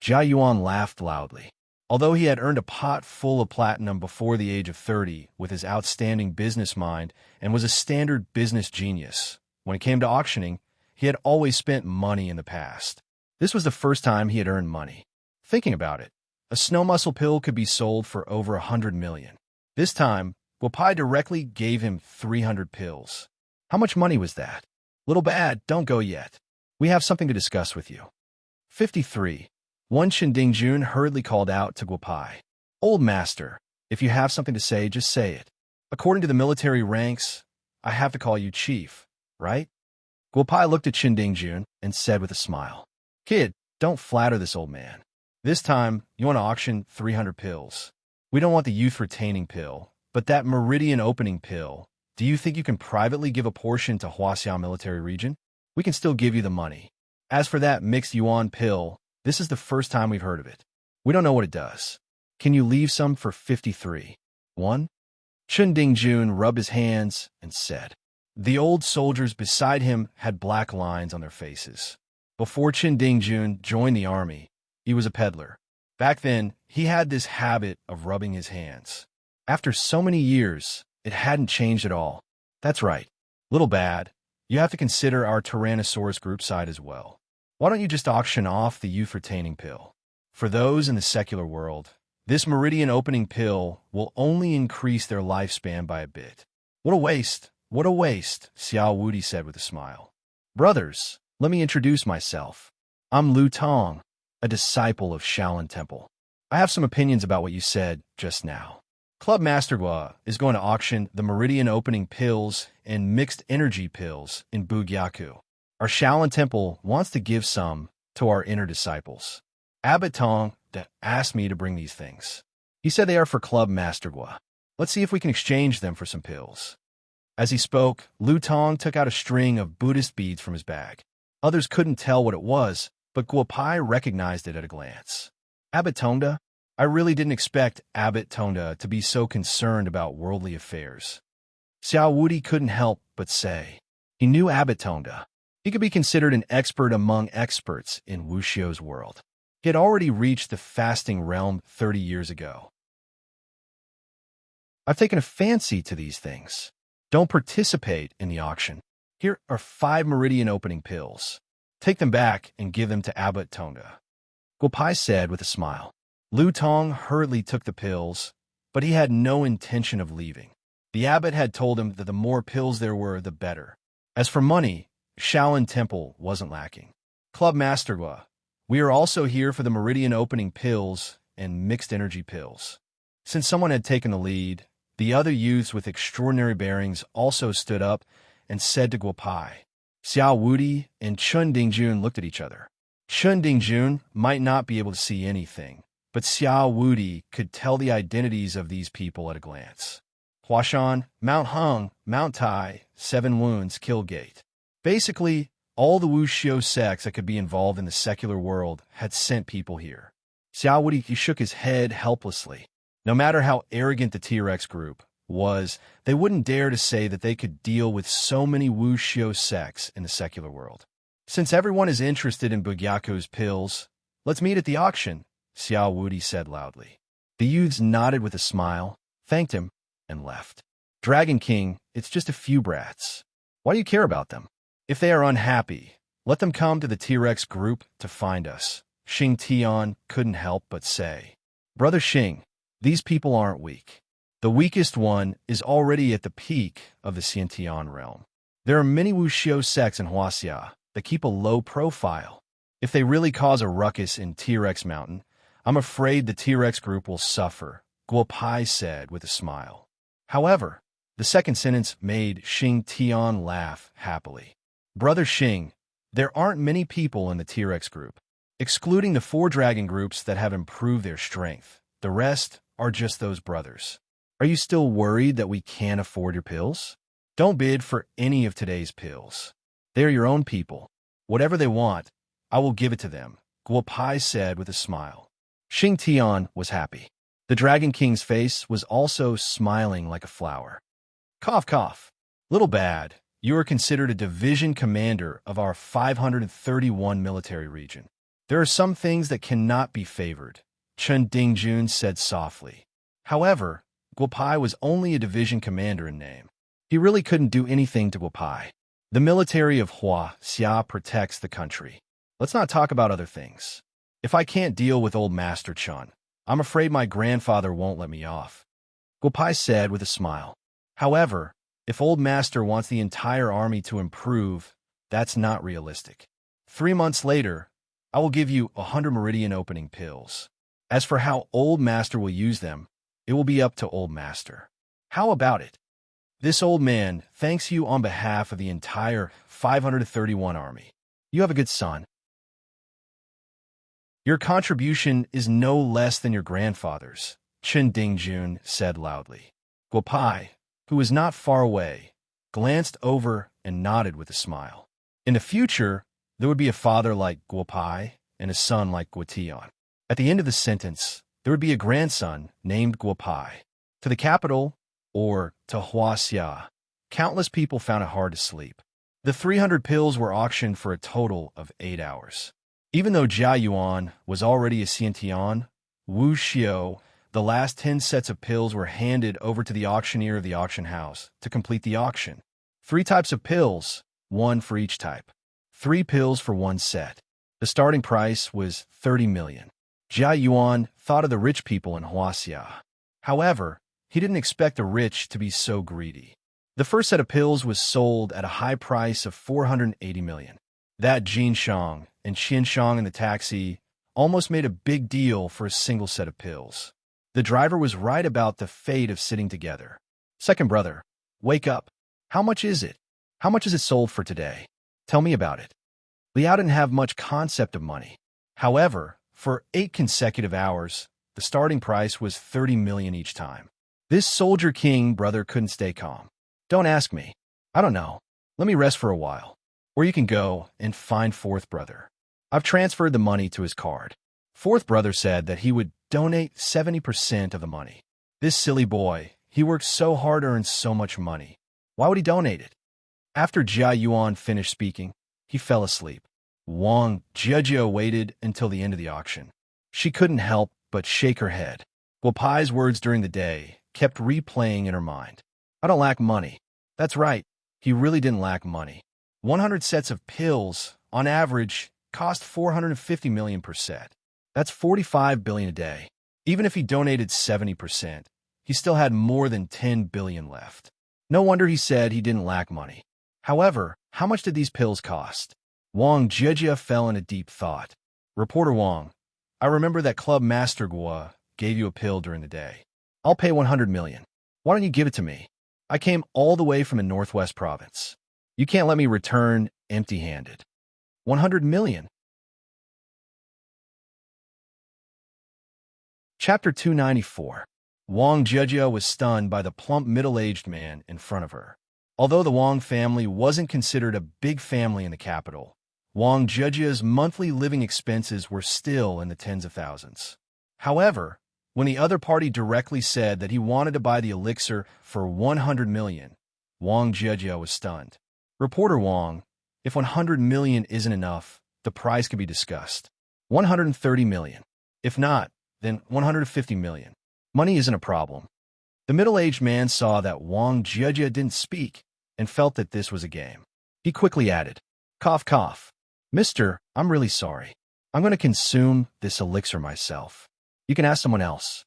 Jia Yuan laughed loudly. Although he had earned a pot full of platinum before the age of 30 with his outstanding business mind and was a standard business genius, when it came to auctioning, he had always spent money in the past. This was the first time he had earned money. Thinking about it, a snow muscle pill could be sold for over 100 million. This time, Guopai directly gave him 300 pills. How much money was that? Little bad, don't go yet. We have something to discuss with you. 53. One Shindingjun hurriedly called out to Guopai. Old master, if you have something to say, just say it. According to the military ranks, I have to call you chief, right? Guopai looked at Shindingjun and said with a smile. Kid, don't flatter this old man. This time, you want to auction 300 pills. We don't want the youth retaining pill, but that meridian opening pill. Do you think you can privately give a portion to Huaxia military region? We can still give you the money. As for that mixed yuan pill, this is the first time we've heard of it. We don't know what it does. Can you leave some for 53? 1? Chun Dingjun rubbed his hands and said. The old soldiers beside him had black lines on their faces. Before Chun Dingjun joined the army, he was a peddler. Back then, he had this habit of rubbing his hands. After so many years, it hadn't changed at all. That's right. Little bad. You have to consider our Tyrannosaurus group side as well. Why don't you just auction off the youth retaining pill? For those in the secular world, this meridian opening pill will only increase their lifespan by a bit. What a waste. What a waste, Xiao Wudi said with a smile. Brothers, let me introduce myself. I'm Lu Tong, a disciple of Shaolin Temple. I have some opinions about what you said just now. Club Master Gua is going to auction the meridian opening pills and mixed energy pills in Bugyaku. Our Shaolin Temple wants to give some to our inner disciples. Abbot Tong asked me to bring these things. He said they are for Club Master Gua. Let's see if we can exchange them for some pills. As he spoke, Lu Tong took out a string of Buddhist beads from his bag. Others couldn't tell what it was, but Guopai recognized it at a glance. Abbot Tongda? I really didn't expect Abbot Tongda to be so concerned about worldly affairs. Xiao Wudi couldn't help but say. He knew Abbot Tongda. He could be considered an expert among experts in Wuxiu's world. He had already reached the fasting realm 30 years ago. I've taken a fancy to these things. Don't participate in the auction. Here are 5 meridian opening pills. Take them back and give them to Abbot Tongda. Guopai said with a smile. Lu Tong hurriedly took the pills, but he had no intention of leaving. The abbot had told him that the more pills there were, the better. As for money, Shaolin Temple wasn't lacking. Club Master Gua, we are also here for the meridian opening pills and mixed energy pills. Since someone had taken the lead, the other youths with extraordinary bearings also stood up and said to Guopai. Xiao Wudi and Chun Dingjun looked at each other. Chun Dingjun might not be able to see anything, but Xiao Wudi could tell the identities of these people at a glance. Huashan, Mount Hung, Mount Tai, 7 Wounds, Killgate. Basically, all the Wuxiu sects that could be involved in the secular world had sent people here. Xiao Wudi shook his head helplessly. No matter how arrogant the T-Rex group was, they wouldn't dare to say that they could deal with so many Wuxiu sects in the secular world. Since everyone is interested in Bugyaku's pills, let's meet at the auction, Xiao Wudi said loudly. The youths nodded with a smile, thanked him, and left. Dragon King, it's just a few brats. Why do you care about them? If they are unhappy, let them come to the T-Rex group to find us, Xing Tian couldn't help but say. Brother Xing, these people aren't weak. The weakest one is already at the peak of the Xiantian realm. There are many Wuxiu sects in Huaxia that keep a low profile. If they really cause a ruckus in T-Rex Mountain, I'm afraid the T-Rex group will suffer, Guopai said with a smile. However, the second sentence made Xing Tian laugh happily. Brother Xing, there aren't many people in the T-Rex group. Excluding the 4 dragon groups that have improved their strength, The rest are just those brothers. Are you still worried that we can't afford your pills? Don't bid for any of today's pills. They are your own people. Whatever they want, I will give it to them, Guo Pai said with a smile. Xing Tian was happy. The Dragon King's face was also smiling like a flower. Cough, cough. Little bad, you are considered a division commander of our 531 military region. There are some things that cannot be favored, Chen Dingjun said softly. However, Guo Pai was only a division commander in name. He really couldn't do anything to Guo Pai. The military of Hua Xia protects the country. Let's not talk about other things. If I can't deal with old Master Chun, I'm afraid my grandfather won't let me off, Guo Pai said with a smile. However, if old master wants the entire army to improve, that's not realistic. 3 months later, I will give you 100 meridian opening pills. As for how old master will use them, it will be up to old master. How about it? This old man thanks you on behalf of the entire 531 army. You have a good son. Your contribution is no less than your grandfather's, Chen Dingjun said loudly. Guo Pai, who was not far away, glanced over and nodded with a smile. In the future, there would be a father like Guo Pai and a son like Guo Tian. At the end of the sentence, there would be a grandson named Guo Pai. To the capital, or to Hua Xia, countless people found it hard to sleep. The 300 pills were auctioned for a total of 8 hours. Even though Jia Yuan was already a Xiantian, Wu Xiao, the last 10 sets of pills were handed over to the auctioneer of the auction house to complete the auction. 3 types of pills, 1 for each type. 3 pills for 1 set. The starting price was 30 million. Jia Yuan thought of the rich people in Huaxia. However, he didn't expect the rich to be so greedy. The first set of pills was sold at a high price of 480 million. That Jin Shang and Qian Shang in the taxi almost made a big deal for a single set of pills. The driver was right about the fate of sitting together. Second brother, wake up. How much is it? How much is it sold for today? Tell me about it. Liao didn't have much concept of money. However, for 8 consecutive hours, the starting price was 30 million each time. This Soldier King brother couldn't stay calm. Don't ask me. I don't know. Let me rest for a while. Or you can go and find fourth brother. I've transferred the money to his card. Fourth brother said that he would donate 70% of the money. This silly boy, he worked so hard to earn so much money. Why would he donate it? After Jia Yuan finished speaking, he fell asleep. Wang Jiajia waited until the end of the auction. She couldn't help but shake her head. Guo Pai's words during the day kept replaying in her mind. I don't lack money. That's right, he really didn't lack money. 100 sets of pills, on average, cost 450 million per set. That's 45 billion a day. Even if he donated 70%, he still had more than 10 billion left. No wonder he said he didn't lack money. However, how much did these pills cost? Wang Jiajia fell in a deep thought. Reporter Wang, I remember that Club Master Guo gave you a pill during the day. I'll pay 100 million. Why don't you give it to me? I came all the way from the Northwest Province. You can't let me return empty-handed. 100 million. Chapter 294. Wang Jiajia was stunned by the plump middle-aged man in front of her. Although the Wang family wasn't considered a big family in the capital, Wang Jiajia's monthly living expenses were still in the tens of thousands. However, when the other party directly said that he wanted to buy the elixir for 100 million, Wang Jiajia was stunned. Reporter Wang, if 100 million isn't enough, the price could be discussed. 130 million. If not, then 150 million. Money isn't a problem. The middle-aged man saw that Wang Jiajia didn't speak and felt that this was a game. He quickly added, cough, cough. Mister, I'm really sorry. I'm going to consume this elixir myself. You can ask someone else.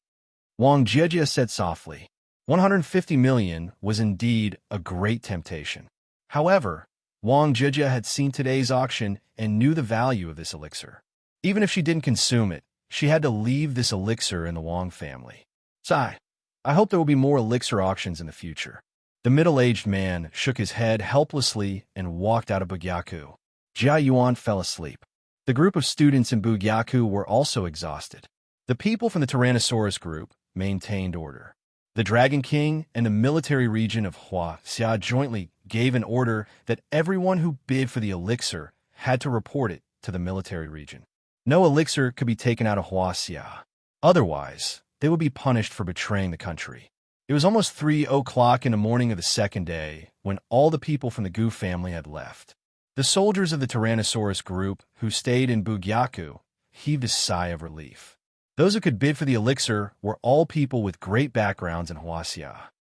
Wang Jiajia said softly. 150 million was indeed a great temptation. However, Wang Jiajia had seen today's auction and knew the value of this elixir. Even if she didn't consume it, she had to leave this elixir in the Wang family. Sigh. I hope there will be more elixir auctions in the future. The middle-aged man shook his head helplessly and walked out of Bugyaku. Jia Yuan fell asleep. The group of students in Bugyaku were also exhausted. The people from the Tyrannosaurus group maintained order. The Dragon King and the military region of Huaxia jointly gave an order that everyone who bid for the elixir had to report it to the military region. No elixir could be taken out of Huaxia. Otherwise, they would be punished for betraying the country. It was almost 3 o'clock in the morning of the second day when all the people from the Gu family had left. The soldiers of the Tyrannosaurus group who stayed in Bugyaku heaved a sigh of relief. Those who could bid for the elixir were all people with great backgrounds in Huaxia.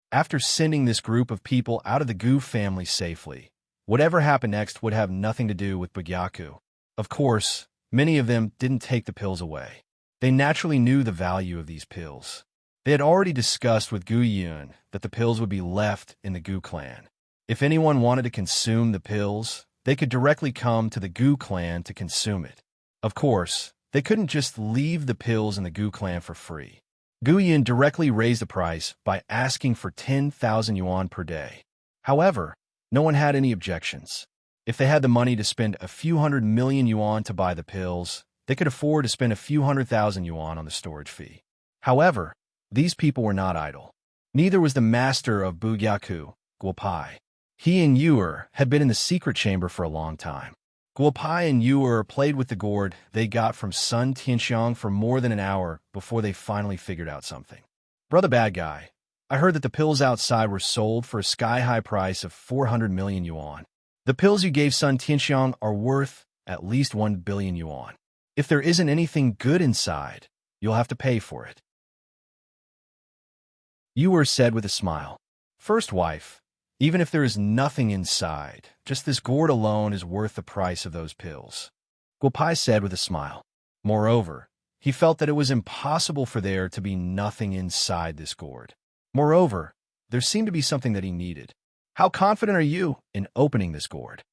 After sending this group of people out of the Gu family safely, whatever happened next would have nothing to do with Bugyaku. Of course, many of them didn't take the pills away. They naturally knew the value of these pills. They had already discussed with Gu Yun that the pills would be left in the Gu clan. If anyone wanted to consume the pills, they could directly come to the Gu clan to consume it. Of course, they couldn't just leave the pills in the Gu clan for free. Gu Yun directly raised the price by asking for 10,000 yuan per day. However, no one had any objections. If they had the money to spend a few 100 million yuan to buy the pills, they could afford to spend a few 100,000 yuan on the storage fee. However, these people were not idle. Neither was the master of Bugyaku, Guopai. He and Yuer had been in the secret chamber for a long time. Guopai and Yuer played with the gourd they got from Sun Tianxiang for more than an hour before they finally figured out something. Brother Bad Guy, I heard that the pills outside were sold for a sky-high price of 400 million yuan. The pills you gave Sun Tianxiang are worth at least 1 billion yuan. If there isn't anything good inside, you'll have to pay for it. Yuer said with a smile. First wife, even if there is nothing inside, just this gourd alone is worth the price of those pills. Guopai said with a smile. Moreover, he felt that it was impossible for there to be nothing inside this gourd. Moreover, there seemed to be something that he needed. How confident are you in opening this gourd?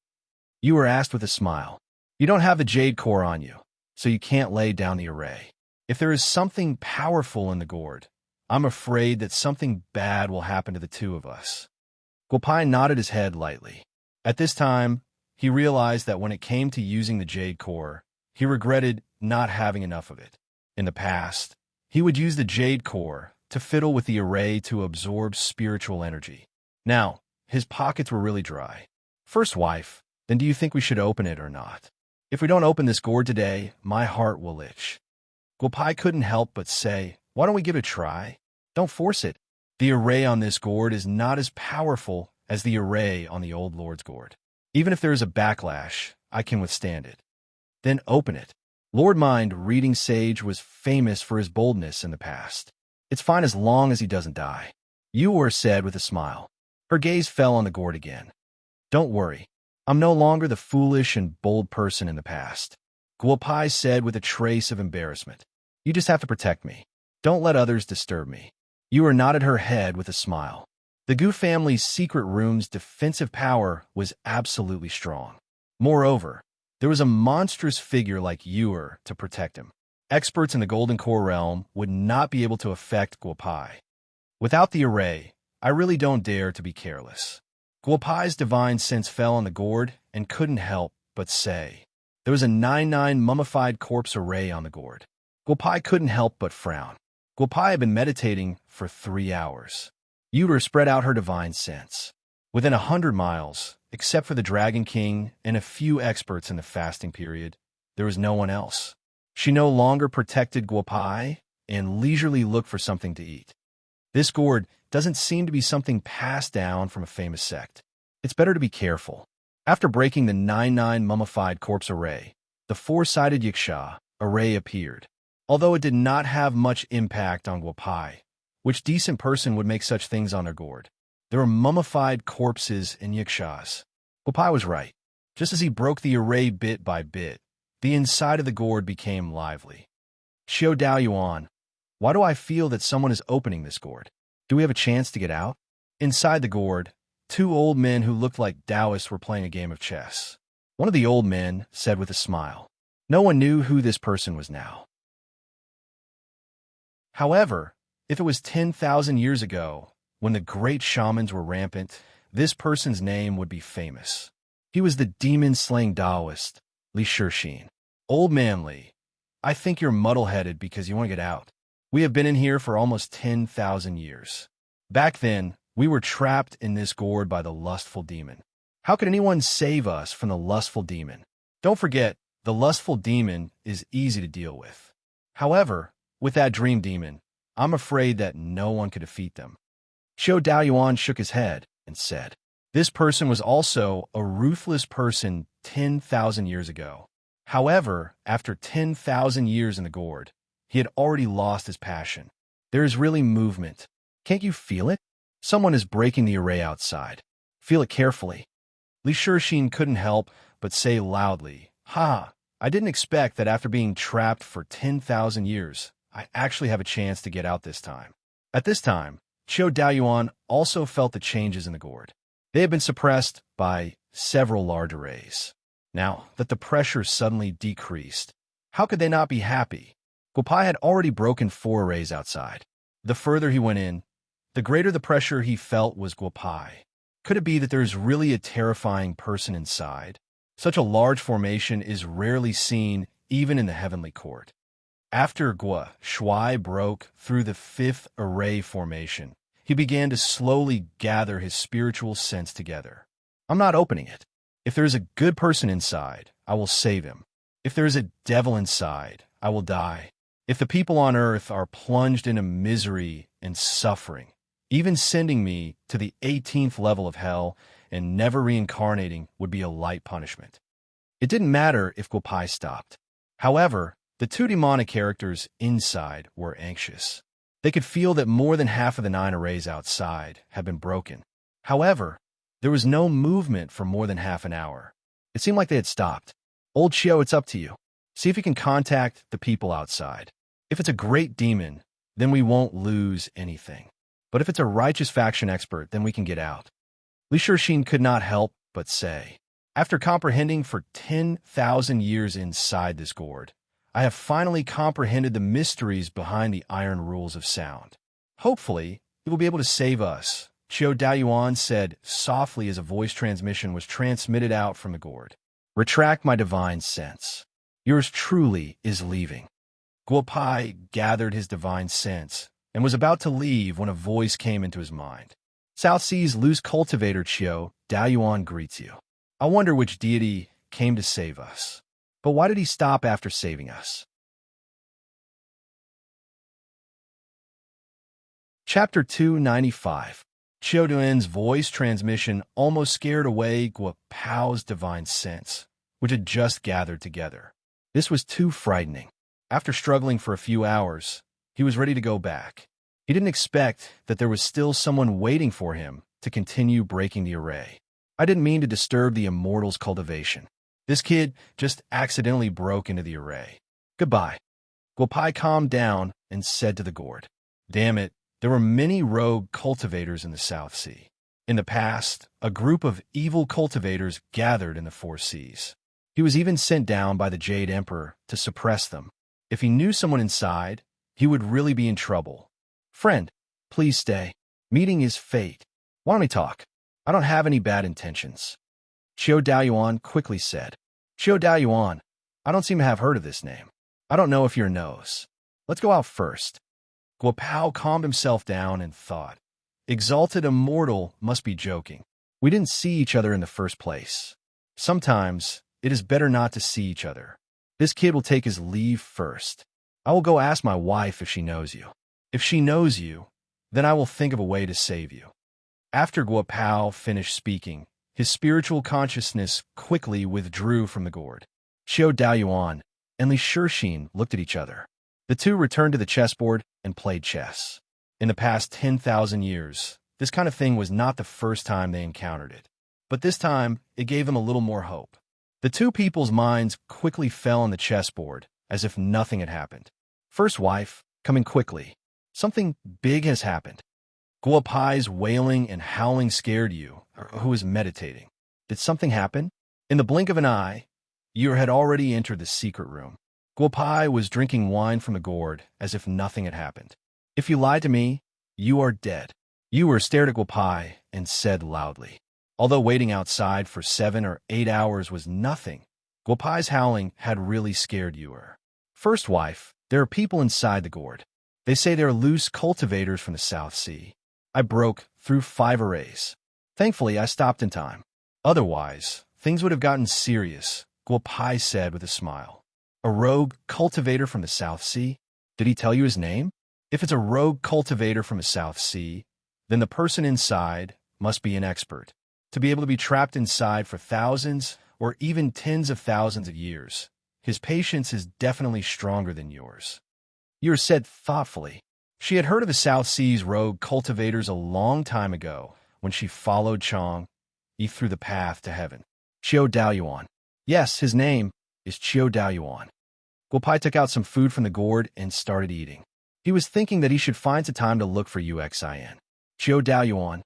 Yuer asked with a smile. You don't have the jade core on you, so you can't lay down the array. If there is something powerful in the gourd, I'm afraid that something bad will happen to the two of us. Guopai nodded his head lightly. At this time, he realized that when it came to using the jade core, he regretted not having enough of it. In the past, he would use the jade core to fiddle with the array to absorb spiritual energy. Now, his pockets were really dry. First wife, then do you think we should open it or not? If we don't open this gourd today, my heart will itch. Guopai couldn't help but say, why don't we give it a try? Don't force it. The array on this gourd is not as powerful as the array on the old Lord's gourd. Even if there is a backlash, I can withstand it. Then open it. Lord Mind, Reading Sage, was famous for his boldness in the past. It's fine as long as he doesn't die. Yuer said with a smile. Her gaze fell on the gourd again. Don't worry. I'm no longer the foolish and bold person in the past. Guopai said with a trace of embarrassment. You just have to protect me. Don't let others disturb me. Yuer nodded her head with a smile. The Gu family's secret room's defensive power was absolutely strong. Moreover, there was a monstrous figure like Yuer to protect him. Experts in the Golden Core realm would not be able to affect Guopai. Without the array, I really don't dare to be careless. Guopai's divine sense fell on the gourd and couldn't help but say. There was a 9-9 mummified corpse array on the gourd. Guopai couldn't help but frown. Guopai had been meditating for 3 hours. Yuer spread out her divine sense. Within 100 miles, except for the Dragon King and a few experts in the fasting period, there was no one else. She no longer protected Guopai and leisurely looked for something to eat. This gourd doesn't seem to be something passed down from a famous sect. It's better to be careful. After breaking the 9-9 mummified corpse array, the 4-sided Yiksha array appeared. Although it did not have much impact on Guopai, which decent person would make such things on their gourd? There were mummified corpses in Yikshas. Guopai was right. Just as he broke the array bit by bit, the inside of the gourd became lively. Xiao Dao Yuan, why do I feel that someone is opening this gourd? Do we have a chance to get out? Inside the gourd, 2 old men who looked like Taoists were playing a game of chess. One of the old men said with a smile. No one knew who this person was now. However, if it was 10,000 years ago, when the great shamans were rampant, this person's name would be famous. He was the demon-slaying Taoist, Li Shixin. Old man Li, I think you're muddle-headed because you want to get out. We have been in here for almost 10,000 years. Back then, we were trapped in this gourd by the lustful demon. How could anyone save us from the lustful demon? Don't forget, the lustful demon is easy to deal with. However, with that dream demon, I'm afraid that no one could defeat them. Qiu Daoyuan shook his head and said, this person was also a ruthless person 10,000 years ago. However, after 10,000 years in the gourd, he had already lost his passion. There is really movement. Can't you feel it? Someone is breaking the array outside. Feel it carefully. Li Shixin couldn't help but say loudly, ha, I didn't expect that after being trapped for 10,000 years, I actually have a chance to get out this time. At this time, Qiu Daoyuan also felt the changes in the gourd. They had been suppressed by several large arrays. Now that the pressure suddenly decreased, how could they not be happy? Guopai had already broken 4 arrays outside. The further he went in, the greater the pressure he felt was Guopai. Could it be that there's really a terrifying person inside? Such a large formation is rarely seen even in the heavenly court. After Guo Shuai broke through the 5th array formation, he began to slowly gather his spiritual sense together. I'm not opening it. If there is a good person inside, I will save him. If there is a devil inside, I will die. If the people on earth are plunged into misery and suffering, even sending me to the 18th level of hell and never reincarnating would be a light punishment. It didn't matter if Guopai stopped. However, the 2 demonic characters inside were anxious. They could feel that more than half of the 9 arrays outside had been broken. However, there was no movement for more than half an hour. It seemed like they had stopped. Old Qiu, it's up to you. See if you can contact the people outside. If it's a great demon, then we won't lose anything. But if it's a righteous faction expert, then we can get out. Li Shixin could not help but say, after comprehending for 10,000 years inside this gourd, I have finally comprehended the mysteries behind the iron rules of sound. Hopefully, it will be able to save us, Qiu Daoyuan said softly as a voice transmission was transmitted out from the gourd. Retract my divine sense. Yours truly is leaving. Guopai gathered his divine sense and was about to leave when a voice came into his mind. South Sea's loose cultivator Qiu Daoyuan greets you. I wonder which deity came to save us. But why did he stop after saving us? Chapter 295. Qiu Duan's voice transmission almost scared away Guopau's divine sense, which had just gathered together. This was too frightening. After struggling for a few hours, he was ready to go back. He didn't expect that there was still someone waiting for him to continue breaking the array. I didn't mean to disturb the Immortal's cultivation. This kid just accidentally broke into the array. Goodbye. Guopai calmed down and said to the gourd, damn it, there were many rogue cultivators in the South Sea. In the past, a group of evil cultivators gathered in the 4 seas. He was even sent down by the Jade Emperor to suppress them. If he knew someone inside, he would really be in trouble. Friend, please stay. Meeting is fate. Why don't we talk? I don't have any bad intentions. Qiu Daoyuan quickly said. Qiu Daoyuan, I don't seem to have heard of this name. I don't know if your nose. Let's go out first. Guopao calmed himself down and thought, exalted Immortal must be joking. We didn't see each other in the first place. Sometimes, it is better not to see each other. This kid will take his leave first. I will go ask my wife if she knows you. If she knows you, then I will think of a way to save you. After Guopao finished speaking, his spiritual consciousness quickly withdrew from the gourd. Qiu Daoyuan and Li Shixin looked at each other. The 2 returned to the chessboard and played chess. In the past 10,000 years, this kind of thing was not the first time they encountered it. But this time, it gave them a little more hope. The 2 people's minds quickly fell on the chessboard as if nothing had happened. First wife, coming quickly. Something big has happened. Guopai's wailing and howling scared you, who was meditating. Did something happen? In the blink of an eye, you had already entered the secret room. Guopai was drinking wine from the gourd as if nothing had happened. If you lied to me, you are dead. You stared at Guopai and said loudly. Although waiting outside for 7 or 8 hours was nothing, Guopai's howling had really scared you. First wife, there are people inside the gourd. They say they're loose cultivators from the South Sea. I broke through 5 arrays. Thankfully, I stopped in time. Otherwise, things would have gotten serious, Guopai said with a smile. A rogue cultivator from the South Sea? Did he tell you his name? If it's a rogue cultivator from the South Sea, then the person inside must be an expert. To be able to be trapped inside for thousands or even tens of thousands of years, his patience is definitely stronger than yours. Yor said thoughtfully. She had heard of the South Sea's rogue cultivators a long time ago when she followed Chong Yi through the path to heaven. Qiu Daoyuan. Yes, his name is Qiu Daoyuan. Guopai took out some food from the gourd and started eating. He was thinking that he should find some time to look for Uxin. Qiu Daoyuan.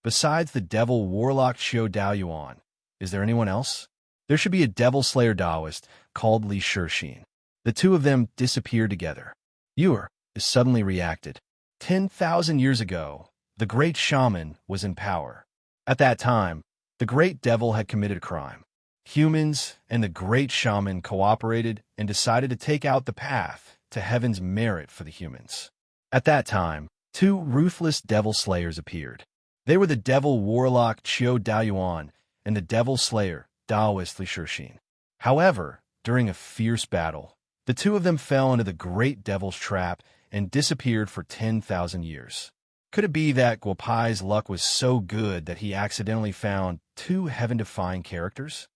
Besides the devil warlock Qiu Daoyuan, is there anyone else? There should be a devil slayer Taoist called Li Shixin. The two of them disappeared together. Yor is suddenly reacted. 10,000 years ago, the great shaman was in power. At that time, the great devil had committed a crime. Humans and the great shaman cooperated and decided to take out the path to heaven's merit for the humans. At that time, 2 ruthless devil slayers appeared. They were the devil warlock Qiu Daoyuan and the devil slayer Taoist Li Shixin. However, during a fierce battle, the two of them fell into the great devil's trap and disappeared for 10,000 years. Could it be that Guopai's luck was so good that he accidentally found 2 heaven-defying characters?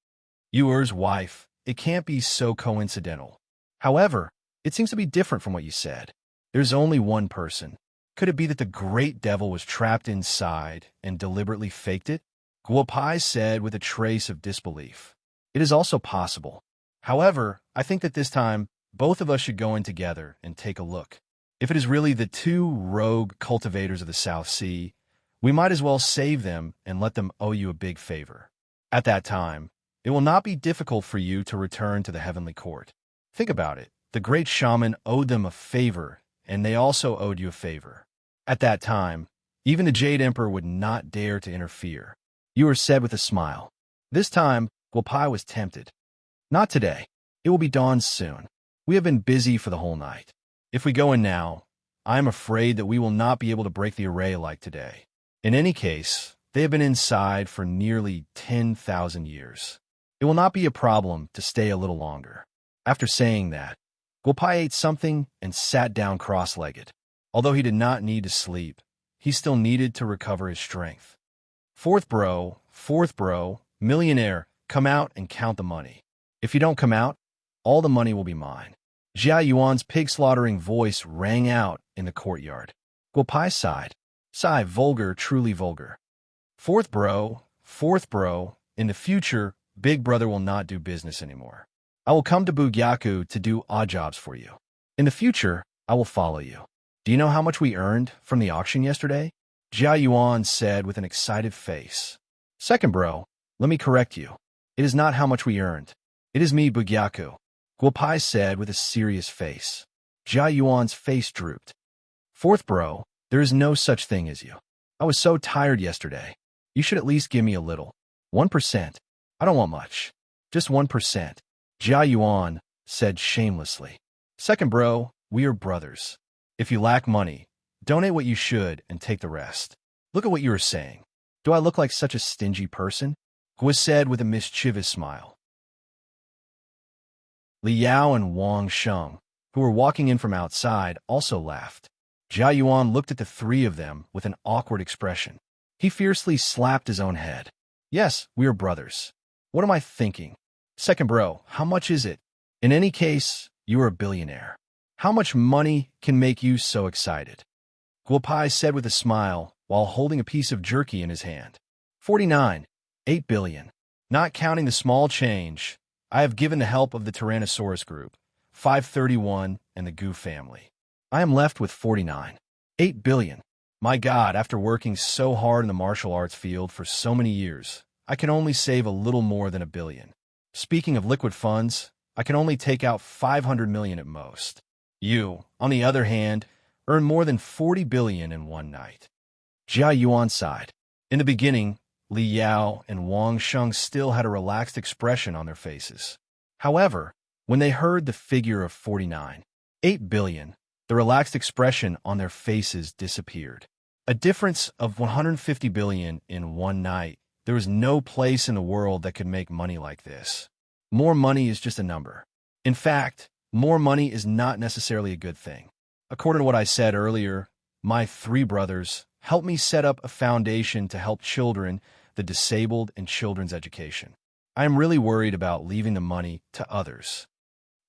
Yor's wife, it can't be so coincidental. However, it seems to be different from what you said. There's only one person. Could it be that the great devil was trapped inside and deliberately faked it? Guopai said with a trace of disbelief. It is also possible. However, I think that this time, both of us should go in together and take a look. If it is really the 2 rogue cultivators of the South Sea, we might as well save them and let them owe you a big favor. At that time, it will not be difficult for you to return to the heavenly court. Think about it. The great shaman owed them a favor, and they also owed you a favor. At that time, even the Jade Emperor would not dare to interfere. Yor said with a smile. This time, Guopai was tempted. Not today. It will be dawn soon. We have been busy for the whole night. If we go in now, I am afraid that we will not be able to break the array like today. In any case, they have been inside for nearly 10,000 years. It will not be a problem to stay a little longer. After saying that, Guopai ate something and sat down cross-legged. Although he did not need to sleep, he still needed to recover his strength. Fourth bro, millionaire, come out and count the money. If you don't come out, all the money will be mine. Jia Yuan's pig-slaughtering voice rang out in the courtyard. Guopai sighed. Sigh, vulgar, truly vulgar. Fourth bro, in the future, Big Brother will not do business anymore. I will come to Bugyaku to do odd jobs for you. In the future, I will follow you. Do you know how much we earned from the auction yesterday? Jia Yuan said with an excited face. Second bro, let me correct you. It is not how much we earned. It is me, Bugyaku. Guopai said with a serious face. Jia Yuan's face drooped. Fourth bro, there is no such thing as you. I was so tired yesterday. You should at least give me a little. 1%. I don't want much. Just 1%. Jia Yuan said shamelessly. Second bro, we are brothers. If you lack money, donate what you should and take the rest. Look at what you are saying. Do I look like such a stingy person? Guo said with a mischievous smile. Li Yao and Wang Sheng, who were walking in from outside, also laughed. Jia Yuan looked at the 3 of them with an awkward expression. He fiercely slapped his own head. Yes, we are brothers. What am I thinking? Second bro, how much is it? In any case, you are a billionaire. How much money can make you so excited? Guopai said with a smile while holding a piece of jerky in his hand. 49, 8 billion. Not counting the small change, I have given the help of the Tyrannosaurus group, 531, and the Goo family. I am left with 49, 8 billion. My God, after working so hard in the martial arts field for so many years, I can only save a little more than $1 billion. Speaking of liquid funds, I can only take out 500 million at most. You, on the other hand, earn more than 40 billion in one night. Jia Yuan sighed. In the beginning, Li Yao and Wang Sheng still had a relaxed expression on their faces. However, When they heard the figure of 49, 8 billion, the relaxed expression on their faces disappeared. A difference of 150 billion in one night. There was no place in the world that could make money like this. More money is just a number. In fact, more money is not necessarily a good thing. According to what I said earlier, my 3 brothers helped me set up a foundation to help children, the disabled, and children's education. I am really worried about leaving the money to others.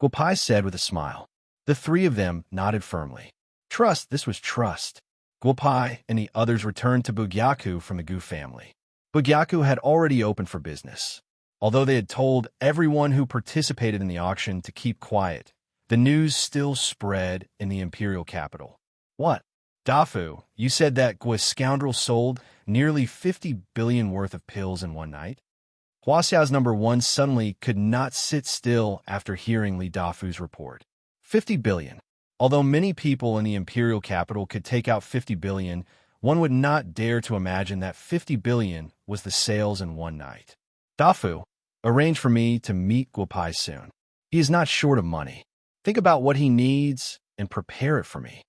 Guopai said with a smile. The 3 of them nodded firmly. Trust, this was trust. Guopai and the others returned to Bugyaku from the Gu family. Bugyaku had already opened for business. Although they had told everyone who participated in the auction to keep quiet, the news still spread in the imperial capital. What? Dafu, you said that Gua scoundrel sold nearly 50 billion worth of pills in one night? Huaxiao's number 1 suddenly could not sit still after hearing Li Dafu's report. 50 billion. Although many people in the imperial capital could take out 50 billion, one would not dare to imagine that 50 billion was the sales in one night. Dafu, arrange for me to meet Guopai soon. He is not short of money. Think about what he needs and prepare it for me.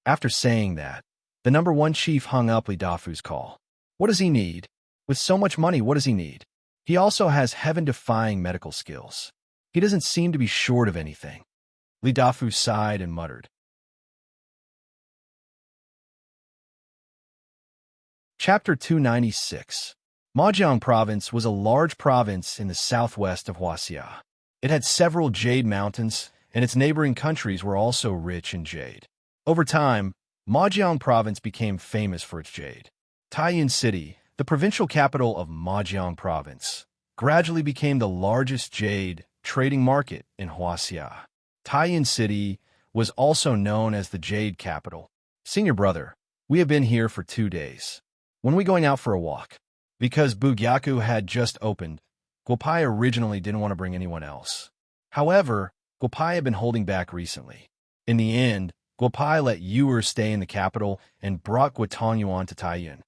After saying that, the number 1 chief hung up Li Dafu's call. What does he need? With so much money, what does he need? He also has heaven-defying medical skills. He doesn't seem to be short of anything. Li Dafu sighed and muttered. Chapter 296. Majiang Province was a large province in the southwest of Huaxia. It had several jade mountains, and its neighboring countries were also rich in jade. Over time, Majiang Province became famous for its jade. Taiyin City, the provincial capital of Majiang Province, gradually became the largest jade trading market in Huaxia. Taiyin City was also known as the Jade Capital. Senior brother, we have been here for 2 days. When are we going out for a walk? Because Bugyaku had just opened, Guopai originally didn't want to bring anyone else. However, Guopai had been holding back recently. In the end, Guopai let Yuer stay in the capital and brought Guotangyuan to Taiyin.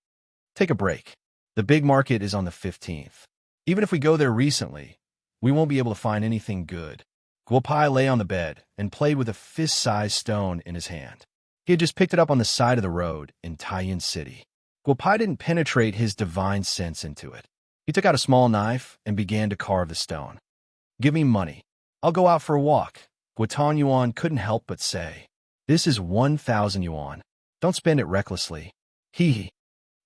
Take a break. The big market is on the 15th. Even if we go there recently, we won't be able to find anything good. Guopai lay on the bed and played with a fist-sized stone in his hand. He had just picked it up on the side of the road in Taiyin City. Guopai didn't penetrate his divine sense into it. He took out a small knife and began to carve the stone. Give me money. I'll go out for a walk. Guotangyuan couldn't help but say. This is 1,000 yuan. Don't spend it recklessly. Hee.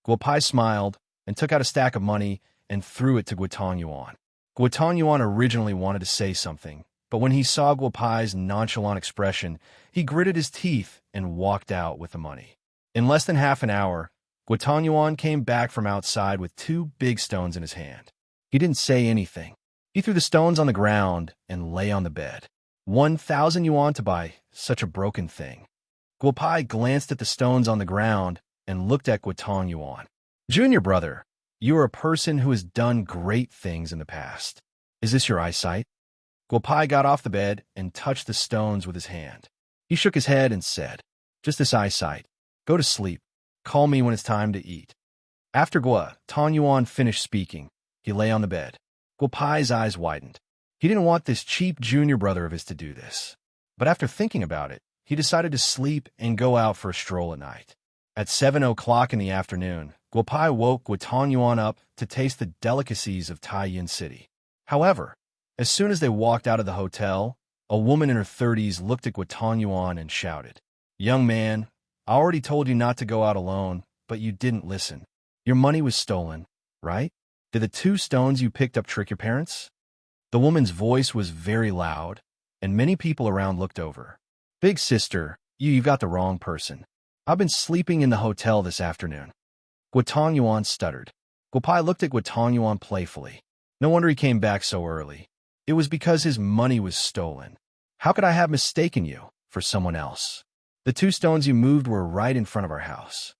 Guopai smiled and took out a stack of money and threw it to Guotangyuan. Guotangyuan originally wanted to say something, but when he saw Guopai's nonchalant expression, he gritted his teeth and walked out with the money. In less than half an hour, Guotangyuan came back from outside with 2 big stones in his hand. He didn't say anything. He threw the stones on the ground and lay on the bed. 1,000 yuan to buy such a broken thing. Guopai glanced at the stones on the ground and looked at Guotangyuan. Junior brother, you are a person who has done great things in the past. Is this your eyesight? Guopai got off the bed and touched the stones with his hand. He shook his head and said, just this eyesight. Go to sleep. Call me when it's time to eat. After Guotangyuan finished speaking, he lay on the bed. Guopai's eyes widened. He didn't want this cheap junior brother of his to do this. But after thinking about it, he decided to sleep and go out for a stroll at night. At 7 o'clock in the afternoon, Guopai woke Guotangyuan up to taste the delicacies of Taiyin City. However, as soon as they walked out of the hotel, a woman in her 30s looked at Guotangyuan and shouted, Young man, I already told you not to go out alone, but you didn't listen. Your money was stolen, right? Did the 2 stones you picked up trick your parents? The woman's voice was very loud, and many people around looked over. Big sister, you've got the wrong person. I've been sleeping in the hotel this afternoon. Guotangyuan stuttered. Guopai looked at Guotangyuan playfully. No wonder he came back so early. It was because his money was stolen. How could I have mistaken you for someone else? The 2 stones you moved were right in front of our house.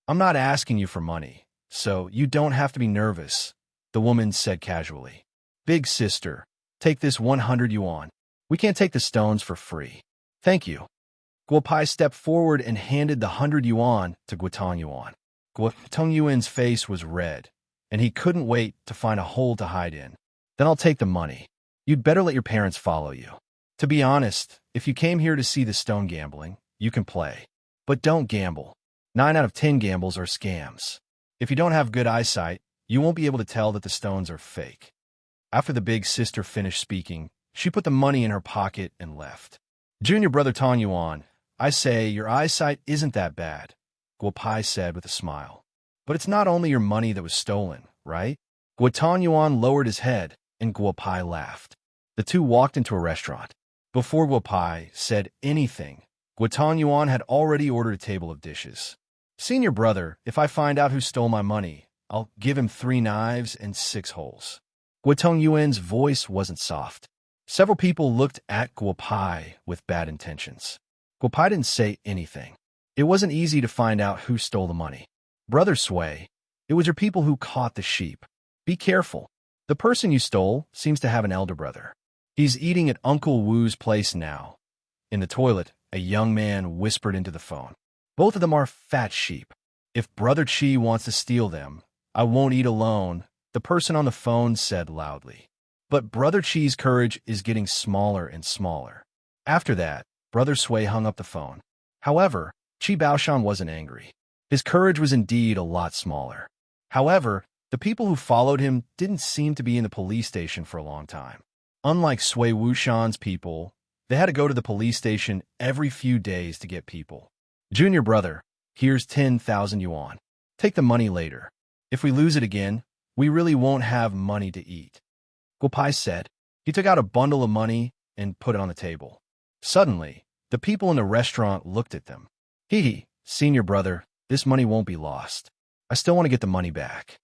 I'm not asking you for money, so you don't have to be nervous, the woman said casually. Big sister, take this 100 yuan. We can't take the stones for free. Thank you. Guopai stepped forward and handed the 100 yuan to Guotangyuan. Guotangyuan's face was red, and he couldn't wait to find a hole to hide in. Then I'll take the money. You'd better let your parents follow you. To be honest, if you came here to see the stone gambling, you can play. But don't gamble. 9 out of 10 gambles are scams. If you don't have good eyesight, you won't be able to tell that the stones are fake. After the big sister finished speaking, she put the money in her pocket and left. Junior brother Tong Yuan, I say your eyesight isn't that bad, Guo Pai said with a smile. But it's not only your money that was stolen, right? Guo Tong Yuan lowered his head, and Guo Pai laughed. The two walked into a restaurant. Before Guo Pai said anything, Guo Tong Yuan had already ordered a table of dishes. Senior brother, if I find out who stole my money, I'll give him 3 knives and 6 holes. Guo Tong Yuan's voice wasn't soft. Several people looked at Guo Pai with bad intentions. Guo Pai didn't say anything. It wasn't easy to find out who stole the money. Brother Sui, it was your people who caught the sheep. Be careful. The person you stole seems to have an elder brother. He's eating at Uncle Wu's place now. In the toilet, a young man whispered into the phone. Both of them are fat sheep. If Brother Chi wants to steal them, I won't eat alone, the person on the phone said loudly. But Brother Chi's courage is getting smaller and smaller. After that, Brother Sui hung up the phone. However, Chi Baoshan wasn't angry. His courage was indeed a lot smaller. However, the people who followed him didn't seem to be in the police station for a long time. Unlike Sui Wushan's people, they had to go to the police station every few days to get people. Junior brother, here's 10,000 yuan. Take the money later. If we lose it again, we really won't have money to eat. Guo Pai said. He took out a bundle of money and put it on the table. Suddenly, the people in the restaurant looked at them. Hee, senior brother, this money won't be lost. I still want to get the money back.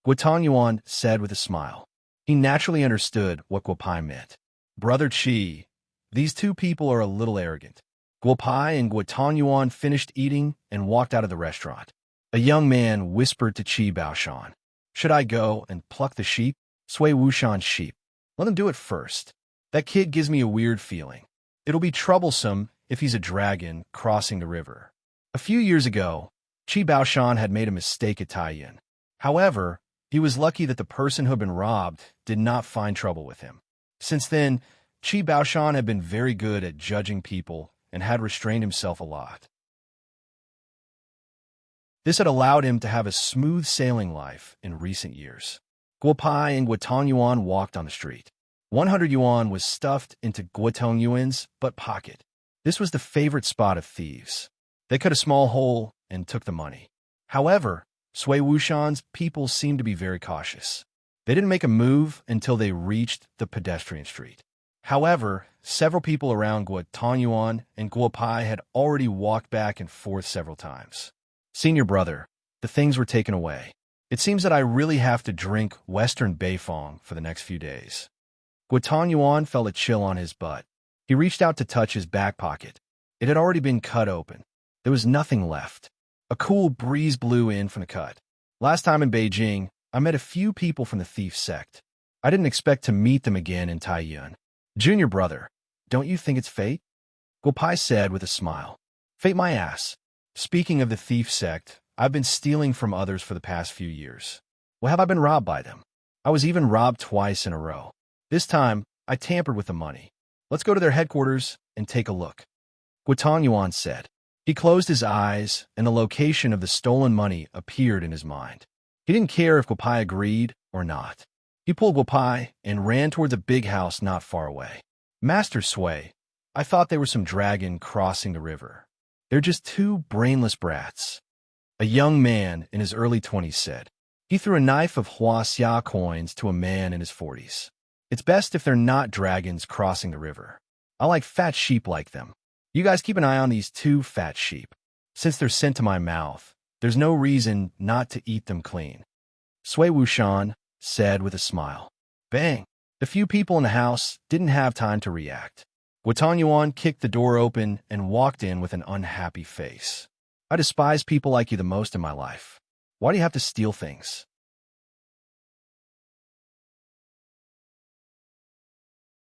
Guo Tong Yuan said with a smile. He naturally understood what Guo Pai meant. Brother Chi, these two people are a little arrogant. Guo Pai and Guo Tong Yuan finished eating and walked out of the restaurant. A young man whispered to Chi Baoshan. Should I go and pluck the sheep? Sui Wushan's sheep. Let him do it first. That kid gives me a weird feeling. It'll be troublesome if he's a dragon crossing the river. A few years ago, Chi Baoshan had made a mistake at Taiyin. However, he was lucky that the person who had been robbed did not find trouble with him. Since then, Chi Baoshan had been very good at judging people and had restrained himself a lot. This had allowed him to have a smooth sailing life in recent years. Guo Pai and Guo Tong Yuan walked on the street. 100 yuan was stuffed into Guo Tong Yuan's butt pocket. This was the favorite spot of thieves. They cut a small hole and took the money. However, Sui Wushan's people seemed to be very cautious. They didn't make a move until they reached the pedestrian street. However, several people around Guo Tong Yuan and Guo Pai had already walked back and forth several times. Senior brother, the things were taken away. It seems that I really have to drink Western Beifong for the next few days. Guo Tong Yuan felt a chill on his butt. He reached out to touch his back pocket. It had already been cut open. There was nothing left. A cool breeze blew in from the cut. Last time in Beijing, I met a few people from the thief sect. I didn't expect to meet them again in Taiyuan. Junior brother, don't you think it's fate? Guo Pai said with a smile. Fate my ass. Speaking of the thief sect, I've been stealing from others for the past few years. Well, have I been robbed by them? I was even robbed twice in a row. This time, I tampered with the money. Let's go to their headquarters and take a look. Guo Tong Yuan said. He closed his eyes, and the location of the stolen money appeared in his mind. He didn't care if Guo Pai agreed or not. He pulled Guo Pai and ran towards a big house not far away. Master Sui, I thought they were some dragon crossing the river. They're just 2 brainless brats. A young man in his early 20s said. He threw a knife of Huaxia coins to a man in his 40s. It's best if they're not dragons crossing the river. I like fat sheep like them. You guys keep an eye on these 2 fat sheep. Since they're sent to my mouth, there's no reason not to eat them clean. Sui Wushan said with a smile. Bang! The few people in the house didn't have time to react. Guo Tong Yuan kicked the door open and walked in with an unhappy face. I despise people like you the most in my life. Why do you have to steal things?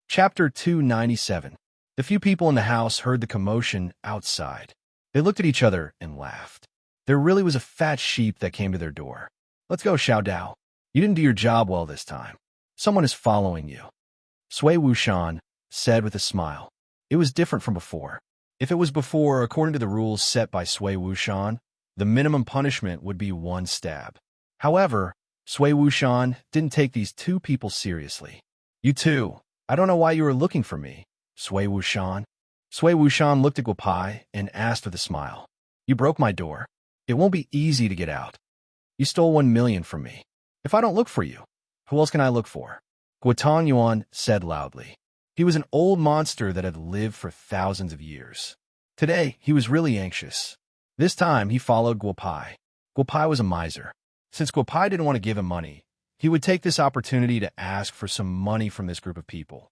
Chapter 297. The few people in the house heard the commotion outside. They looked at each other and laughed. There really was a fat sheep that came to their door. Let's go, Xiao Dao. You didn't do your job well this time. Someone is following you. Sui Wuxian said with a smile. It was different from before. If it was before, according to the rules set by Sui Wuxian, the minimum punishment would be 1 stab. However, Sui Wuxian didn't take these 2 people seriously. You two, I don't know why you were looking for me, Sui Wuxian. Sui Wuxian looked at Guopai and asked with a smile. You broke my door. It won't be easy to get out. You stole 1 million from me. If I don't look for you, who else can I look for? Guotong Yuan said loudly. He was an old monster that had lived for thousands of years. Today, he was really anxious. This time, he followed Guopai. Guopai was a miser. Since Guopai didn't want to give him money, he would take this opportunity to ask for some money from this group of people.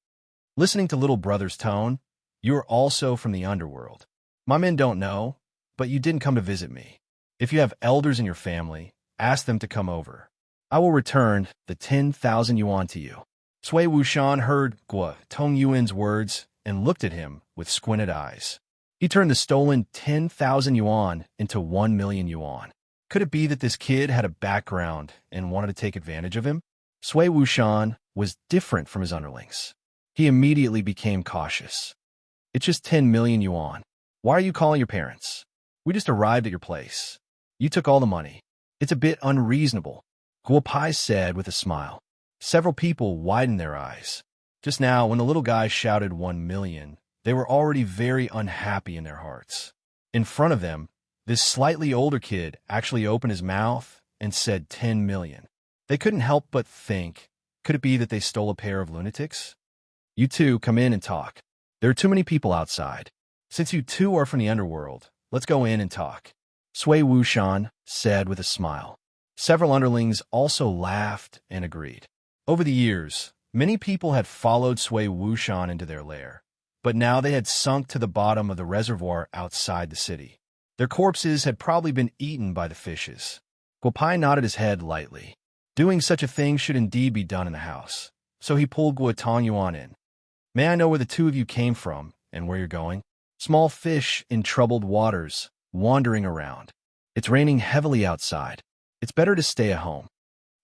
Listening to little brother's tone, you are also from the underworld. My men don't know, but you didn't come to visit me. If you have elders in your family, ask them to come over. I will return the 10,000 yuan to you. Sui Wuxian heard Guo Tongyuan's words and looked at him with squinted eyes. He turned the stolen 10,000 yuan into 1 million yuan. Could it be that this kid had a background and wanted to take advantage of him? Sui Wuxian was different from his underlings. He immediately became cautious. It's just 10 million yuan. Why are you calling your parents? We just arrived at your place. You took all the money. It's a bit unreasonable, Guopai said with a smile. Several people widened their eyes. Just now, when the little guy shouted 1 million, they were already very unhappy in their hearts. In front of them, this slightly older kid actually opened his mouth and said 10 million. They couldn't help but think, could it be that they stole a pair of lunatics? You two come in and talk. There are too many people outside. Since you two are from the underworld, let's go in and talk, Sui Wuxian said with a smile. Several underlings also laughed and agreed. Over the years, many people had followed Sui Wuxian into their lair, but now they had sunk to the bottom of the reservoir outside the city. Their corpses had probably been eaten by the fishes. Guopai nodded his head lightly. Doing such a thing should indeed be done in the house, so he pulled Guotong Yuan in. May I know where the 2 of you came from and where you're going? Small fish in troubled waters, wandering around. It's raining heavily outside. It's better to stay at home.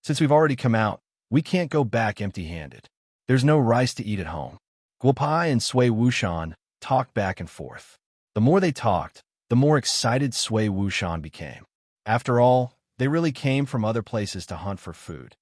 Since we've already come out, we can't go back empty-handed. There's no rice to eat at home. Guopai and Sui Wuxian talked back and forth. The more they talked, the more excited Sui Wuxian became. After all, they really came from other places to hunt for food.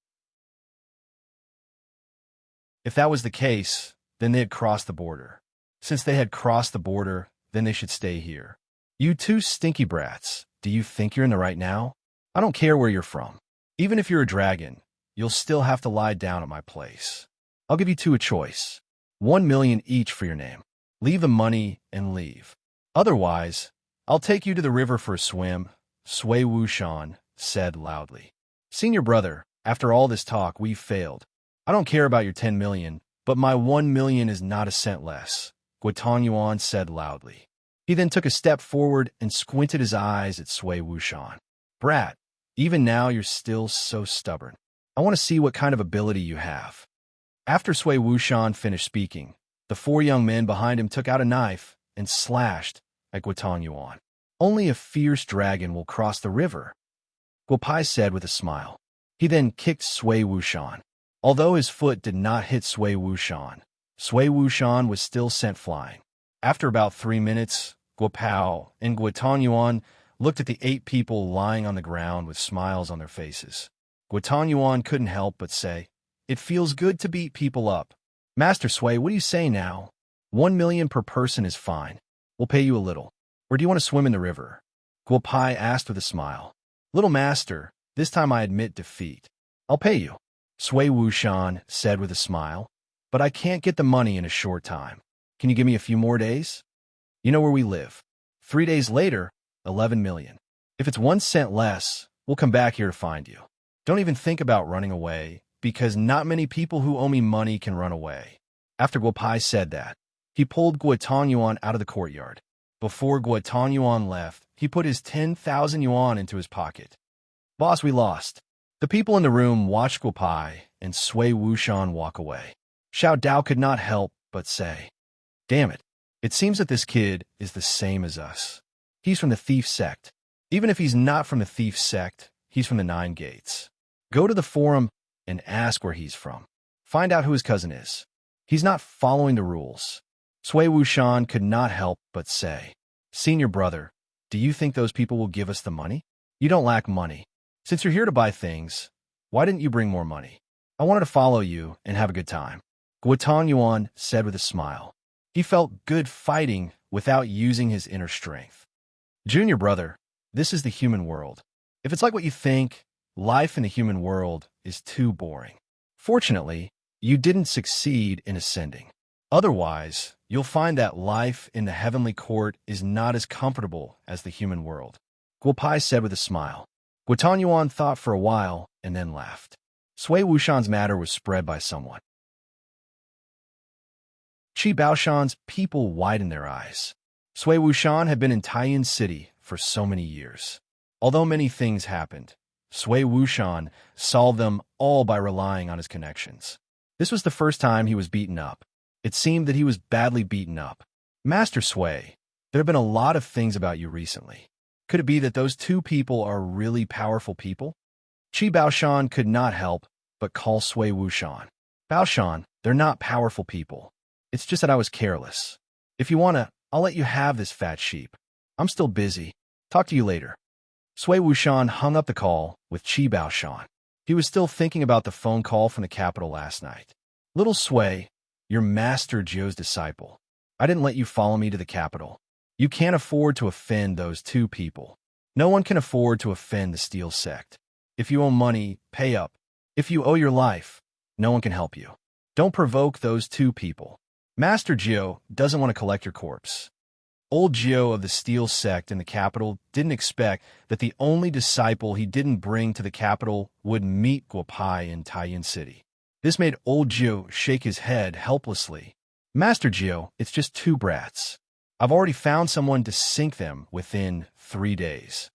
If that was the case, then they had crossed the border. Since they had crossed the border, then they should stay here. You two stinky brats, do you think you're in the right now? I don't care where you're from. Even if you're a dragon, you'll still have to lie down at my place. I'll give you two a choice. 1 million each for your name. Leave the money and leave. Otherwise, I'll take you to the river for a swim, Sui Wuxian said loudly. Senior brother, after all this talk, we've failed. I don't care about your 10 million, but my 1 million is not a cent less, Guotong Yuan said loudly. He then took a step forward and squinted his eyes at Sui Wuxian. Brat, even now you're still so stubborn. I want to see what kind of ability you have. After Sui Wuxian finished speaking, the 4 young men behind him took out a knife and slashed at Guotong Yuan. Only a fierce dragon will cross the river, Guopai said with a smile. He then kicked Sui Wuxian. Although his foot did not hit Sui Wuxian, Sui Wuxian was still sent flying. After about 3 minutes, Guopao and Guotong Yuan looked at the 8 people lying on the ground with smiles on their faces. Guotong Yuan couldn't help but say, "It feels good to beat people up. Master Sui, what do you say now? 1 million per person is fine. We'll pay you a little. Or do you want to swim in the river?" Guopai asked with a smile. "Little master, this time I admit defeat. I'll pay you," Sui Wuxian said with a smile. "But I can't get the money in a short time. Can you give me a few more days? You know where we live. 3 days later, 11 million. If it's 1 cent less, we'll come back here to find you. Don't even think about running away, because not many people who owe me money can run away." After Guopai said that, he pulled Guotong Yuan out of the courtyard. Before Guotong Yuan left, he put his 10,000 yuan into his pocket. "Boss, we lost." The people in the room watched Guopai and Sui Wuxian walk away. Xiao Dao could not help but say, "Damn it, it seems that this kid is the same as us. He's from the thief sect. Even if he's not from the thief sect, he's from the 9 gates. Go to the forum and ask where he's from." Find out who his cousin is. He's not following the rules. Sui Wuxian could not help but say, Senior brother, do you think those people will give us the money? You don't lack money. Since you're here to buy things, why didn't you bring more money? I wanted to follow you and have a good time. Guotan Yuan said with a smile. He felt good fighting without using his inner strength. Junior brother, this is the human world. If it's like what you think, life in the human world is too boring. Fortunately, you didn't succeed in ascending. Otherwise, you'll find that life in the heavenly court is not as comfortable as the human world. Guo Pai said with a smile. Guotan Yuan thought for a while and then laughed. Sui Wuxian's matter was spread by someone. Qi Baoshan's people widened their eyes. Sui Wuxian had been in Taiyuan City for so many years. Although many things happened, Sui Wuxian solved them all by relying on his connections. This was the first time he was beaten up. It seemed that he was badly beaten up. Master Sui, there have been a lot of things about you recently. Could it be that those two people are really powerful people? Qi Baoshan could not help but call Sui Wuxian. Baoshan, they're not powerful people. It's just that I was careless. If you wanna, I'll let you have this fat sheep. I'm still busy. Talk to you later. Sui Wuxian hung up the call with Qi Baoshan. He was still thinking about the phone call from the capital last night. Little Sui, you're Master Zhou's disciple. I didn't let you follow me to the capital. You can't afford to offend those two people. No one can afford to offend the Steel Sect. If you owe money, pay up. If you owe your life, no one can help you. Don't provoke those two people. Master Zhou doesn't want to collect your corpse. Old Zhou of the Steel Sect in the capital didn't expect that the only disciple he didn't bring to the capital would meet Guo Pai in Taiyuan City. This made old Zhou shake his head helplessly. Master Zhou, it's just two brats. I've already found someone to sink them within 3 days.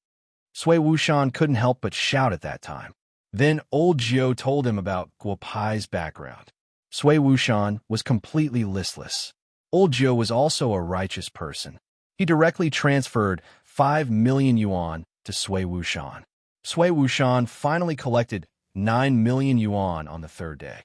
Sui Wuxian couldn't help but shout at that time. Then old Zhou told him about Guo Pai's background. Sui Wuxian was completely listless. Old Zhou was also a righteous person. He directly transferred 5 million yuan to Sui Wuxian. Sui Wuxian finally collected 9 million yuan on the 3rd day.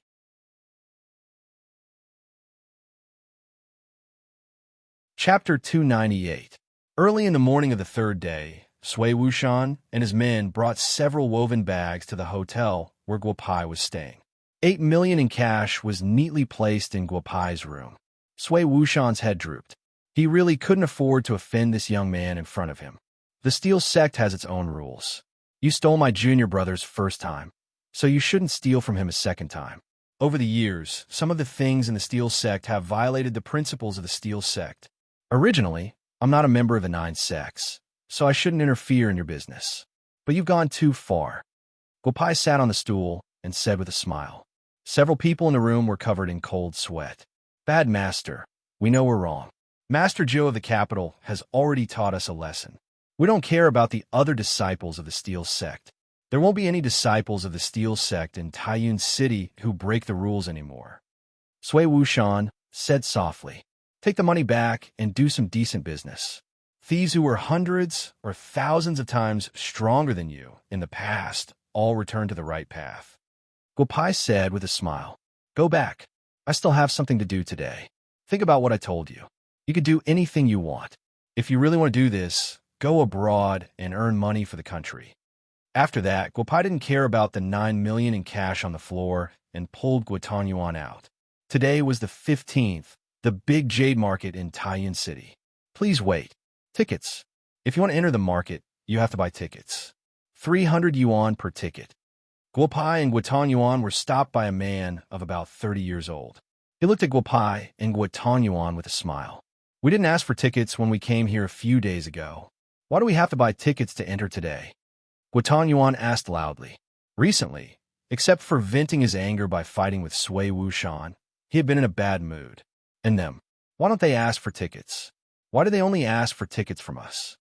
Chapter 298. Early in the morning of the 3rd day, Sui Wuxian and his men brought several woven bags to the hotel where Guo Pai was staying. 8 million in cash was neatly placed in Guo Pai's room. Sui Wuxian's head drooped. He really couldn't afford to offend this young man in front of him. The Steel Sect has its own rules. You stole my junior brother's first time, so you shouldn't steal from him a second time. Over the years, some of the things in the Steel Sect have violated the principles of the Steel Sect. Originally, I'm not a member of the 9 sects, so I shouldn't interfere in your business. But you've gone too far. Guo Pai sat on the stool and said with a smile. Several people in the room were covered in cold sweat. Bad master, we know we're wrong. Master Zhou of the capital has already taught us a lesson. We don't care about the other disciples of the Steel Sect. There won't be any disciples of the Steel Sect in Taiyuan City who break the rules anymore. Sui Wuxian said softly, take the money back and do some decent business. Thieves who were hundreds or thousands of times stronger than you in the past all return to the right path. Guo Pai said with a smile, go back. I still have something to do today. Think about what I told you. You could do anything you want. If you really want to do this, go abroad and earn money for the country. After that, Guo Pai didn't care about the 9 million in cash on the floor and pulled Guotan Yuan out. Today was the 15th, the big jade market in Taiyuan City. Please wait. Tickets. If you want to enter the market, you have to buy tickets. 300 yuan per ticket. Guo Pai and Guotan Yuan were stopped by a man of about 30 years old. He looked at Guo Pai and Guotan Yuan with a smile. We didn't ask for tickets when we came here a few days ago. Why do we have to buy tickets to enter today? Guotan Yuan asked loudly. Recently, except for venting his anger by fighting with Sui Wuxian, he had been in a bad mood. And them, why don't they ask for tickets? Why do they only ask for tickets from us?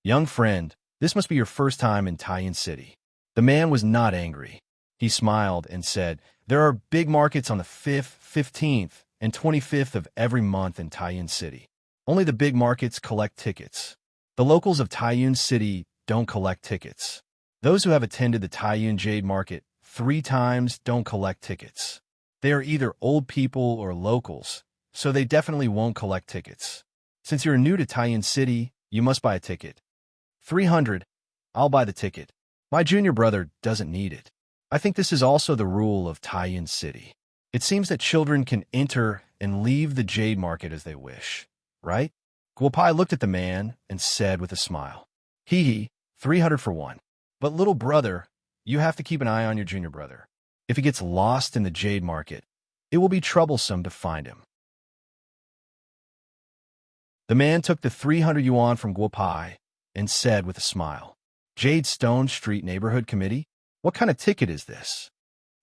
Young friend, this must be your first time in Taiyuan City. The man was not angry. He smiled and said, there are big markets on the 5th, 15th, and 25th of every month in Taiyuan City. Only the big markets collect tickets. The locals of Taiyuan City don't collect tickets. Those who have attended the Taiyuan Jade Market 3 times don't collect tickets. They are either old people or locals, so they definitely won't collect tickets. Since you're new to Taiyin City, you must buy a ticket. 300. I'll buy the ticket. My junior brother doesn't need it. I think this is also the rule of Taiyin City. It seems that children can enter and leave the jade market as they wish, right? Guopai looked at the man and said with a smile, Hee hee, 300 for one. But little brother, you have to keep an eye on your junior brother. If he gets lost in the jade market, it will be troublesome to find him. The man took the 300 yuan from Guopai and said with a smile, Jade Stone Street Neighborhood Committee? What kind of ticket is this?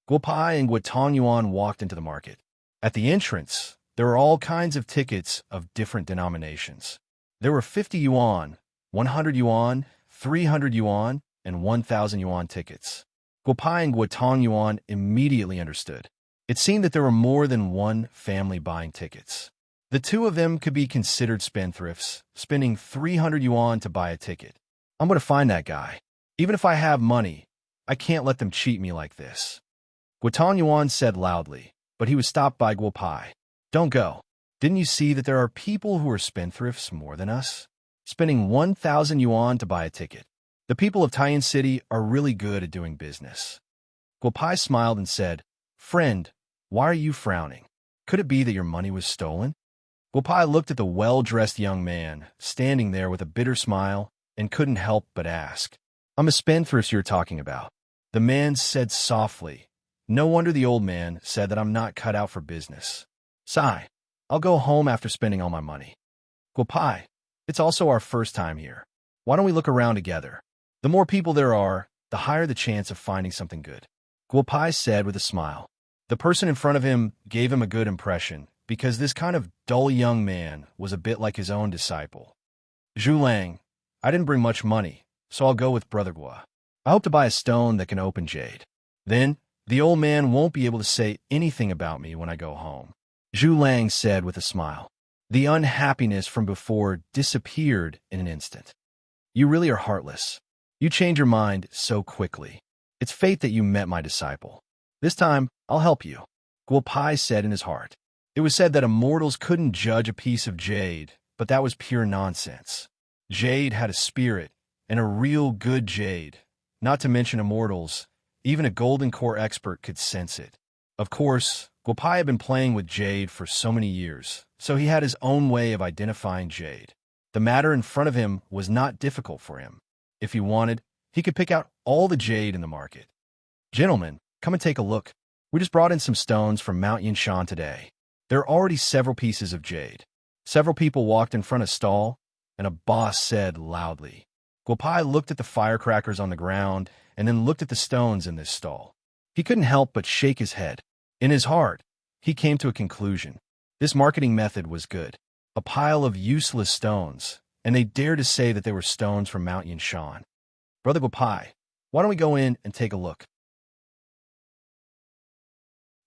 Guopai and Guotong Yuan walked into the market. At the entrance, there were all kinds of tickets of different denominations. There were 50 yuan, 100 yuan, 300 yuan, and 1,000 yuan tickets. Guopai and Guotong Yuan immediately understood. It seemed that there were more than one family buying tickets. The two of them could be considered spendthrifts, spending 300 yuan to buy a ticket. I'm going to find that guy. Even if I have money, I can't let them cheat me like this. Guotong Yuan said loudly, but he was stopped by Guopai. Don't go. Didn't you see that there are people who are spendthrifts more than us? Spending 1,000 yuan to buy a ticket. The people of Taiyin City are really good at doing business. Guopai smiled and said, Friend, why are you frowning? Could it be that your money was stolen? Guopai looked at the well-dressed young man, standing there with a bitter smile, and couldn't help but ask, I'm a spendthrift you're talking about. The man said softly, No wonder the old man said that I'm not cut out for business. Sigh, I'll go home after spending all my money. Guopai, it's also our first time here. Why don't we look around together? The more people there are, the higher the chance of finding something good. Guopai said with a smile. The person in front of him gave him a good impression, because this kind of dull young man was a bit like his own disciple. Zhu Lang, I didn't bring much money, so I'll go with Brother Gua. I hope to buy a stone that can open jade. Then, the old man won't be able to say anything about me when I go home. Zhu Lang said with a smile. The unhappiness from before disappeared in an instant. You really are heartless. You change your mind so quickly. It's fate that you met my disciple. This time, I'll help you. Guopai said in his heart. It was said that immortals couldn't judge a piece of jade, but that was pure nonsense. Jade had a spirit, and a real good jade. Not to mention immortals, even a golden core expert could sense it. Of course, Guopai had been playing with jade for so many years, so he had his own way of identifying jade. The matter in front of him was not difficult for him. If he wanted, he could pick out all the jade in the market. Gentlemen, come and take a look. We just brought in some stones from Mount Yinshan today. There are already several pieces of jade. Several people walked in front of a stall, and a boss said loudly. Guopai looked at the firecrackers on the ground and then looked at the stones in this stall. He couldn't help but shake his head. In his heart, he came to a conclusion. This marketing method was good. A pile of useless stones, and they dared to say that they were stones from Mount Yinshan. Brother Guopai, why don't we go in and take a look?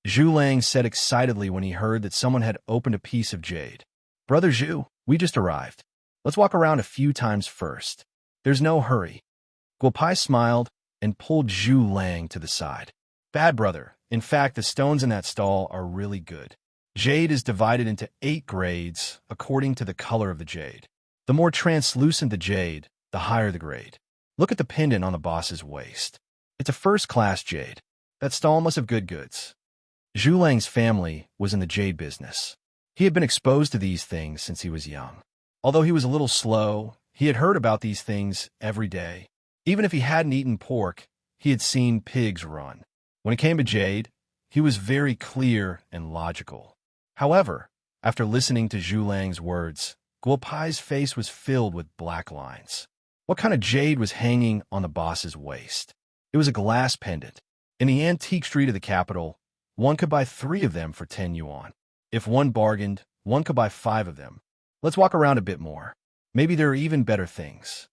Zhu Lang said excitedly when he heard that someone had opened a piece of jade. Brother Zhu, we just arrived. Let's walk around a few times first. There's no hurry. Guopai smiled and pulled Zhu Lang to the side. Bad brother. In fact, the stones in that stall are really good. Jade is divided into 8 grades according to the color of the jade. The more translucent the jade, the higher the grade. Look at the pendant on the boss's waist. It's a first-class jade. That stall must have good goods. Zhu Lang's family was in the jade business. He had been exposed to these things since he was young. Although he was a little slow, he had heard about these things every day. Even if he hadn't eaten pork, he had seen pigs run. When it came to jade, he was very clear and logical. However, after listening to Zhu Lang's words, Guopai's face was filled with black lines. What kind of jade was hanging on the boss's waist? It was a glass pendant. In the antique street of the capital, one could buy 3 of them for 10 yuan. If one bargained, one could buy 5 of them. Let's walk around a bit more. Maybe there are even better things.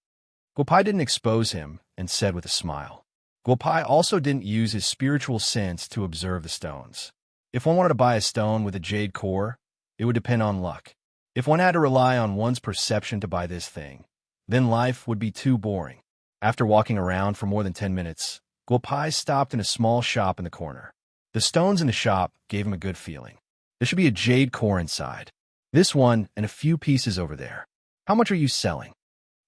Guopai didn't expose him and said with a smile. Guopai also didn't use his spiritual sense to observe the stones. If one wanted to buy a stone with a jade core, it would depend on luck. If one had to rely on one's perception to buy this thing, then life would be too boring. After walking around for more than 10 minutes, Guopai stopped in a small shop in the corner. The stones in the shop gave him a good feeling. There should be a jade core inside. This one and a few pieces over there. How much are you selling?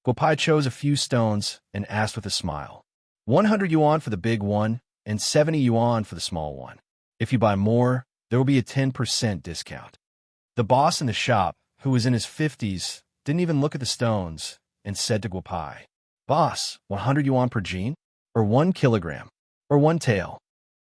Guopai chose a few stones and asked with a smile. 100 yuan for the big one and 70 yuan for the small one. If you buy more, there will be a 10% discount. The boss in the shop, who was in his 50s, didn't even look at the stones and said to Guopai, "Boss, 100 yuan per jean? Or 1 kilogram? Or 1 tael?"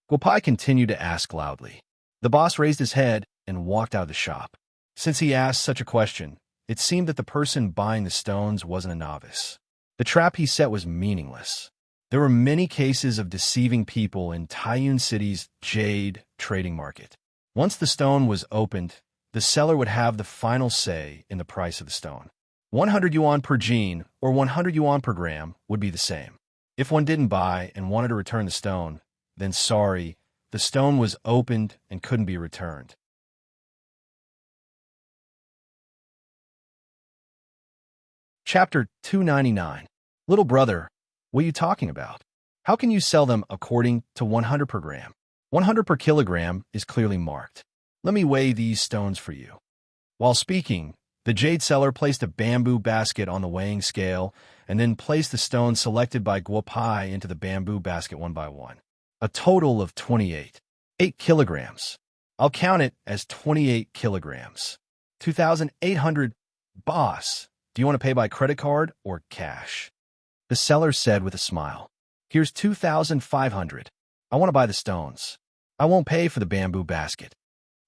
Guopai continued to ask loudly. The boss raised his head and walked out of the shop. Since he asked such a question, it seemed that the person buying the stones wasn't a novice. The trap he set was meaningless. There were many cases of deceiving people in Taiyuan City's jade trading market. Once the stone was opened, the seller would have the final say in the price of the stone. 100 yuan per jean or 100 yuan per gram would be the same. If one didn't buy and wanted to return the stone, then sorry, the stone was opened and couldn't be returned. Chapter 299. Little brother, what are you talking about? How can you sell them according to 100 per gram? 100 per kilogram is clearly marked. Let me weigh these stones for you. While speaking, the jade seller placed a bamboo basket on the weighing scale and then placed the stones selected by Guopai into the bamboo basket one by one. A total of 8 kilograms. I'll count it as 28 kilograms. 2,800. Boss, do you want to pay by credit card or cash? The seller said with a smile. Here's 2,500. I want to buy the stones. I won't pay for the bamboo basket.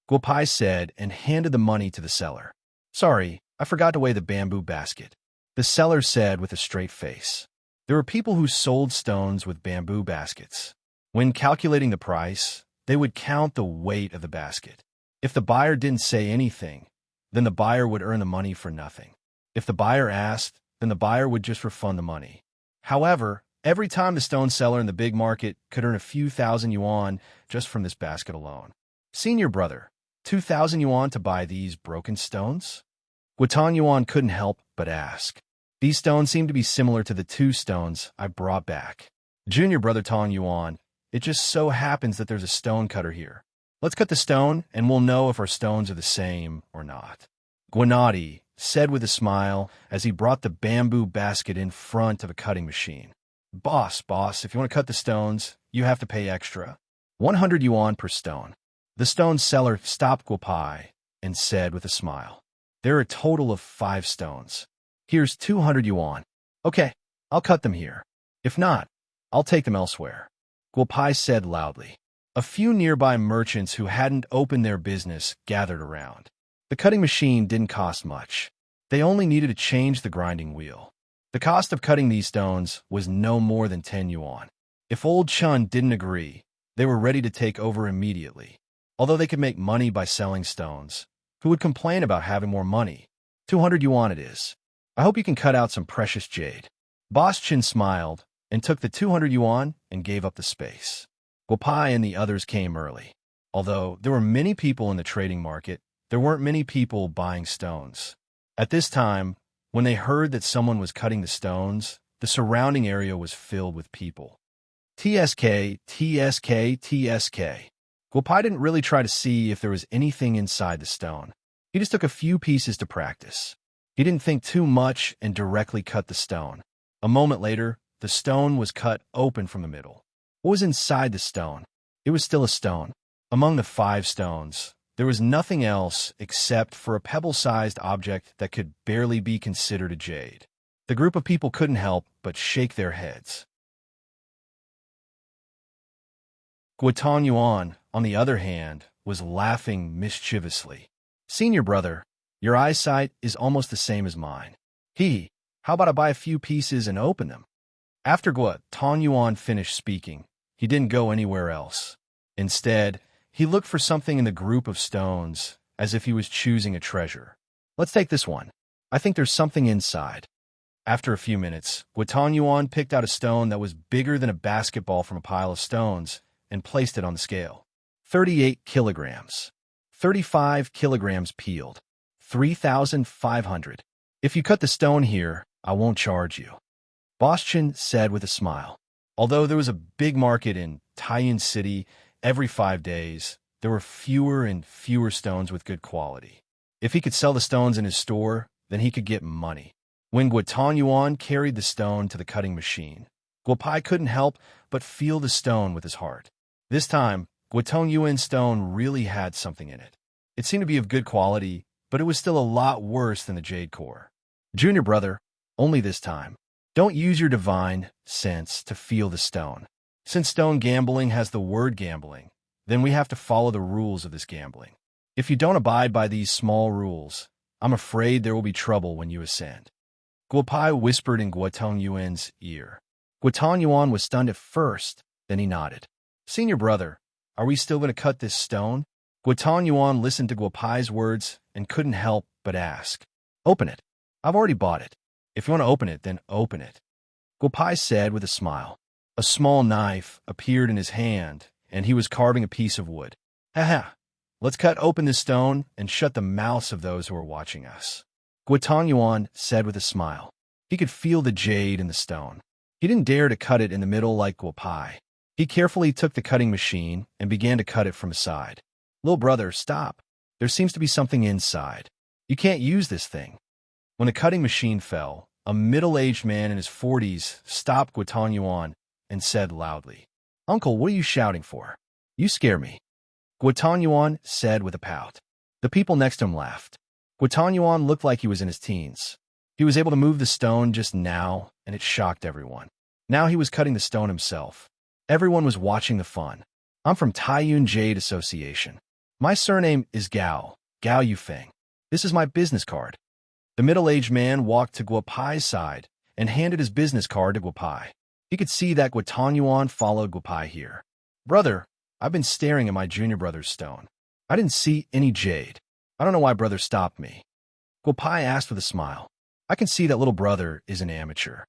Guopai said and handed the money to the seller. Sorry, I forgot to weigh the bamboo basket. The seller said with a straight face. There were people who sold stones with bamboo baskets. When calculating the price, they would count the weight of the basket. If the buyer didn't say anything, then the buyer would earn the money for nothing. If the buyer asked, then the buyer would just refund the money. However, every time the stone seller in the big market could earn a few thousand yuan just from this basket alone. Senior brother, 2,000 yuan to buy these broken stones? Guotan Yuan couldn't help but ask. These stones seem to be similar to the 2 stones I brought back. Junior brother Tong Yuan, it just so happens that there's a stone cutter here. Let's cut the stone and we'll know if our stones are the same or not. Guanati said with a smile as he brought the bamboo basket in front of a cutting machine. Boss, if you want to cut the stones, you have to pay extra. 100 yuan per stone. The stone seller stopped Guopai and said with a smile. There are a total of 5 stones. Here's 200 yuan. Okay, I'll cut them here. If not, I'll take them elsewhere. Guopai said loudly. A few nearby merchants who hadn't opened their business gathered around. The cutting machine didn't cost much. They only needed to change the grinding wheel. The cost of cutting these stones was no more than 10 yuan. If Old Chun didn't agree, they were ready to take over immediately. Although they could make money by selling stones, who would complain about having more money? 200 yuan it is. I hope you can cut out some precious jade. Boss Chin smiled and took the 200 yuan and gave up the space. Guopai and the others came early. Although there were many people in the trading market, there weren't many people buying stones. At this time, when they heard that someone was cutting the stones, the surrounding area was filled with people. TSK. Guopai didn't really try to see if there was anything inside the stone. He just took a few pieces to practice. He didn't think too much and directly cut the stone. A moment later, the stone was cut open from the middle. What was inside the stone? It was still a stone. Among the 5 stones, there was nothing else except for a pebble-sized object that could barely be considered a jade. The group of people couldn't help but shake their heads. Guotan Yuan, on the other hand, was laughing mischievously. Senior brother, your eyesight is almost the same as mine. How about I buy a few pieces and open them? After Guotan Yuan finished speaking, he didn't go anywhere else. Instead, he looked for something in the group of stones, as if he was choosing a treasure. Let's take this one. I think there's something inside. After a few minutes, Guotan Yuan picked out a stone that was bigger than a basketball from a pile of stones and placed it on the scale. 38 kilograms. 35 kilograms peeled. 3,500. If you cut the stone here, I won't charge you. Boschin said with a smile. Although there was a big market in Taiyuan City Every 5 days, there were fewer and fewer stones with good quality. If he could sell the stones in his store, then he could get money. When Guotan Yuan carried the stone to the cutting machine, Guopai couldn't help but feel the stone with his heart. This time, Guotan Yuan's stone really had something in it. It seemed to be of good quality, but it was still a lot worse than the jade core. Junior brother, only this time. Don't use your divine sense to feel the stone. Since stone gambling has the word gambling, then we have to follow the rules of this gambling. If you don't abide by these small rules, I'm afraid there will be trouble when you ascend. Guopai whispered in Guotan Yuan's ear. Guotan Yuan was stunned at first, then he nodded. Senior brother, are we still going to cut this stone? Guotan Yuan listened to Guopai's words and couldn't help but ask. Open it. I've already bought it. If you want to open it, then open it. Guopai said with a smile. A small knife appeared in his hand, and he was carving a piece of wood. Ha! Let's cut open this stone and shut the mouths of those who are watching us. Guotan Yuan said with a smile. He could feel the jade in the stone. He didn't dare to cut it in the middle like Guopai. He carefully took the cutting machine and began to cut it from the side. Little brother, stop. There seems to be something inside. You can't use this thing. When the cutting machine fell, a middle-aged man in his 40s stopped Guotan Yuan and said loudly, Uncle, what are you shouting for? You scare me. Guotan Yuan said with a pout. The people next to him laughed. Guotan Yuan looked like he was in his teens. He was able to move the stone just now, and it shocked everyone. Now he was cutting the stone himself. Everyone was watching the fun. I'm from Taiyuan Jade Association. My surname is Gao Yufeng. This is my business card. The middle-aged man walked to Guopai's side and handed his business card to Guopai. He could see that Guotan Yuan followed Guopai here. Brother, I've been staring at my junior brother's stone. I didn't see any jade. I don't know why brother stopped me. Guopai asked with a smile. I can see that little brother is an amateur.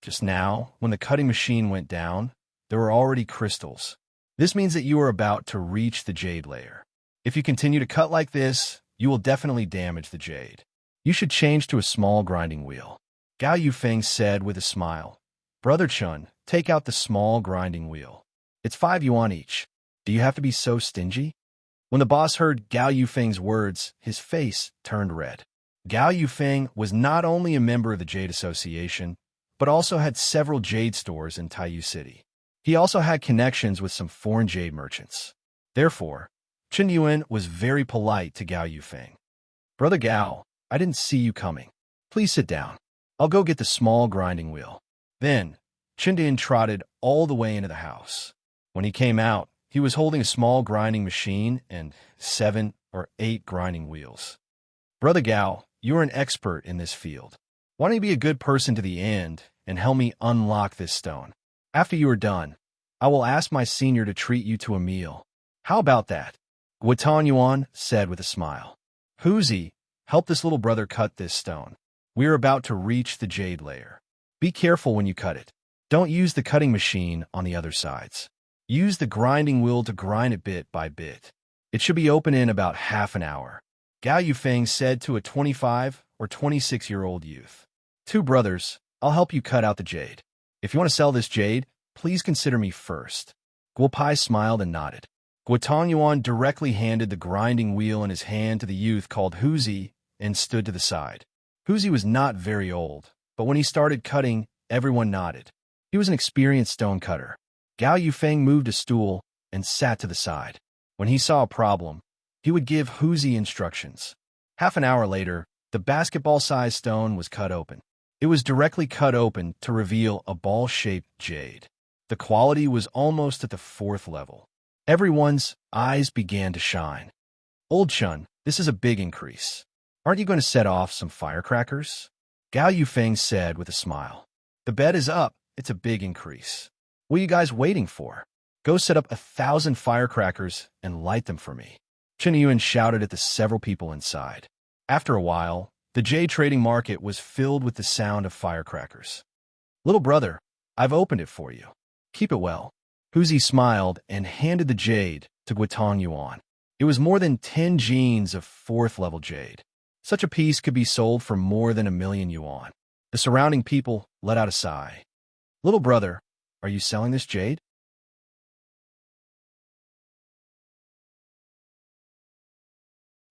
Just now, when the cutting machine went down, there were already crystals. This means that you are about to reach the jade layer. If you continue to cut like this, you will definitely damage the jade. You should change to a small grinding wheel. Gao Yufeng said with a smile. Brother Chun, take out the small grinding wheel. It's 5 yuan each. Do you have to be so stingy? When the boss heard Gao Yufeng's words, his face turned red. Gao Yufeng was not only a member of the Jade Association, but also had several jade stores in Taiyu City. He also had connections with some foreign jade merchants. Therefore, Chen Yuan was very polite to Gao Yufeng. Brother Gao, I didn't see you coming. Please sit down. I'll go get the small grinding wheel. Then, Chen Dian trotted all the way into the house. When he came out, he was holding a small grinding machine and 7 or 8 grinding wheels. Brother Gao, you're an expert in this field. Why don't you be a good person to the end and help me unlock this stone? After you are done, I will ask my senior to treat you to a meal. How about that? Guotan Yuan said with a smile. Huzi, help this little brother cut this stone. We are about to reach the jade layer. Be careful when you cut it. Don't use the cutting machine on the other sides. Use the grinding wheel to grind it bit by bit. It should be open in about half an hour. Gao Yufeng said to a 25 or 26-year-old youth. 2 brothers, I'll help you cut out the jade. If you want to sell this jade, please consider me first. Guopai smiled and nodded. Guotan Yuan directly handed the grinding wheel in his hand to the youth called Huzi and stood to the side. Huzi was not very old, but when he started cutting, everyone nodded. He was an experienced stone cutter. Gao Yufeng moved a stool and sat to the side. When he saw a problem, he would give Huzi instructions. Half an hour later, the basketball-sized stone was cut open. It was directly cut open to reveal a ball-shaped jade. The quality was almost at the 4th level. Everyone's eyes began to shine. Old Chun, this is a big increase. Aren't you going to set off some firecrackers? Gao Yufeng said with a smile. The bet is up. It's a big increase. What are you guys waiting for? Go set up 1,000 firecrackers and light them for me. Chen Yuan shouted at the several people inside. After a while, the jade trading market was filled with the sound of firecrackers. Little brother, I've opened it for you. Keep it well. Huzi smiled and handed the jade to Guotan Yuan. It was more than 10 jeans of 4th level jade. Such a piece could be sold for more than 1,000,000 yuan. The surrounding people let out a sigh. Little brother, are you selling this jade?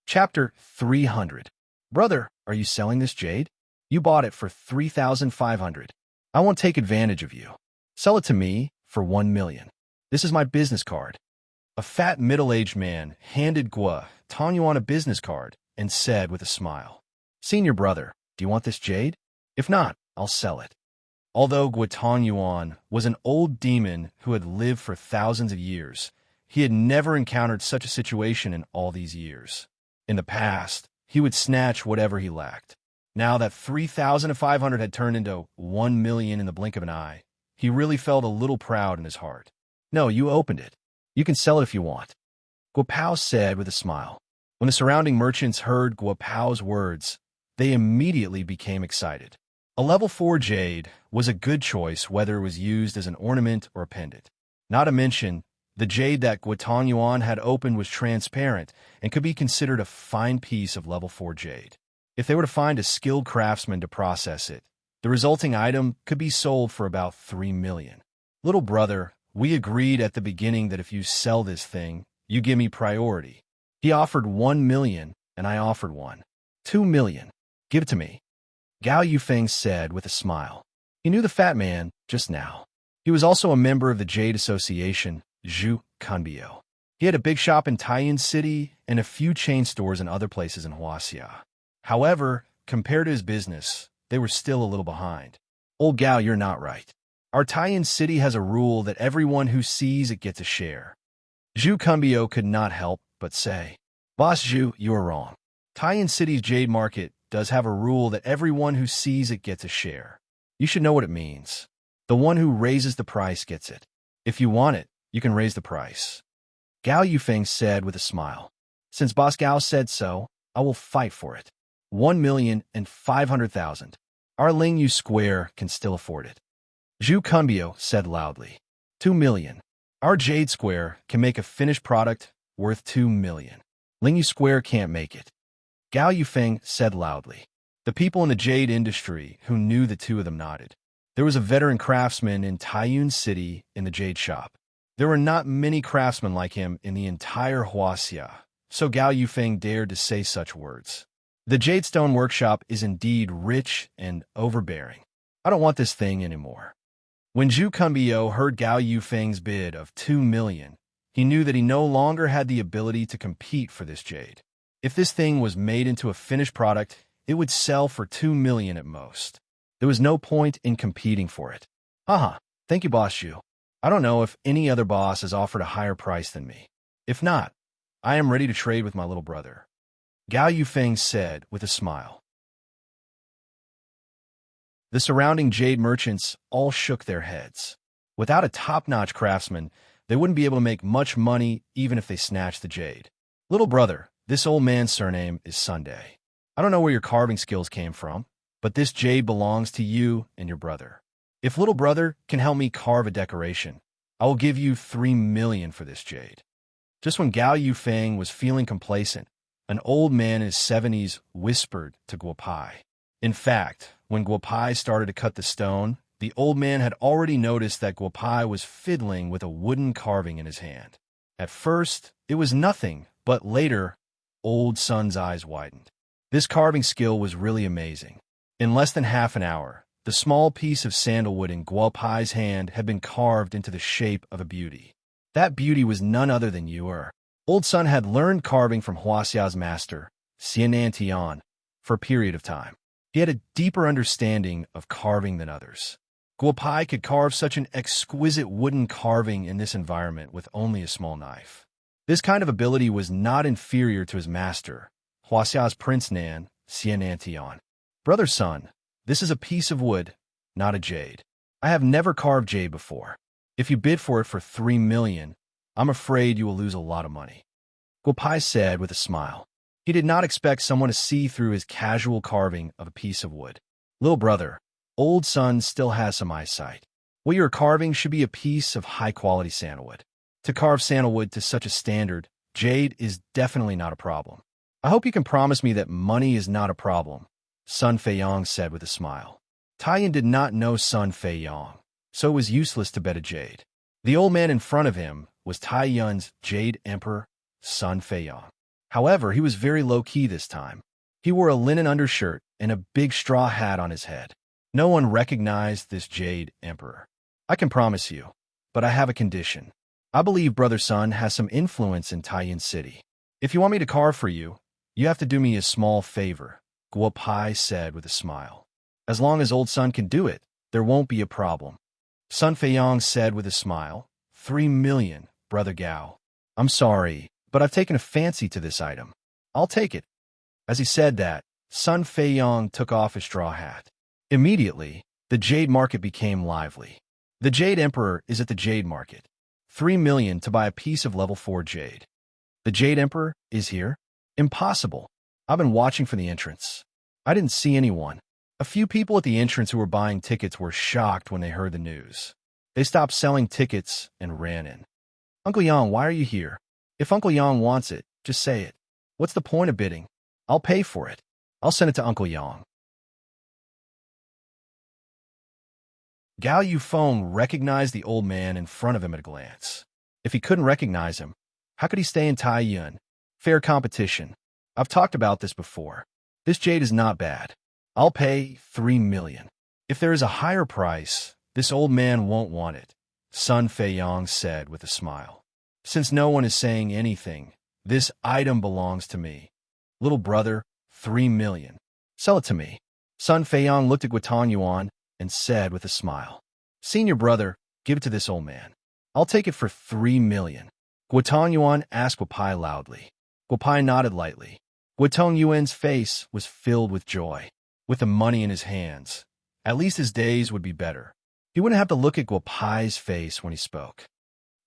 Chapter 300. Brother, are you selling this jade? You bought it for 3,500. I won't take advantage of you. Sell it to me for 1 million. This is my business card. A fat middle-aged man handed Guo Tangyuan a business card and said with a smile, Senior brother, do you want this jade? If not, I'll sell it. Although Guo Tangyuan was an old demon who had lived for thousands of years, he had never encountered such a situation in all these years. In the past, he would snatch whatever he lacked. Now that 3,500 had turned into 1 million in the blink of an eye, he really felt a little proud in his heart. No, you opened it. You can sell it if you want, Guo Pao said with a smile. When the surrounding merchants heard Guo Pao's words, they immediately became excited. A level 4 jade was a good choice whether it was used as an ornament or a pendant. Not to mention, the jade that Guo Tangyuan had opened was transparent and could be considered a fine piece of level 4 jade. If they were to find a skilled craftsman to process it, the resulting item could be sold for about 3 million. Little brother, we agreed at the beginning that if you sell this thing, you give me priority. He offered 1 million, and I offered 2 million. Give it to me, Gao Yufeng said with a smile. He knew the fat man just now. He was also a member of the Jade Association, Zhu Kunbio. He had a big shop in Taiyuan City and a few chain stores in other places in Huaxia. However, compared to his business, they were still a little behind. Old Gao, you're not right. Our Taiyuan City has a rule that everyone who sees it gets a share. Zhu Kunbio could not help but say, Boss Zhu, you are wrong. Taiyuan City's Jade Market does have a rule that everyone who sees it gets a share. You should know what it means. The one who raises the price gets it. If you want it, you can raise the price, Gao Yufeng said with a smile. Since Boss Gao said so, I will fight for it. 1,500,000. Our Lingyu Square can still afford it, Zhu Kunbio said loudly. 2 million. Our Jade Square can make a finished product worth 2 million. Lingyu Square can't make it, Gao Yufeng said loudly. The people in the jade industry who knew the two of them nodded. There was a veteran craftsman in Taiyuan City in the jade shop. There were not many craftsmen like him in the entire Huaxia, so Gao Yufeng dared to say such words. The Jade Stone Workshop is indeed rich and overbearing. I don't want this thing anymore. When Zhu Kunbio heard Gao Yufeng's bid of 2 million, he knew that he no longer had the ability to compete for this jade. If this thing was made into a finished product, it would sell for 2 million at most. There was no point in competing for it. Thank you, Boss Zhu. I don't know if any other boss has offered a higher price than me. If not, I am ready to trade with my little brother, Gao Yufeng said with a smile. The surrounding jade merchants all shook their heads. Without a top-notch craftsman, they wouldn't be able to make much money even if they snatched the jade. Little brother, this old man's surname is Sunday. I don't know where your carving skills came from, but this jade belongs to you and your brother. If little brother can help me carve a decoration, I will give you 3 million for this jade. Just when Gao Yufeng was feeling complacent, an old man in his 70s whispered to Guo Pai. In fact, when Guo Pai started to cut the stone, the old man had already noticed that Guo Pai was fiddling with a wooden carving in his hand. At first, it was nothing, but later, old Sun's eyes widened. This carving skill was really amazing. In less than half an hour, the small piece of sandalwood in Guo Pai's hand had been carved into the shape of a beauty. That beauty was none other than Yu'er. Old Sun had learned carving from Huaxia's master, Xianan Tian, for a period of time. He had a deeper understanding of carving than others. Guo Pai could carve such an exquisite wooden carving in this environment with only a small knife. This kind of ability was not inferior to his master, Huaxia's Prince Nan, Xianan Tian. Brother Sun, this is a piece of wood, not a jade. I have never carved jade before. If you bid for it for 3 million, I'm afraid you will lose a lot of money, Guo Pai said with a smile. He did not expect someone to see through his casual carving of a piece of wood. Little brother, old Sun still has some eyesight. What you're carving should be a piece of high-quality sandalwood. To carve sandalwood to such a standard, jade is definitely not a problem. I hope you can promise me that money is not a problem, Sun Feiyong said with a smile. Taiyan did not know Sun Feiyong, so it was useless to bet a jade. The old man in front of him was Taiyuan's Jade Emperor, Sun Feiyong. However, he was very low-key this time. He wore a linen undershirt and a big straw hat on his head. No one recognized this Jade Emperor. I can promise you, but I have a condition. I believe Brother Sun has some influence in Taiyin City. If you want me to carve for you, you have to do me a small favor, Guo Pai said with a smile. As long as old Sun can do it, there won't be a problem. Sun Feiyong said with a smile. 3 million, Brother Gao. I'm sorry, but I've taken a fancy to this item. I'll take it. As he said that, Sun Feiyong took off his straw hat. Immediately, the jade market became lively. The Jade Emperor is at the jade market. 3 million to buy a piece of level 4 jade. The Jade Emperor is here? Impossible. I've been watching for the entrance. I didn't see anyone. A few people at the entrance who were buying tickets were shocked when they heard the news. They stopped selling tickets and ran in. Uncle Yang, why are you here? If Uncle Yang wants it, just say it. What's the point of bidding? I'll pay for it. I'll send it to Uncle Yang. Gao Yufeng recognized the old man in front of him at a glance. If he couldn't recognize him, how could he stay in Taiyuan? Fair competition. I've talked about this before. This jade is not bad. I'll pay 3 million. If there is a higher price, this old man won't want it, Sun Feiyong said with a smile. Since no one is saying anything, this item belongs to me. Little brother, 3 million. Sell it to me. Sun Feiyong looked at Guotan Yuan and said with a smile. Senior brother, give it to this old man. I'll take it for 3 million. Guotan Yuan asked Guo Pai loudly. Guo Pai nodded lightly. Guotan Yuan's face was filled with joy. With the money in his hands, at least his days would be better. He wouldn't have to look at Guo Pai's face when he spoke.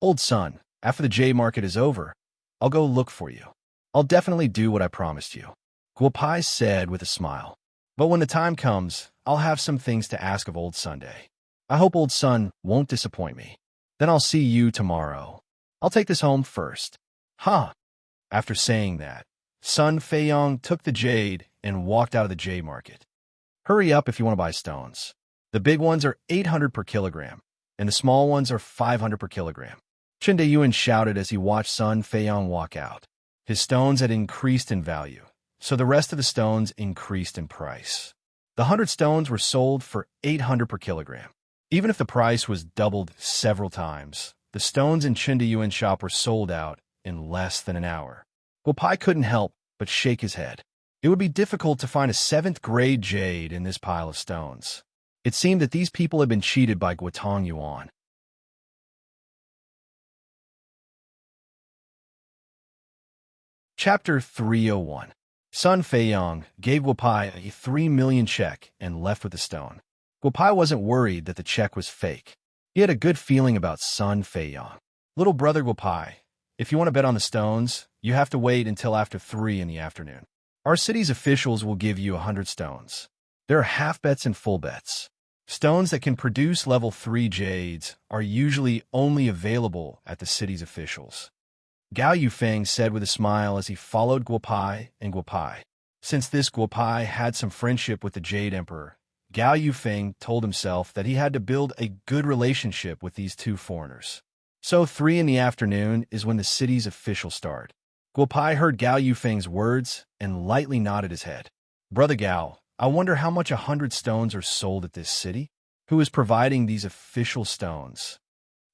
Old son, after the jade market is over, I'll go look for you. I'll definitely do what I promised you, Guo Pai said with a smile. But when the time comes, I'll have some things to ask of old Sunday. I hope old son won't disappoint me. Then I'll see you tomorrow. I'll take this home first. Huh. After saying that, Sun Feiyong took the jade and walked out of the jade market. Hurry up if you want to buy stones. The big ones are 800 per kilogram, and the small ones are 500 per kilogram. Chen Deyuan shouted as he watched Sun Feiyong walk out. His stones had increased in value, so the rest of the stones increased in price. The 100 stones were sold for 800 per kilogram. Even if the price was doubled several times, the stones in Chen Deyuan's shop were sold out in less than an hour. Guo Pai couldn't help but shake his head. It would be difficult to find a 7th-grade jade in this pile of stones. It seemed that these people had been cheated by Guotan Yuan. Chapter 301. Sun Feiyong gave Guo Pai a 3 million check and left with the stone. Guo Pai wasn't worried that the check was fake. He had a good feeling about Sun Feiyong. Little brother Guo Pai, if you want to bet on the stones, you have to wait until after 3 in the afternoon. Our city's officials will give you 100 stones. There are half bets and full bets. Stones that can produce level 3 jades are usually only available at the city's officials. Gao Yufeng said with a smile as he followed Guo Pai and Guo Pai. Since this Guo Pai had some friendship with the Jade Emperor, Gao Yufeng told himself that he had to build a good relationship with these two foreigners. So 3 in the afternoon is when the city's officials start. Guo Pai heard Gao Yufeng's words and lightly nodded his head. Brother Gao, I wonder how much 100 stones are sold at this city? Who is providing these official stones?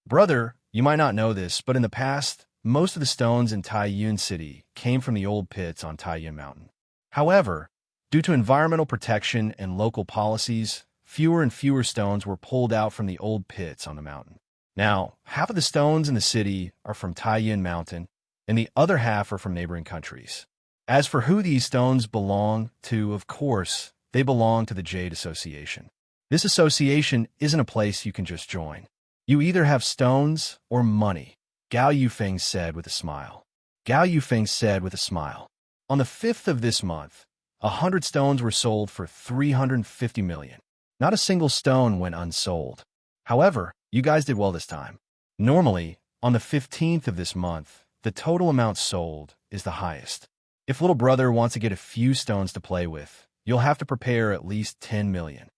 Brother, you might not know this, but in the past, most of the stones in Taiyuan City came from the old pits on Taiyuan Mountain. However, due to environmental protection and local policies, fewer and fewer stones were pulled out from the old pits on the mountain. Now, half of the stones in the city are from Taiyuan Mountain, and the other half are from neighboring countries. As for who these stones belong to, of course, they belong to the Jade Association. This association isn't a place you can just join. You either have stones or money, Gao Yufeng said with a smile. Gao Yufeng said with a smile. On the 5th of this month, 100 stones were sold for 350 million. Not a single stone went unsold. However, you guys did well this time. Normally, on the 15th of this month, the total amount sold is the highest. If little brother wants to get a few stones to play with, you'll have to prepare at least 10 million.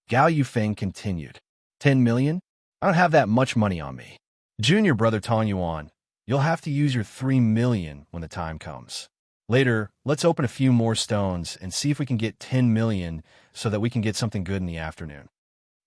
Gao Yufeng continued. 10 million? I don't have that much money on me. Junior brother Tong Yuan, you'll have to use your 3 million when the time comes. Later, let's open a few more stones and see if we can get 10 million so that we can get something good in the afternoon.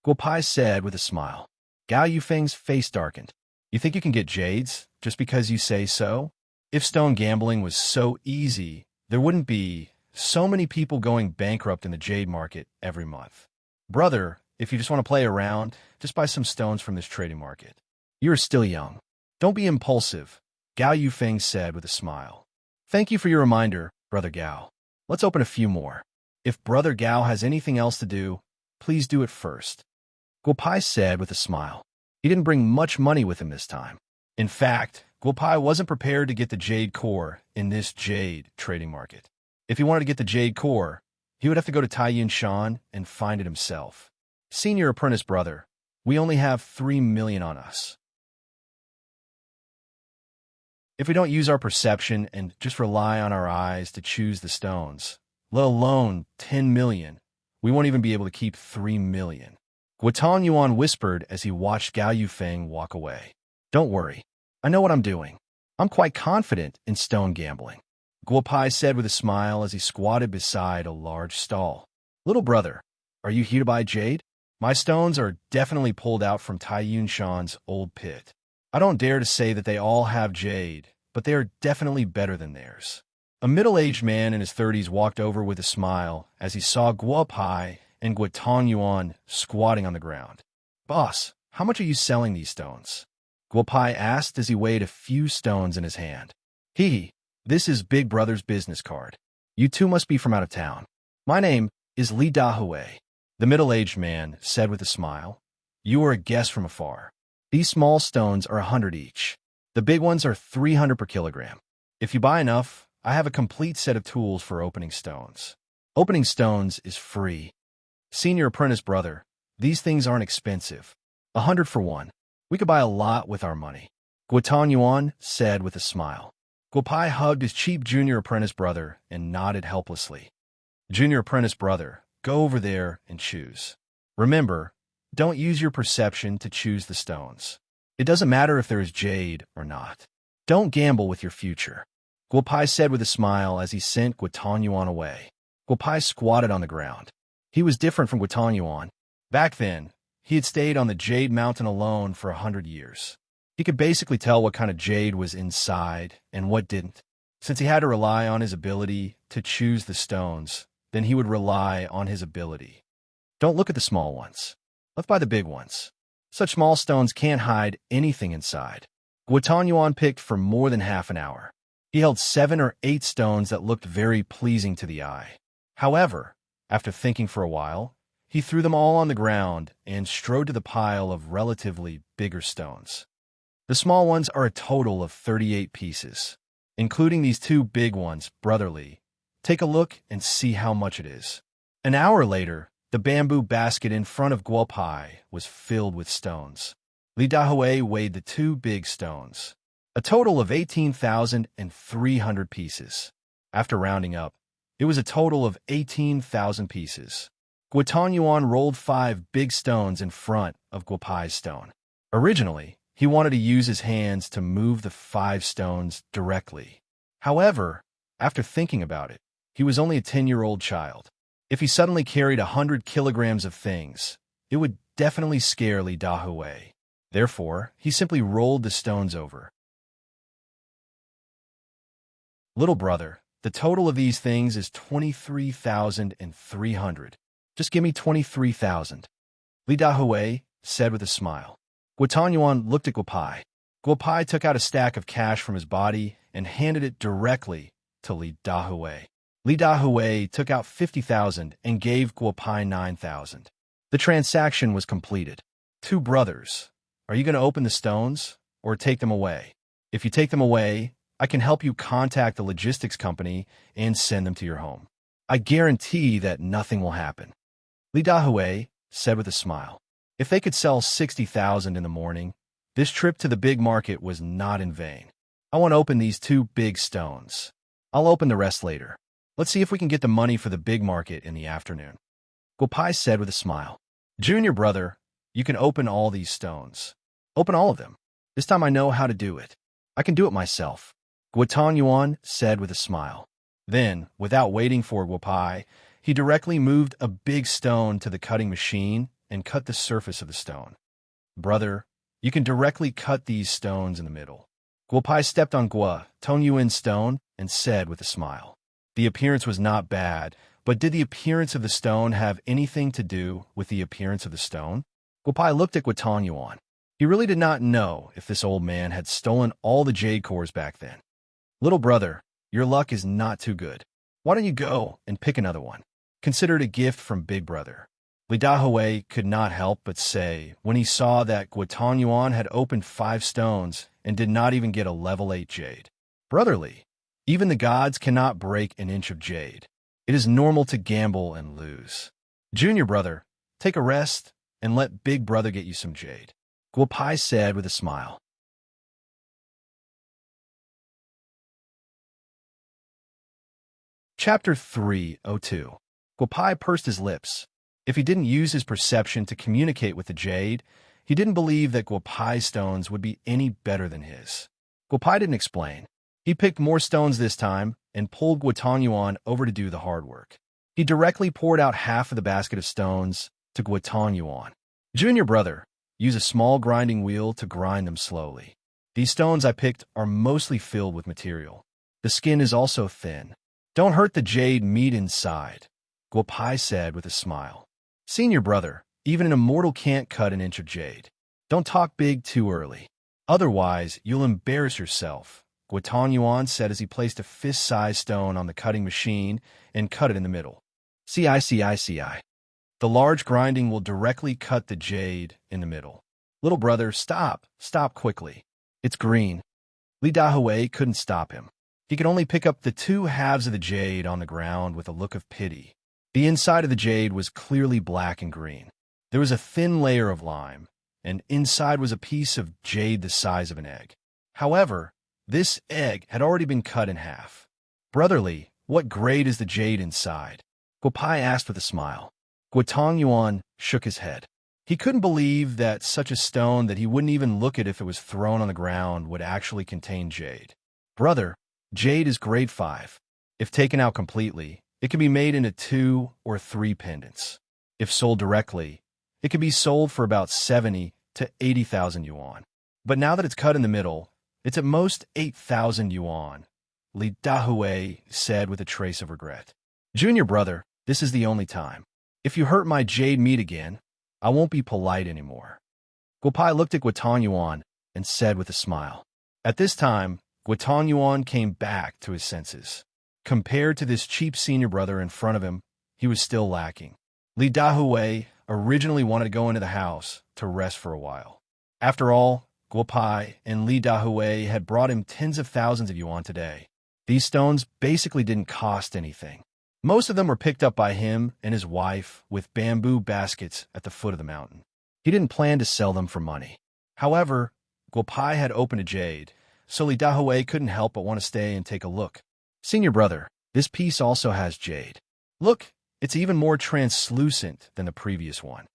Guo Pai said with a smile. Gao Yufeng's face darkened. You think you can get jades just because you say so? If stone gambling was so easy, there wouldn't be so many people going bankrupt in the jade market every month. Brother, if you just want to play around, just buy some stones from this trading market. You are still young. Don't be impulsive, Gao Yufeng said with a smile. Thank you for your reminder, Brother Gao. Let's open a few more. If Brother Gao has anything else to do, please do it first. Guo Pai said with a smile. He didn't bring much money with him this time. In fact, Guo Pai wasn't prepared to get the jade core in this jade trading market. If he wanted to get the jade core, he would have to go to Taiyuan Shan and find it himself. Senior apprentice brother, we only have 3 million on us. If we don't use our perception and just rely on our eyes to choose the stones, let alone 10 million, we won't even be able to keep 3 million. Guotan Yuan whispered as he watched Gao Yufeng walk away. Don't worry. I know what I'm doing. I'm quite confident in stone gambling, Guo Pai said with a smile as he squatted beside a large stall. Little brother, are you here to buy jade? My stones are definitely pulled out from Taiyuan Shan's old pit. I don't dare to say that they all have jade, but they are definitely better than theirs. A middle-aged man in his 30s walked over with a smile as he saw Guo Pai and Guotan Yuan squatting on the ground. Boss, how much are you selling these stones? Guo Pai asked as he weighed a few stones in his hand. This is Big Brother's business card. You two must be from out of town. My name is Li Dahui, the middle-aged man said with a smile. You are a guest from afar. These small stones are 100 each. The big ones are 300 per kilogram. If you buy enough, I have a complete set of tools for opening stones. Opening stones is free. Senior apprentice brother, these things aren't expensive. 100 for one. We could buy a lot with our money. Guotan Yuan said with a smile. Guo Pai hugged his cheap junior apprentice brother and nodded helplessly. Junior apprentice brother, go over there and choose. Remember, don't use your perception to choose the stones. It doesn't matter if there is jade or not. Don't gamble with your future. Guo Pai said with a smile as he sent Guotan Yuan away. Guo Pai squatted on the ground. He was different from Guotan Yuan. Back then, he had stayed on the Jade Mountain alone for 100 years. He could basically tell what kind of jade was inside and what didn't. Since he had to rely on his ability to choose the stones, then he would rely on his ability. Don't look at the small ones. Let's buy the big ones. Such small stones can't hide anything inside. Guotan Yuan picked for more than half an hour. He held 7 or 8 stones that looked very pleasing to the eye. However, after thinking for a while, he threw them all on the ground and strode to the pile of relatively bigger stones. The small ones are a total of 38 pieces, including these 2 big ones, brotherly. Take a look and see how much it is. An hour later, the bamboo basket in front of Guo Pai was filled with stones. Li Dahui weighed the 2 big stones, a total of 18,300 pieces. After rounding up, it was a total of 18,000 pieces. Guotan Yuan rolled 5 big stones in front of Guo Pai's stone. Originally, he wanted to use his hands to move the 5 stones directly. However, after thinking about it, he was only a 10-year-old child. If he suddenly carried 100 kilograms of things, it would definitely scare Li Dahui. Therefore, he simply rolled the stones over. Little brother, the total of these things is 23,300. Just give me 23,000. Li Dahui said with a smile. Guotan Yuan looked at Guo Pai. Guo Pai took out a stack of cash from his body and handed it directly to Li Dahui. Li Dahui took out 50,000 and gave Guo Pai 9,000. The transaction was completed. 2 brothers, are you going to open the stones or take them away? If you take them away, I can help you contact the logistics company and send them to your home. I guarantee that nothing will happen. Li Dahui said with a smile. If they could sell 60,000 in the morning, this trip to the big market was not in vain. I want to open these 2 big stones. I'll open the rest later. Let's see if we can get the money for the big market in the afternoon. Guo Pai said with a smile. Junior brother, you can open all these stones. Open all of them. This time I know how to do it. I can do it myself. Guotan Yuan said with a smile. Then, without waiting for Guopai, he directly moved a big stone to the cutting machine and cut the surface of the stone. Brother, you can directly cut these stones in the middle. Guopai stepped on Gua Tongyuan's stone and said with a smile. The appearance was not bad, but did the appearance of the stone have anything to do with the appearance of the stone? Guopai looked at Gua Tongyuan. He really did not know if this old man had stolen all the jade cores back then. Little brother, your luck is not too good. Why don't you go and pick another one? Consider it a gift from Big Brother. Li Dahui could not help but say when he saw that Gua Tongyuan had opened 5 stones and did not even get a level 8 jade. Brotherly, even the gods cannot break an inch of jade. It is normal to gamble and lose. Junior brother, take a rest and let Big Brother get you some jade, Guopai said with a smile. Chapter 302. Guopai pursed his lips. If he didn't use his perception to communicate with the jade, he didn't believe that Guopai's stones would be any better than his. Guopai didn't explain. He picked more stones this time and pulled Gua Tongyuan over to do the hard work. He directly poured out half of the basket of stones to Gua Tongyuan. Junior brother, use a small grinding wheel to grind them slowly. These stones I picked are mostly filled with material. The skin is also thin. Don't hurt the jade meat inside, Guopai said with a smile. Senior brother, even an immortal can't cut an inch of jade. Don't talk big too early. Otherwise, you'll embarrass yourself, Gua Tongyuan said as he placed a fist-sized stone on the cutting machine and cut it in the middle. See. The large grinding will directly cut the jade in the middle. Little brother, stop. Stop quickly. It's green. Li Dahui couldn't stop him. He could only pick up the 2 halves of the jade on the ground with a look of pity. The inside of the jade was clearly black and green. There was a thin layer of lime, and inside was a piece of jade the size of an egg. However, this egg had already been cut in half. Brotherly, what grade is the jade inside? Guopai asked with a smile. Gua Tongyuan shook his head. He couldn't believe that such a stone that he wouldn't even look at if it was thrown on the ground would actually contain jade. Brother, jade is grade 5. If taken out completely, it can be made into 2 or 3 pendants. If sold directly, it can be sold for about 70 to 80,000 yuan. But now that it's cut in the middle, it's at most 8,000 yuan, Li Dahui said with a trace of regret. Junior brother, this is the only time. If you hurt my jade meat again, I won't be polite anymore. Guopai looked at Gua Tongyuan and said with a smile. At this time, Gua Tongyuan came back to his senses. Compared to this cheap senior brother in front of him, he was still lacking. Li Dahui originally wanted to go into the house to rest for a while. After all, Guopai and Li Dahui had brought him tens of thousands of yuan today. These stones basically didn't cost anything. Most of them were picked up by him and his wife with bamboo baskets at the foot of the mountain. He didn't plan to sell them for money. However, Guopai had opened a jade, so Li Dahui couldn't help but want to stay and take a look. Senior brother, this piece also has jade. Look, it's even more translucent than the previous one.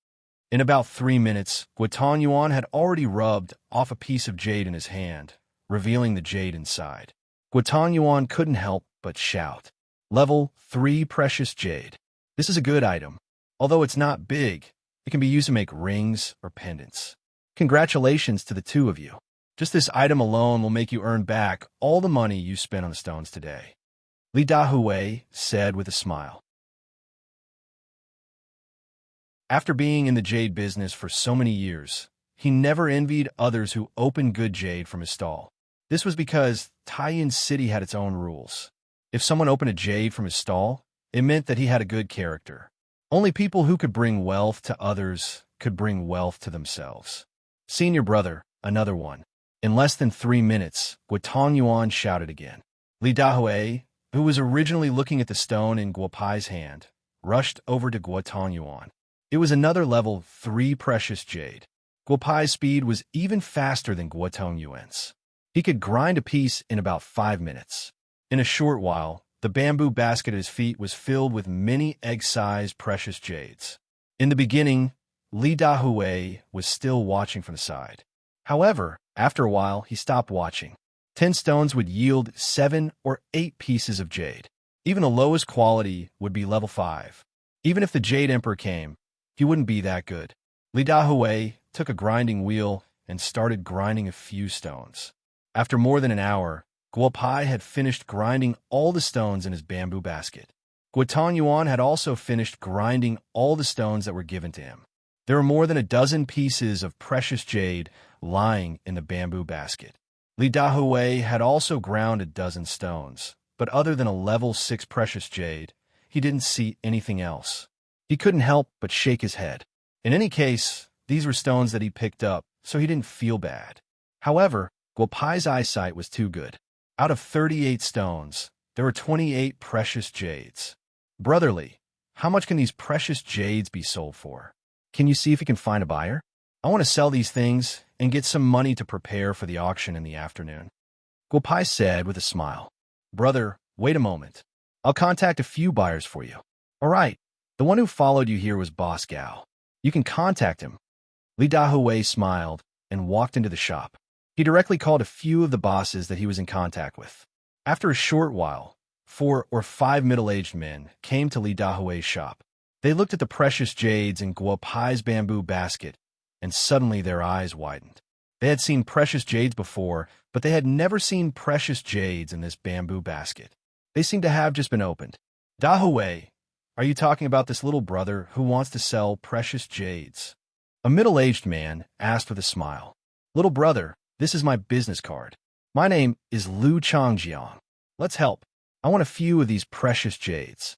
In about 3 minutes, Gua Tongyuan had already rubbed off a piece of jade in his hand, revealing the jade inside. Gua Tongyuan couldn't help but shout. Level 3 precious jade. This is a good item. Although it's not big, it can be used to make rings or pendants. Congratulations to the 2 of you. Just this item alone will make you earn back all the money you spent on the stones today, Li Dahui said with a smile. After being in the jade business for so many years, he never envied others who opened good jade from his stall. This was because Taiyin City had its own rules. If someone opened a jade from his stall, it meant that he had a good character. Only people who could bring wealth to others could bring wealth to themselves. Senior brother, another one. In less than 3 minutes, Gua Tongyuan shouted again. Li Dahui, who was originally looking at the stone in Guopai's hand, rushed over to Gua Tongyuan. It was another level 3 precious jade. Guopai's speed was even faster than Gua Tongyuan's. He could grind a piece in about 5 minutes. In a short while, the bamboo basket at his feet was filled with many egg-sized precious jades. In the beginning, Li Dahui was still watching from the side. However, after a while, he stopped watching. 10 stones would yield 7 or 8 pieces of jade. Even the lowest quality would be level 5. Even if the Jade Emperor came, he wouldn't be that good. Li Dahui took a grinding wheel and started grinding a few stones. After more than an hour, Guo Pai had finished grinding all the stones in his bamboo basket. Guo Tangyuan had also finished grinding all the stones that were given to him. There were more than a dozen pieces of precious jade lying in the bamboo basket. Li Dahui had also ground a dozen stones, but other than a level 6 precious jade, he didn't see anything else. He couldn't help but shake his head. In any case, these were stones that he picked up, so he didn't feel bad. However, Guo Pai's eyesight was too good. Out of 38 stones, there were 28 precious jades. Brotherly, how much can these precious jades be sold for? Can you see if you can find a buyer? I want to sell these things and get some money to prepare for the auction in the afternoon. Guo Pai said with a smile. Brother, wait a moment. I'll contact a few buyers for you. All right, the one who followed you here was Boss Gao. You can contact him. Li Dahui smiled and walked into the shop. He directly called a few of the bosses that he was in contact with. After a short while, 4 or 5 middle-aged men came to Li Dahui's shop. They looked at the precious jades in Guo Pai's bamboo basket, and suddenly their eyes widened. They had seen precious jades before, but they had never seen precious jades in this bamboo basket. They seemed to have just been opened. Dahui, are you talking about this little brother who wants to sell precious jades? A middle-aged man asked with a smile. Little brother, this is my business card. My name is Lu Changjiang. Let's help. I want a few of these precious jades.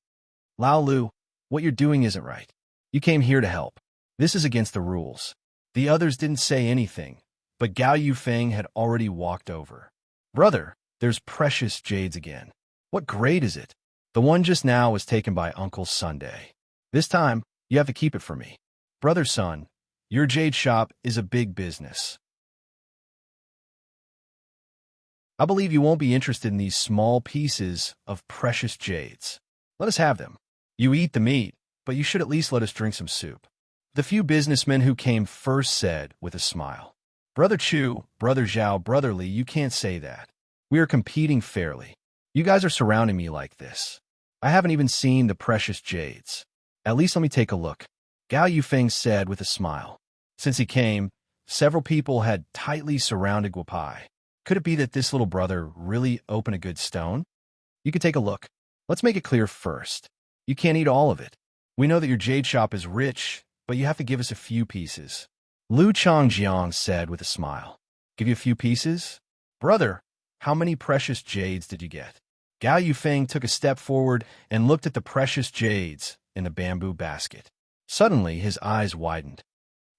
Lao Lu, what you're doing isn't right. You came here to help. This is against the rules. The others didn't say anything, but Gao Yufeng had already walked over. Brother, there's precious jades again. What grade is it? The one just now was taken by Uncle Sunday. This time, you have to keep it for me. Brother son, your jade shop is a big business. I believe you won't be interested in these small pieces of precious jades. Let us have them. You eat the meat, but you should at least let us drink some soup. The few businessmen who came first said with a smile. Brother Chu, Brother Zhao, Brother Li, you can't say that. We are competing fairly. You guys are surrounding me like this. I haven't even seen the precious jades. At least let me take a look. Gao Yufeng said with a smile. Since he came, several people had tightly surrounded Guo Pai. Could it be that this little brother really opened a good stone? You could take a look. Let's make it clear first. You can't eat all of it. We know that your jade shop is rich, but you have to give us a few pieces. Lu Changjiang said with a smile. Give you a few pieces? Brother, how many precious jades did you get? Gao Yufeng took a step forward and looked at the precious jades in the bamboo basket. Suddenly, his eyes widened.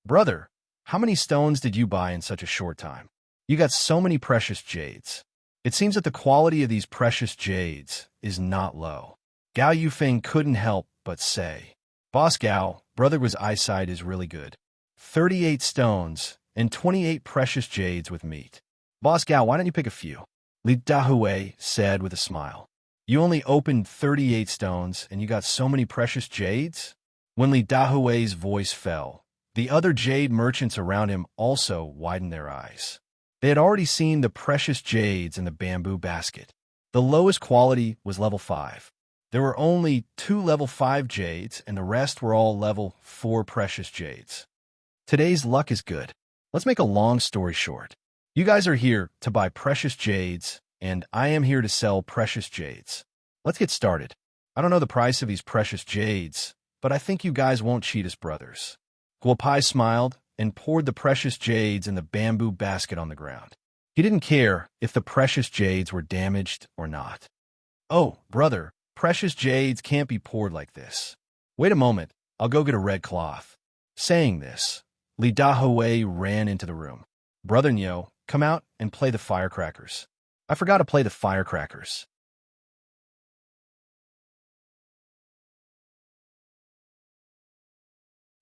Brother, how many stones did you buy in such a short time? You got so many precious jades. It seems that the quality of these precious jades is not low. Gao Yufeng couldn't help but say, Boss Gao, brother was eyesight is really good. 38 stones and 28 precious jades with meat. Boss Gao, why don't you pick a few? Li Dahui said with a smile. You only opened 38 stones and you got so many precious jades? When Li Dahui's voice fell, the other jade merchants around him also widened their eyes. They had already seen the precious jades in the bamboo basket. The lowest quality was level 5. There were only 2 level 5 jades, and the rest were all level 4 precious jades. Today's luck is good. Let's make a long story short. You guys are here to buy precious jades, and I am here to sell precious jades. Let's get started. I don't know the price of these precious jades, but I think you guys won't cheat us brothers. Guo Pai smiled and poured the precious jades in the bamboo basket on the ground. He didn't care if the precious jades were damaged or not. Oh, brother, precious jades can't be poured like this. Wait a moment, I'll go get a red cloth. Saying this, Li Dahui ran into the room. Brother Nyo, come out and play the firecrackers. I forgot to play the firecrackers.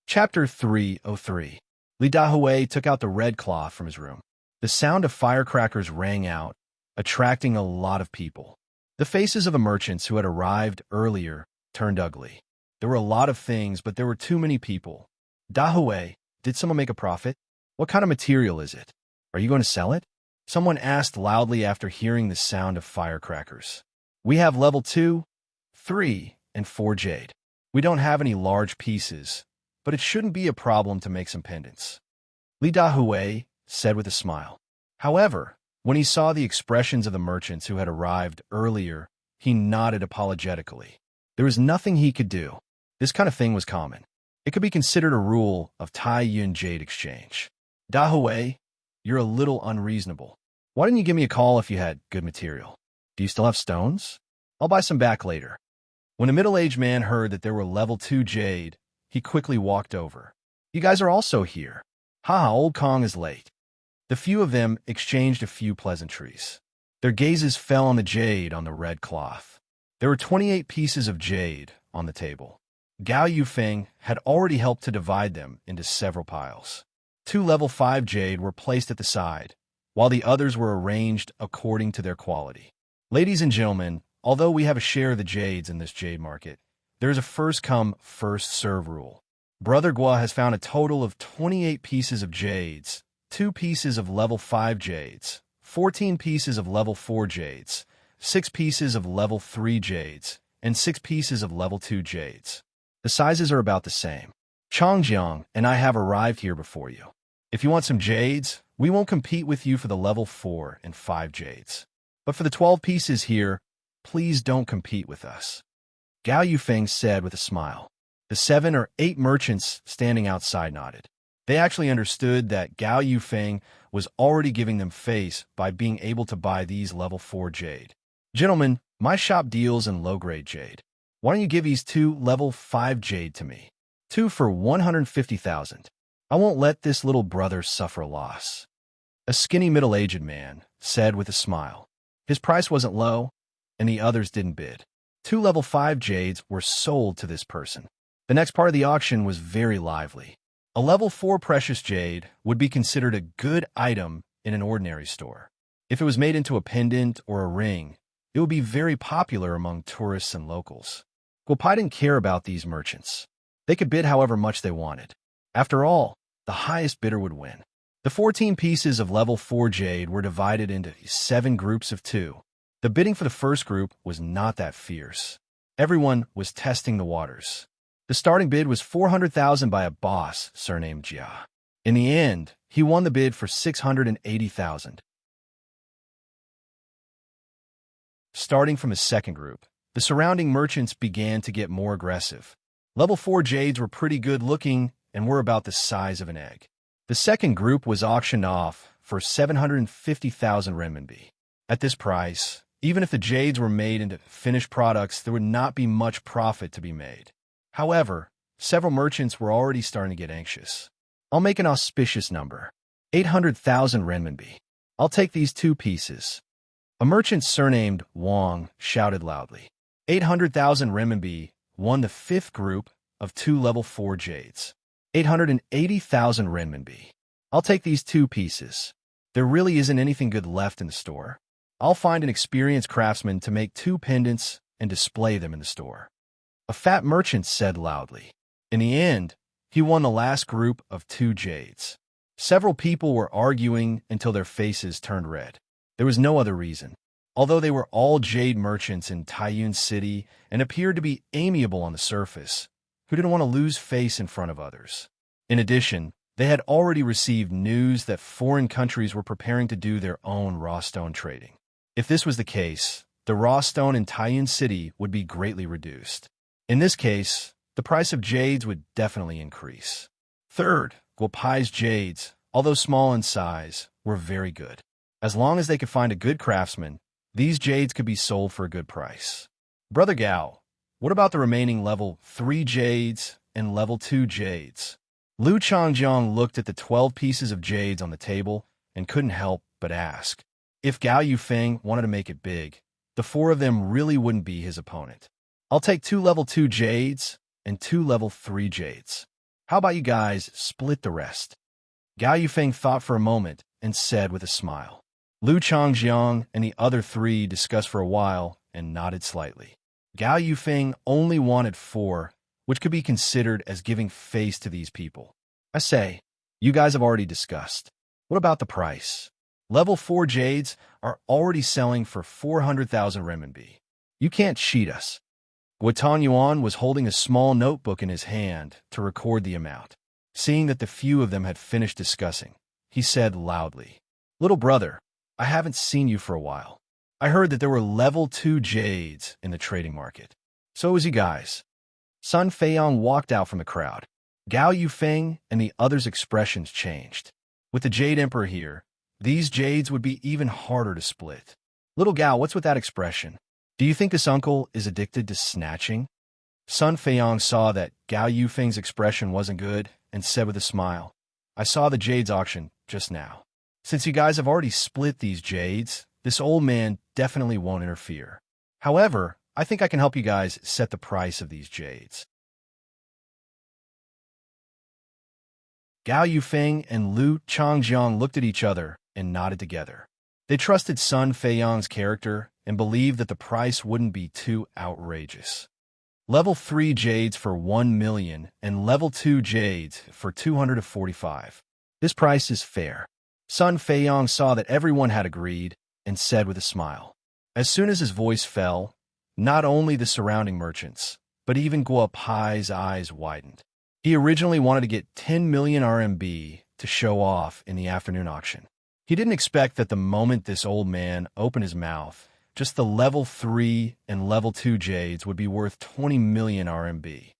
Chapter 303. Li Dahui took out the red cloth from his room. The sound of firecrackers rang out, attracting a lot of people. The faces of the merchants who had arrived earlier turned ugly. There were a lot of things, but there were too many people. Dahui, did someone make a profit? What kind of material is it? Are you going to sell it? Someone asked loudly after hearing the sound of firecrackers. We have level 2, 3, and 4 jade. We don't have any large pieces, but it shouldn't be a problem to make some pendants. Li Dahui said with a smile. However, when he saw the expressions of the merchants who had arrived earlier, he nodded apologetically. There was nothing he could do. This kind of thing was common. It could be considered a rule of Taiyuan jade exchange. Dahui, you're a little unreasonable. Why didn't you give me a call if you had good material? Do you still have stones? I'll buy some back later. When a middle-aged man heard that there were level 2 jade, he quickly walked over. You guys are also here. Haha, old Kong is late. The few of them exchanged a few pleasantries. Their gazes fell on the jade on the red cloth. There were 28 pieces of jade on the table. Gao Yufeng had already helped to divide them into several piles. 2 level 5 jade were placed at the side, while the others were arranged according to their quality. Ladies and gentlemen, although we have a share of the jades in this jade market, there is a first-come, first-serve rule. Brother Gua has found a total of 28 pieces of jades, 2 pieces of level 5 jades, 14 pieces of level 4 jades, 6 pieces of level 3 jades, and 6 pieces of level 2 jades. The sizes are about the same. Changjiang and I have arrived here before you. If you want some jades, we won't compete with you for the level 4 and 5 jades. But for the 12 pieces here, please don't compete with us. Gao Yufeng said with a smile. The 7 or 8 merchants standing outside nodded. They actually understood that Gao Yufeng was already giving them face by being able to buy these level 4 jade. Gentlemen, my shop deals in low-grade jade. Why don't you give these 2 level 5 jade to me? 2 for 150,000. I won't let this little brother suffer a loss. A skinny middle-aged man said with a smile. His price wasn't low, and the others didn't bid. 2 level 5 jades were sold to this person. The next part of the auction was very lively. A level 4 precious jade would be considered a good item in an ordinary store. If it was made into a pendant or a ring, it would be very popular among tourists and locals. Guopai didn't care about these merchants. They could bid however much they wanted. After all, the highest bidder would win. The 14 pieces of level 4 jade were divided into 7 groups of 2. The bidding for the first group was not that fierce. Everyone was testing the waters. The starting bid was 400,000 by a boss surnamed Jia. In the end, he won the bid for 680,000. Starting from the second group, the surrounding merchants began to get more aggressive. Level 4 jades were pretty good looking and were about the size of an egg. The second group was auctioned off for 750,000 renminbi. At this price, even if the jades were made into finished products, there would not be much profit to be made. However, several merchants were already starting to get anxious. I'll make an auspicious number. 800,000 renminbi. I'll take these 2 pieces. A merchant surnamed Wang shouted loudly. 800,000 renminbi won the 5th group of 2 level 4 jades. 880,000 renminbi. I'll take these 2 pieces. There really isn't anything good left in the store. I'll find an experienced craftsman to make 2 pendants and display them in the store. A fat merchant said loudly. In the end, he won the last group of 2 jades. Several people were arguing until their faces turned red. There was no other reason. Although they were all jade merchants in Taiyuan City and appeared to be amiable on the surface, who didn't want to lose face in front of others. In addition, they had already received news that foreign countries were preparing to do their own raw stone trading. If this was the case, the raw stone in Taiyuan City would be greatly reduced. In this case, the price of jades would definitely increase. Third, Guopai's jades, although small in size, were very good. As long as they could find a good craftsman, these jades could be sold for a good price. Brother Gao, what about the remaining level 3 jades and level 2 jades? Lu Changjiang looked at the 12 pieces of jades on the table and couldn't help but ask. If Gao Yufeng wanted to make it big, the 4 of them really wouldn't be his opponent. I'll take 2 level 2 jades and 2 level 3 jades. How about you guys split the rest? Gao Yufeng thought for a moment and said with a smile. Lu Changjiang and the other 3 discussed for a while and nodded slightly. Gao Yufeng only wanted 4, which could be considered as giving face to these people. I say, you guys have already discussed. What about the price? Level 4 jades are already selling for 400,000 renminbi. You can't cheat us. Guo Yuan was holding a small notebook in his hand to record the amount. Seeing that the few of them had finished discussing, he said loudly, "Little brother, I haven't seen you for a while. I heard that there were level 2 jades in the trading market. So is you guys." Sun Feiyong walked out from the crowd. Gao Yufeng and the others' expressions changed. With the Jade Emperor here, these jades would be even harder to split. "Little Gao, what's with that expression? Do you think this uncle is addicted to snatching?" Sun Feiyong saw that Gao Yufeng's expression wasn't good and said with a smile, "I saw the jades auction just now. Since you guys have already split these jades, this old man definitely won't interfere. However, I think I can help you guys set the price of these jades." Gao Yufeng and Lu Changjiang looked at each other and nodded together. They trusted Sun Feiyong's character and believed that the price wouldn't be too outrageous. Level 3 jades for 1 million and level 2 jades for 245. This price is fair. Sun Feiyong saw that everyone had agreed and said with a smile. As soon as his voice fell, not only the surrounding merchants, but even Guo Pai's eyes widened. He originally wanted to get 10 million RMB to show off in the afternoon auction. He didn't expect that the moment this old man opened his mouth, just the level 3 and level 2 jades would be worth 20 million RMB.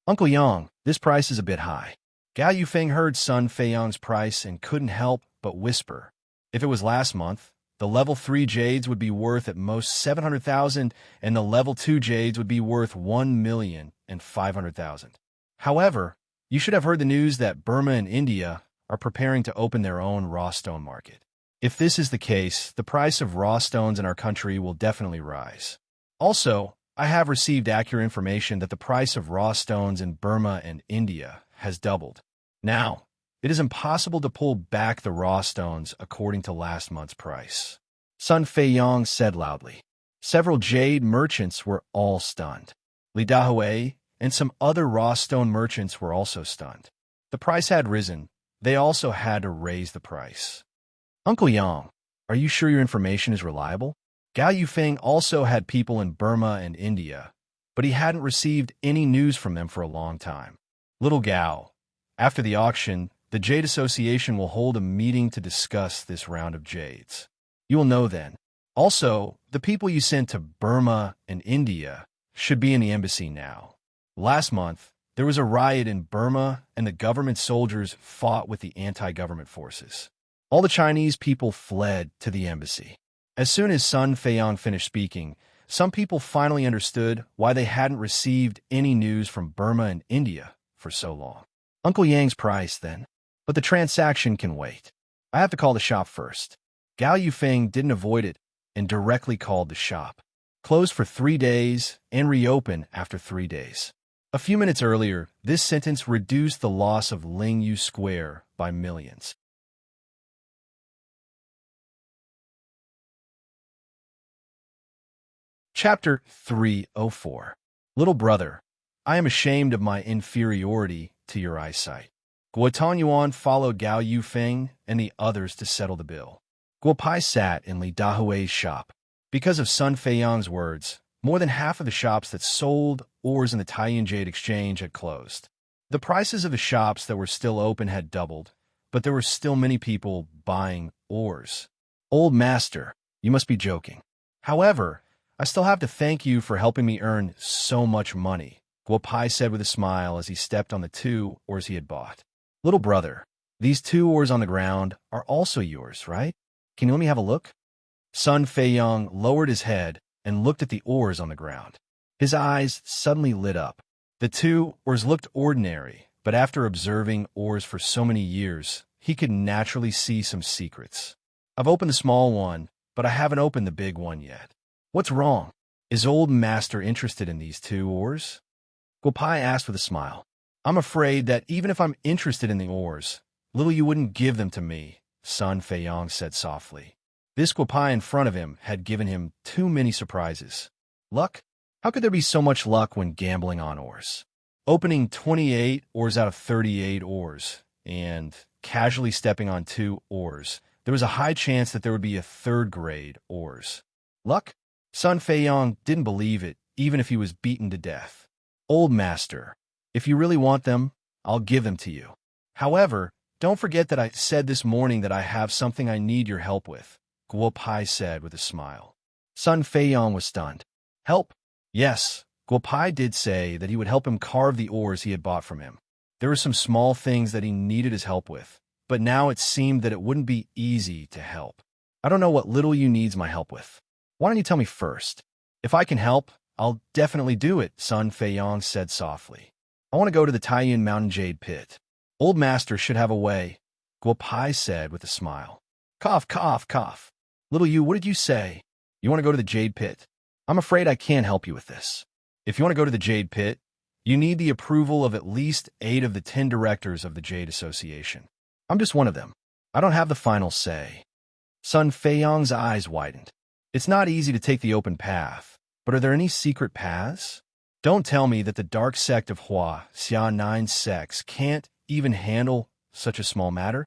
"Uncle Yang, this price is a bit high." Gao Yufeng heard Sun Feiyong's price and couldn't help but whisper. If it was last month, the level 3 jades would be worth at most 700,000 and the level 2 jades would be worth 1,500,000. However, you should have heard the news that Burma and India are preparing to open their own raw stone market. If this is the case, the price of raw stones in our country will definitely rise. Also, I have received accurate information that the price of raw stones in Burma and India has doubled. Now, it is impossible to pull back the raw stones according to last month's price." Sun Feiyong said loudly. Several jade merchants were all stunned. Li Dahui and some other raw stone merchants were also stunned. The price had risen. They also had to raise the price. "Uncle Yang, are you sure your information is reliable?" Gao Yufeng also had people in Burma and India, but he hadn't received any news from them for a long time. "Little Gao, after the auction, the Jade Association will hold a meeting to discuss this round of jades. You will know then. Also, the people you sent to Burma and India should be in the embassy now. Last month, there was a riot in Burma and the government soldiers fought with the anti-government forces. All the Chinese people fled to the embassy." As soon as Sun Feiyong finished speaking, some people finally understood why they hadn't received any news from Burma and India for so long. "Uncle Yang's price, then. But the transaction can wait. I have to call the shop first." Gao Yufeng didn't avoid it and directly called the shop. Closed for 3 days and reopen after 3 days. A few minutes earlier, this sentence reduced the loss of Lingyu Square by millions. Chapter 304. Little brother, I am ashamed of my inferiority to your eyesight. Guo Yuan followed Gao Yufeng and the others to settle the bill. Guo Pai sat in Li Dahui's shop. Because of Sun Feiyong's words, more than half of the shops that sold ores in the Taiyan Jade Exchange had closed. The prices of the shops that were still open had doubled, but there were still many people buying ores. "Old master, you must be joking. However, I still have to thank you for helping me earn so much money," Guo Pai said with a smile as he stepped on the 2 ores he had bought. "Little brother, these 2 ores on the ground are also yours, right? Can you let me have a look?" Sun Feiyong lowered his head and looked at the ores on the ground. His eyes suddenly lit up. The 2 ores looked ordinary, but after observing ores for so many years, he could naturally see some secrets. "I've opened the small one, but I haven't opened the big one yet. What's wrong? Is old master interested in these 2 ores?" Guo Pai asked with a smile. "I'm afraid that even if I'm interested in the ores, little you wouldn't give them to me," Sun Feiyong said softly. This Guo Pai in front of him had given him too many surprises. Luck? How could there be so much luck when gambling on ores? Opening 28 ores out of 38 ores and casually stepping on 2 ores, there was a high chance that there would be a 3rd grade ores. Luck? Sun Feiyong didn't believe it even if he was beaten to death. Old master, if you really want them, I'll give them to you. However, don't forget that I said this morning that I have something I need your help with, Guo Pai said with a smile. Sun Feiyong was stunned. Help? Yes, Guo Pai did say that he would help him carve the ores he had bought from him. There were some small things that he needed his help with, but now it seemed that it wouldn't be easy to help. I don't know what little you needs my help with. Why don't you tell me first? If I can help, I'll definitely do it, Sun Feiyong said softly. I want to go to the Taiyuan Mountain Jade Pit. Old master should have a way, Guo Pai said with a smile. Cough, cough, cough. Little you, what did you say? You want to go to the Jade Pit? I'm afraid I can't help you with this. If you want to go to the Jade Pit, you need the approval of at least 8 of the 10 directors of the Jade Association. I'm just one of them. I don't have the final say. Sun Feiyong's eyes widened. It's not easy to take the open path, but are there any secret paths? Don't tell me that the dark sect of Hua Xia 9 sects can't even handle such a small matter?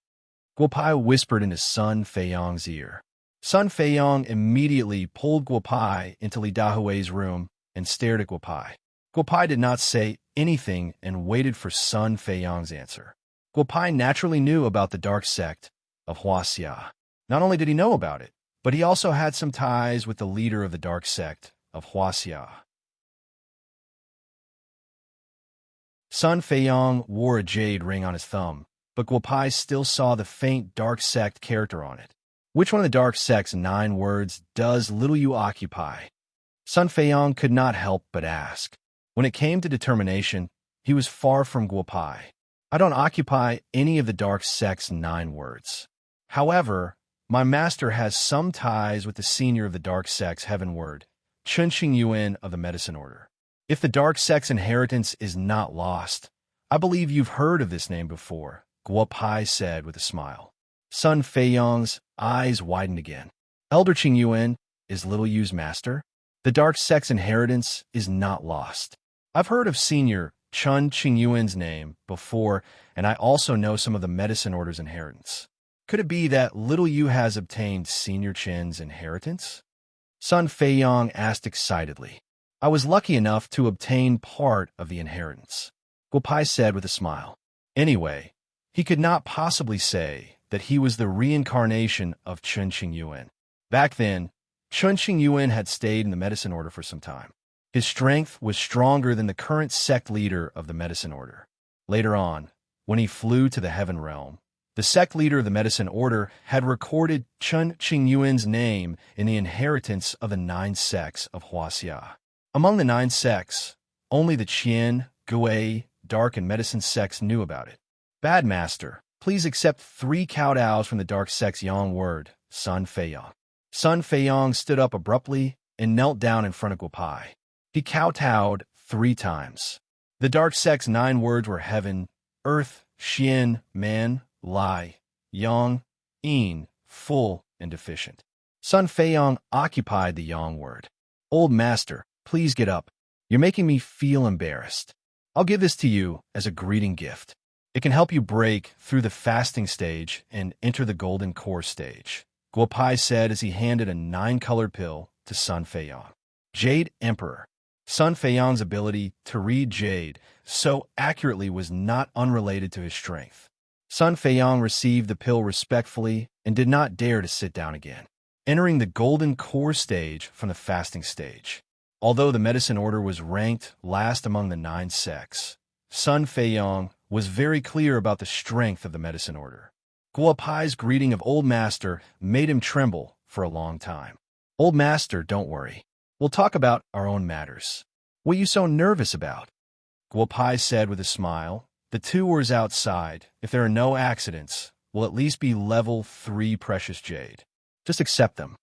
Guo Pai whispered in his Sun Feiyong's ear. Sun Feiyong immediately pulled Guo Pai into Li Dahui's room and stared at Guo Pai. Guo Pai did not say anything and waited for Sun Feiyong's answer. Guo Pai naturally knew about the dark sect of Hua Xia. Not only did he know about it, but he also had some ties with the leader of the dark sect of Hua Xia. Sun Feiyong wore a jade ring on his thumb, but Guo Pai still saw the faint dark sect character on it. Which one of the dark sect's 9 words does little you occupy? Sun Feiyong could not help but ask. When it came to determination, he was far from Guo Pai. I don't occupy any of the dark sect's 9 words. However, my master has some ties with the senior of the dark sect's heaven word, Chun Xing Yuan of the Medicine Order. If the dark sect's inheritance is not lost, I believe you've heard of this name before, Guo Pai said with a smile. Sun Feiyong's eyes widened again. Elder Qing Yuan is little Yu's master? The dark sect's inheritance is not lost. I've heard of Senior Chun Qing Yuan's name before, and I also know some of the Medicine Order's inheritance. Could it be that little Yu has obtained Senior Qin's inheritance? Sun Feiyong asked excitedly. I was lucky enough to obtain part of the inheritance, Guo Pai said with a smile. Anyway, he could not possibly say that he was the reincarnation of Chun Qing Yuan. Back then, Chun Qing Yuan had stayed in the Medicine Order for some time. His strength was stronger than the current sect leader of the Medicine Order. Later on, when he flew to the Heaven Realm, the sect leader of the Medicine Order had recorded Chun Qing Yuan's name in the inheritance of the 9 sects of Hua Xia. Among the 9 sects, only the Qian, Gui, Dark, and Medicine sects knew about it. Bad Master, please accept 3 kowtows from the Dark sect's Yang word, Sun Feiyong. Sun Feiyong stood up abruptly and knelt down in front of Guo Pai. He kowtowed 3 times. The dark sect's 9 words were heaven, earth, Xian, man, Lai, Yang, Yin, full, and deficient. Sun Feiyong occupied the Yang word. Old master, please get up. You're making me feel embarrassed. I'll give this to you as a greeting gift. It can help you break through the fasting stage and enter the golden core stage, Guo Pai said as he handed a 9-colored pill to Sun Feiyong. Jade Emperor. Sun Feiyong's ability to read jade so accurately was not unrelated to his strength. Sun Feiyong received the pill respectfully and did not dare to sit down again, entering the golden core stage from the fasting stage. Although the Medicine Order was ranked last among the 9 sects, Sun Feiyong was very clear about the strength of the Medicine Order. Guo Pai's greeting of Old Master made him tremble for a long time. Old Master, don't worry. We'll talk about our own matters. What are you so nervous about? Guo Pai said with a smile. The tours outside, if there are no accidents, will at least be level 3 precious jade. Just accept them.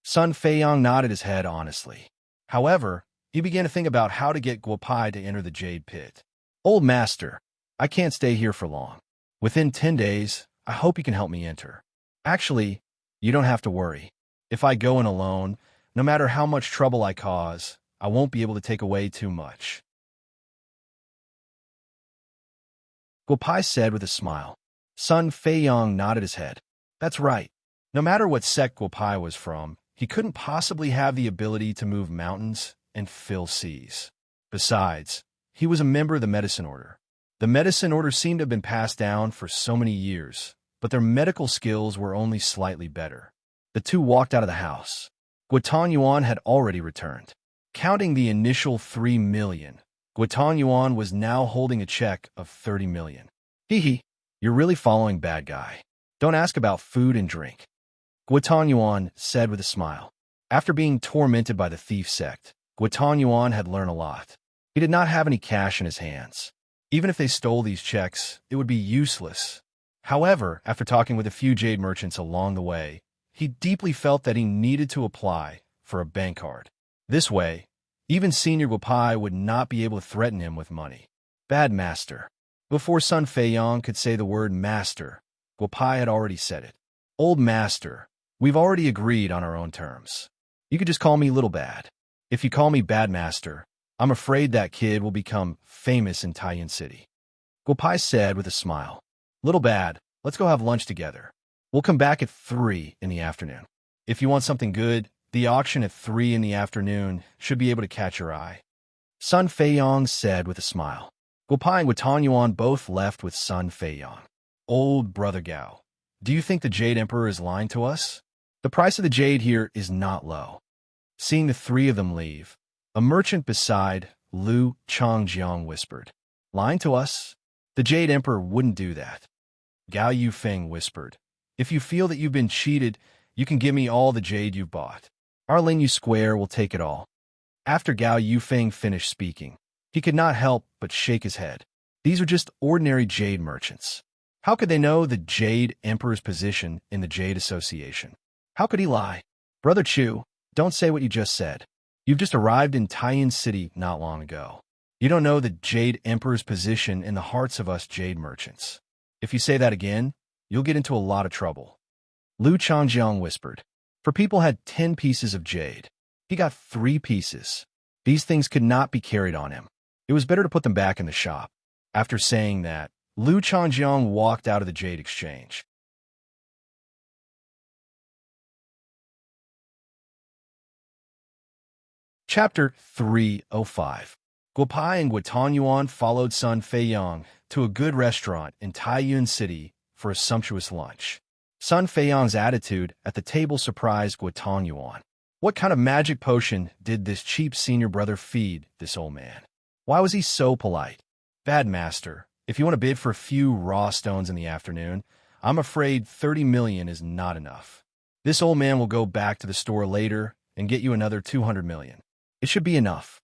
Sun Feiyong nodded his head honestly. However, he began to think about how to get Guo Pai to enter the Jade Pit. Old Master, I can't stay here for long. Within 10 days, I hope you can help me enter. Actually, you don't have to worry. If I go in alone, no matter how much trouble I cause, I won't be able to take away too much. Guo Pai said with a smile. Sun Feiyong nodded his head. That's right. No matter what sect Guo Pai was from, he couldn't possibly have the ability to move mountains and fill seas. Besides, he was a member of the medicine order. The medicine order seemed to have been passed down for so many years, but their medical skills were only slightly better. The two walked out of the house. Guotan Yuan had already returned. Counting the initial 3 million, Guotan Yuan was now holding a check of 30 million. Hee, you're really following bad guy. Don't ask about food and drink. Guotan Yuan said with a smile. After being tormented by the thief sect, Guotan Yuan had learned a lot. He did not have any cash in his hands. Even if they stole these checks, it would be useless. However, after talking with a few jade merchants along the way, he deeply felt that he needed to apply for a bank card. This way, even Senior Guopai would not be able to threaten him with money. Bad master. Before Sun Feiyong could say the word master, Guopai had already said it. Old master, we've already agreed on our own terms. You could just call me Little Bad. If you call me Bad Master, I'm afraid that kid will become famous in Taiyin City. Guopai said with a smile. Little Bad, let's go have lunch together. We'll come back at 3 in the afternoon. If you want something good, the auction at 3 in the afternoon should be able to catch your eye. Sun Feiyong said with a smile. Guopai and Guotan Yuan both left with Sun Feiyong. Old Brother Gao, do you think the Jade Emperor is lying to us? The price of the jade here is not low. Seeing the three of them leave, a merchant beside Lu Changjiang whispered, lying to us? The Jade Emperor wouldn't do that. Gao Yufeng whispered, if you feel that you've been cheated, you can give me all the jade you've bought. Our Lingyu Square will take it all. After Gao Yufeng finished speaking, he could not help but shake his head. These are just ordinary jade merchants. How could they know the Jade Emperor's position in the Jade Association? How could he lie? Brother Chu, don't say what you just said. You've just arrived in Taiyin City not long ago. You don't know the Jade Emperor's position in the hearts of us jade merchants. If you say that again, you'll get into a lot of trouble. Lu Changjiang whispered. For people had 10 pieces of jade. He got 3 pieces. These things could not be carried on him. It was better to put them back in the shop. After saying that, Lu Changjiang walked out of the jade exchange. Chapter 305. Guopai and Guotan Yuan followed Sun Feiyong to a good restaurant in Taiyuan City for a sumptuous lunch. Sun Feiyong's attitude at the table surprised Guotan Yuan. What kind of magic potion did this cheap senior brother feed this old man? Why was he so polite? Bad master, if you want to bid for a few raw stones in the afternoon, I'm afraid 30 million is not enough. This old man will go back to the store later and get you another 200 million. It should be enough.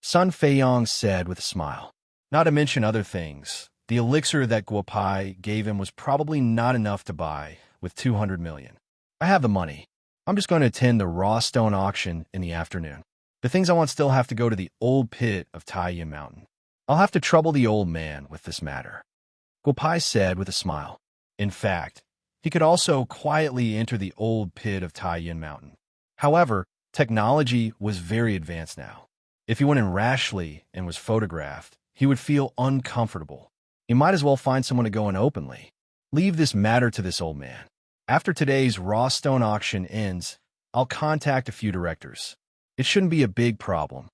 Sun Feiyong said with a smile. Not to mention other things, the elixir that Guopai gave him was probably not enough to buy with 200 million. I have the money. I'm just going to attend the raw stone auction in the afternoon. The things I want still have to go to the old pit of Taiyin Mountain. I'll have to trouble the old man with this matter. Guopai said with a smile. In fact, he could also quietly enter the old pit of Taiyin Mountain. However, technology was very advanced now. If he went in rashly and was photographed, he would feel uncomfortable. He might as well find someone to go in openly. Leave this matter to this old man. After today's raw stone auction ends, I'll contact a few directors. It shouldn't be a big problem.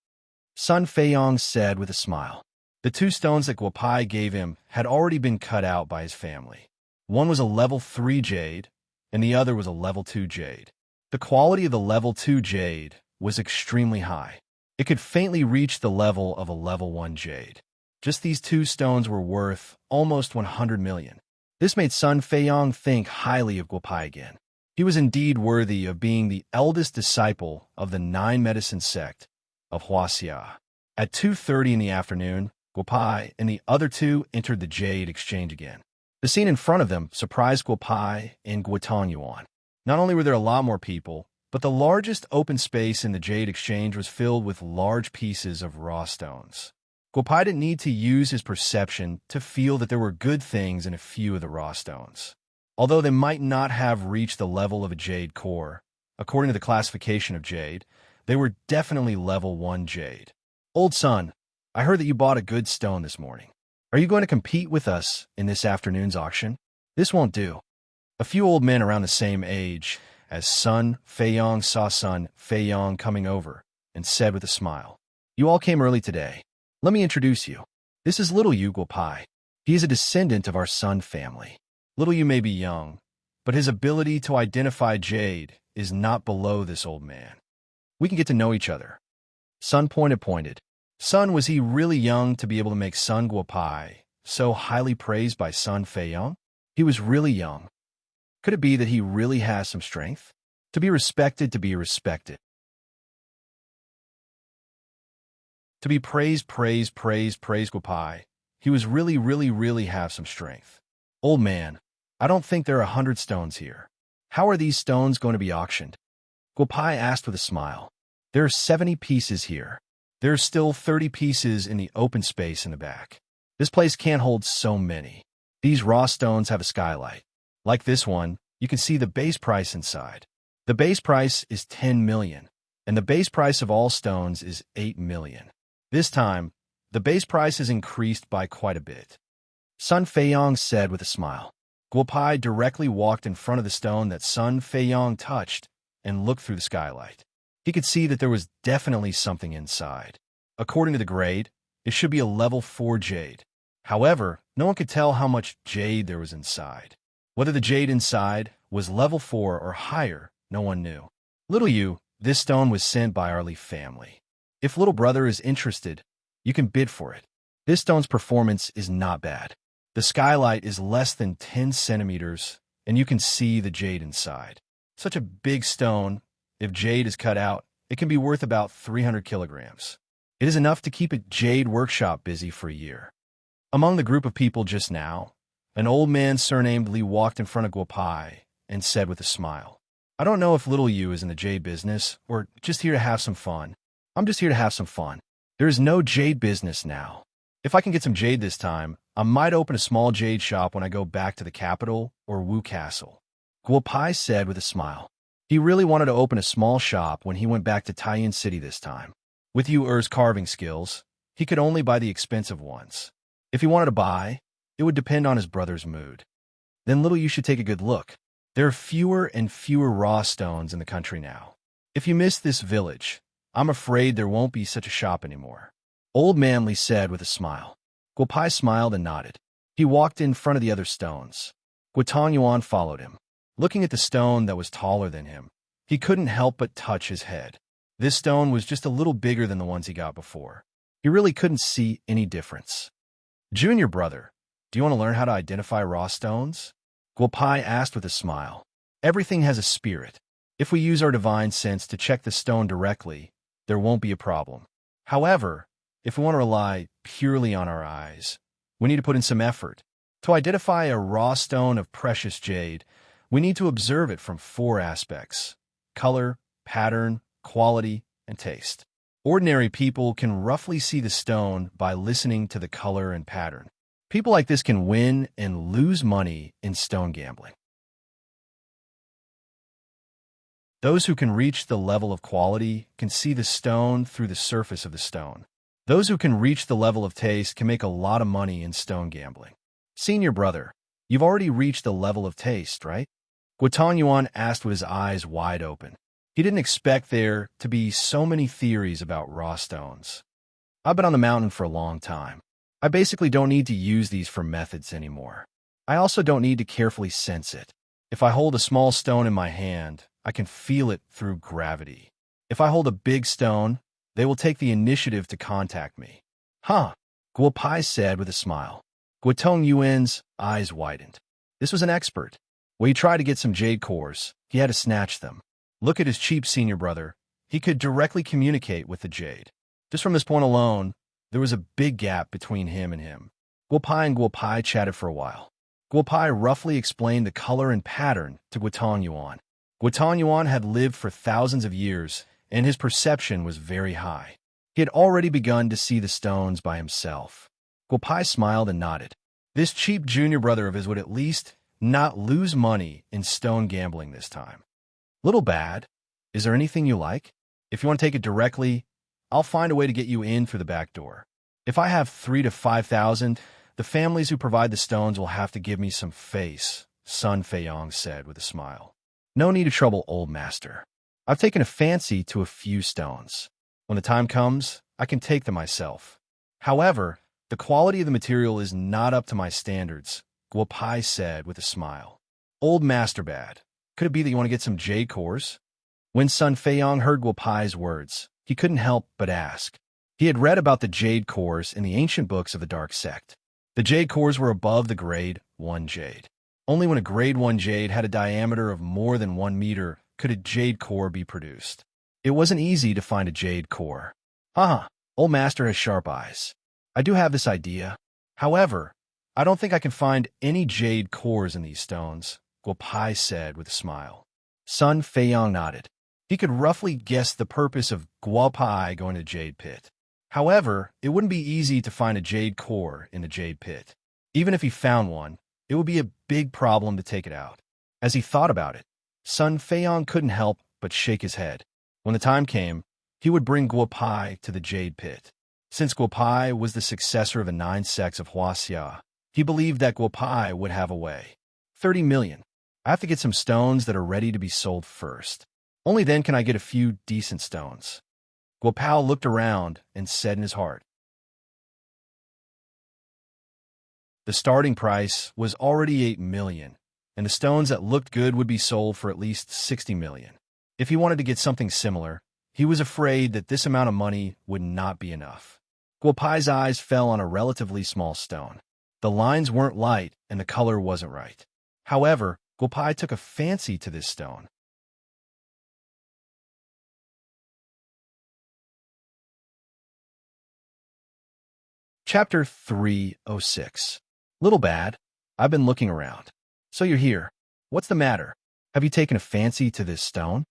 Sun Feiyong said with a smile. The 2 stones that Guopai gave him had already been cut out by his family. One was a level 3 jade, and the other was a level 2 jade. The quality of the level 2 jade was extremely high. It could faintly reach the level of a level 1 jade. Just these 2 stones were worth almost 100 million. This made Sun Feiyong think highly of Guopai again. He was indeed worthy of being the eldest disciple of the 9 medicine sect of Huaxia. At 2:30 in the afternoon, Guopai and the other 2 entered the jade exchange again. The scene in front of them surprised Guopai and Guotan Yuan. Not only were there a lot more people, but the largest open space in the jade exchange was filled with large pieces of raw stones. Guopai didn't need to use his perception to feel that there were good things in a few of the raw stones. Although they might not have reached the level of a jade core, according to the classification of jade, they were definitely level 1 jade. Old son, I heard that you bought a good stone this morning. Are you going to compete with us in this afternoon's auction? This won't do. A few old men around the same age as Sun Feiyong saw Sun Feiyong coming over and said with a smile, "You all came early today. Let me introduce you. This is little Yu Guopai. He is a descendant of our Sun family. Little Yu may be young, but his ability to identify jade is not below this old man. We can get to know each other." Sun pointed. Sun, was he really young to be able to make Sun Guopai so highly praised by Sun Feiyong? He was really young. Could it be that he really has some strength? To be respected, to be respected. To be praised, praise Guopai. He was really have some strength. Old man, I don't think there are 100 stones here. How are these stones going to be auctioned? Guopai asked with a smile. There are 70 pieces here. There are still 30 pieces in the open space in the back. This place can't hold so many. These raw stones have a skylight. Like this one, you can see the base price inside. The base price is 10 million, and the base price of all stones is 8 million. This time, the base price is increased by quite a bit. Sun Feiyong said with a smile. Guopai directly walked in front of the stone that Sun Feiyong touched and looked through the skylight. He could see that there was definitely something inside. According to the grade, it should be a level 4 jade. However, no one could tell how much jade there was inside. Whether the jade inside was level 4 or higher, no one knew. Little Yu, this stone was sent by our Li family. If little brother is interested, you can bid for it. This stone's performance is not bad. The skylight is less than 10 centimeters, and you can see the jade inside. Such a big stone, if jade is cut out, it can be worth about 300 kilograms. It is enough to keep a jade workshop busy for a year. Among the group of people just now, an old man surnamed Li walked in front of Guopai and said with a smile, "I don't know if little Yu is in the jade business or just here to have some fun. I'm just here to have some fun. There is no jade business now. If I can get some jade this time, I might open a small jade shop when I go back to the capital or Wu Castle." Guopai said with a smile. He really wanted to open a small shop when he went back to Taiyin City this time. With Yu Er's carving skills, he could only buy the expensive ones. If he wanted to buy, it would depend on his brother's mood. Then little Yu should take a good look. There are fewer and fewer raw stones in the country now. If you miss this village, I'm afraid there won't be such a shop anymore. Old Man Li said with a smile. Guopai smiled and nodded. He walked in front of the other stones. Guotong Yuan followed him. Looking at the stone that was taller than him, he couldn't help but touch his head. This stone was just a little bigger than the ones he got before. He really couldn't see any difference. "Junior brother, do you want to learn how to identify raw stones?" Guopai asked with a smile. "Everything has a spirit. If we use our divine sense to check the stone directly, there won't be a problem. However, if we want to rely purely on our eyes, we need to put in some effort. To identify a raw stone of precious jade, we need to observe it from 4 aspects: color, pattern, quality, and taste. Ordinary people can roughly see the stone by listening to the color and pattern. People like this can win and lose money in stone gambling. Those who can reach the level of quality can see the stone through the surface of the stone. Those who can reach the level of taste can make a lot of money in stone gambling. Senior brother, you've already reached the level of taste, right? Guotong Yuan asked with his eyes wide open. He didn't expect there to be so many theories about raw stones. I've been on the mountain for a long time. I basically don't need to use these for methods anymore. I also don't need to carefully sense it. If I hold a small stone in my hand, I can feel it through gravity. If I hold a big stone, they will take the initiative to contact me. Huh, Guopai said with a smile. Guotong Yuan's eyes widened. This was an expert. When he tried to get some jade cores, he had to snatch them. Look at his cheap senior brother. He could directly communicate with the jade. Just from this point alone, there was a big gap between him and him. Guopai and Guopai chatted for a while. Guopai roughly explained the color and pattern to Guotong Yuan. Guotong Yuan had lived for thousands of years, and his perception was very high. He had already begun to see the stones by himself. Guopai smiled and nodded. This cheap junior brother of his would at least not lose money in stone gambling this time. Little bad, is there anything you like? If you want to take it directly, I'll find a way to get you in through the back door. If I have 3,000 to 5,000, the families who provide the stones will have to give me some face, Sun Feiyong said with a smile. No need to trouble, old master. I've taken a fancy to a few stones. When the time comes, I can take them myself. However, the quality of the material is not up to my standards, Guo Pai said with a smile. Old Master Bad, could it be that you want to get some jade cores? When Sun Feiyong heard Guo Pai's words, he couldn't help but ask. He had read about the jade cores in the ancient books of the Dark Sect. The jade cores were above the grade 1 jade. Only when a grade 1 jade had a diameter of more than 1 meter could a jade core be produced. It wasn't easy to find a jade core. Old Master has sharp eyes. I do have this idea. However, I don't think I can find any jade cores in these stones, Guo Pai said with a smile. Sun Feiyong nodded. He could roughly guess the purpose of Guo Pai going to the jade pit. However, it wouldn't be easy to find a jade core in the jade pit. Even if he found one, it would be a big problem to take it out. As he thought about it, Sun Feiyong couldn't help but shake his head. When the time came, he would bring Guo Pai to the jade pit. Since Guo Pai was the successor of the 9 sects of Huaxia, he believed that Guo Pai would have a way. 30 million. I have to get some stones that are ready to be sold first. Only then can I get a few decent stones. Guo Pai looked around and said in his heart. The starting price was already 8 million, and the stones that looked good would be sold for at least 60 million. If he wanted to get something similar, he was afraid that this amount of money would not be enough. Guo Pai's eyes fell on a relatively small stone. The lines weren't light and the color wasn't right. However, Guo Pai took a fancy to this stone. Chapter 306. Little Bad, I've been looking around. So you're here. What's the matter? Have you taken a fancy to this stone?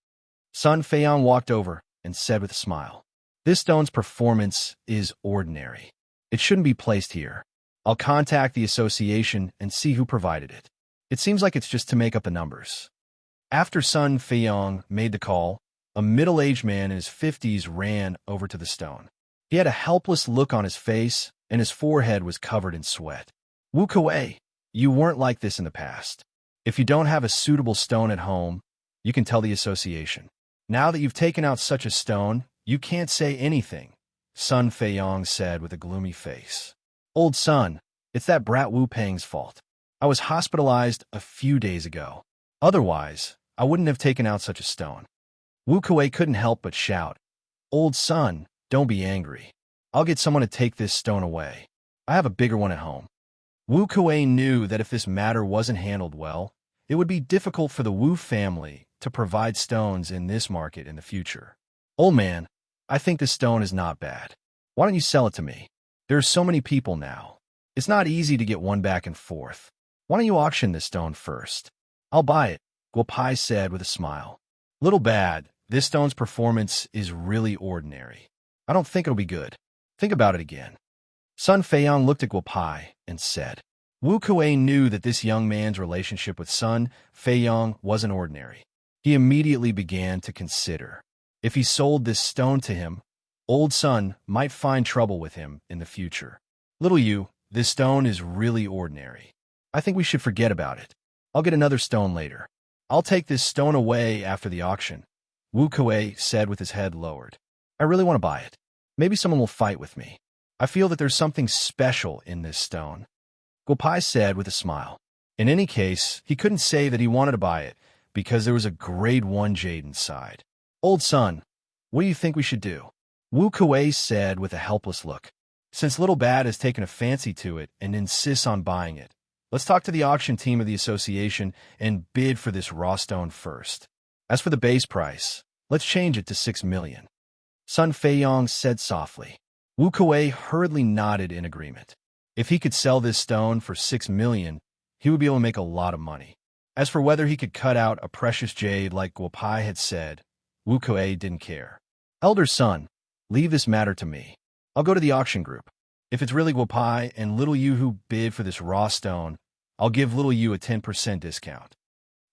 Sun Feiyong walked over and said with a smile. This stone's performance is ordinary. It shouldn't be placed here. I'll contact the association and see who provided it. It seems like it's just to make up the numbers. After Sun Feiyong made the call, a middle-aged man in his 50s ran over to the stone. He had a helpless look on his face, and his forehead was covered in sweat. Wu Kuei, you weren't like this in the past. If you don't have a suitable stone at home, you can tell the association. Now that you've taken out such a stone, you can't say anything, Sun Feiyong said with a gloomy face. Old Sun, it's that brat Wu Peng's fault. I was hospitalized a few days ago. Otherwise, I wouldn't have taken out such a stone. Wu Kuei couldn't help but shout. Old Sun, don't be angry. I'll get someone to take this stone away. I have a bigger one at home. Wu Kuei knew that if this matter wasn't handled well, it would be difficult for the Wu family to provide stones in this market in the future. Old man, I think this stone is not bad. Why don't you sell it to me? There are so many people now. It's not easy to get one back and forth. Why don't you auction this stone first? I'll buy it, Guo Pai said with a smile. Little Bad, this stone's performance is really ordinary. I don't think it'll be good. Think about it again. Sun Feiyong looked at Guo Pai and said. Wu Kuei knew that this young man's relationship with Sun Feiyong wasn't ordinary. He immediately began to consider. If he sold this stone to him, Old Sun might find trouble with him in the future. Little you, this stone is really ordinary. I think we should forget about it. I'll get another stone later. I'll take this stone away after the auction, Wu Kuei said with his head lowered. I really want to buy it. Maybe someone will fight with me. I feel that there's something special in this stone, Guo Pai said with a smile. In any case, he couldn't say that he wanted to buy it because there was a grade 1 jade inside. Old Sun, what do you think we should do? Wu Kuei said with a helpless look. Since Little Bad has taken a fancy to it and insists on buying it, let's talk to the auction team of the association and bid for this raw stone first. As for the base price, let's change it to 6 million. Sun Feiyong said softly. Wu Kuei hurriedly nodded in agreement. If he could sell this stone for 6 million, he would be able to make a lot of money. As for whether he could cut out a precious jade like Guo Pai had said, Wu Kuei didn't care. Elder Sun, leave this matter to me. I'll go to the auction group. If it's really Guo Pai and Little You who bid for this raw stone, I'll give Little You a 10% discount.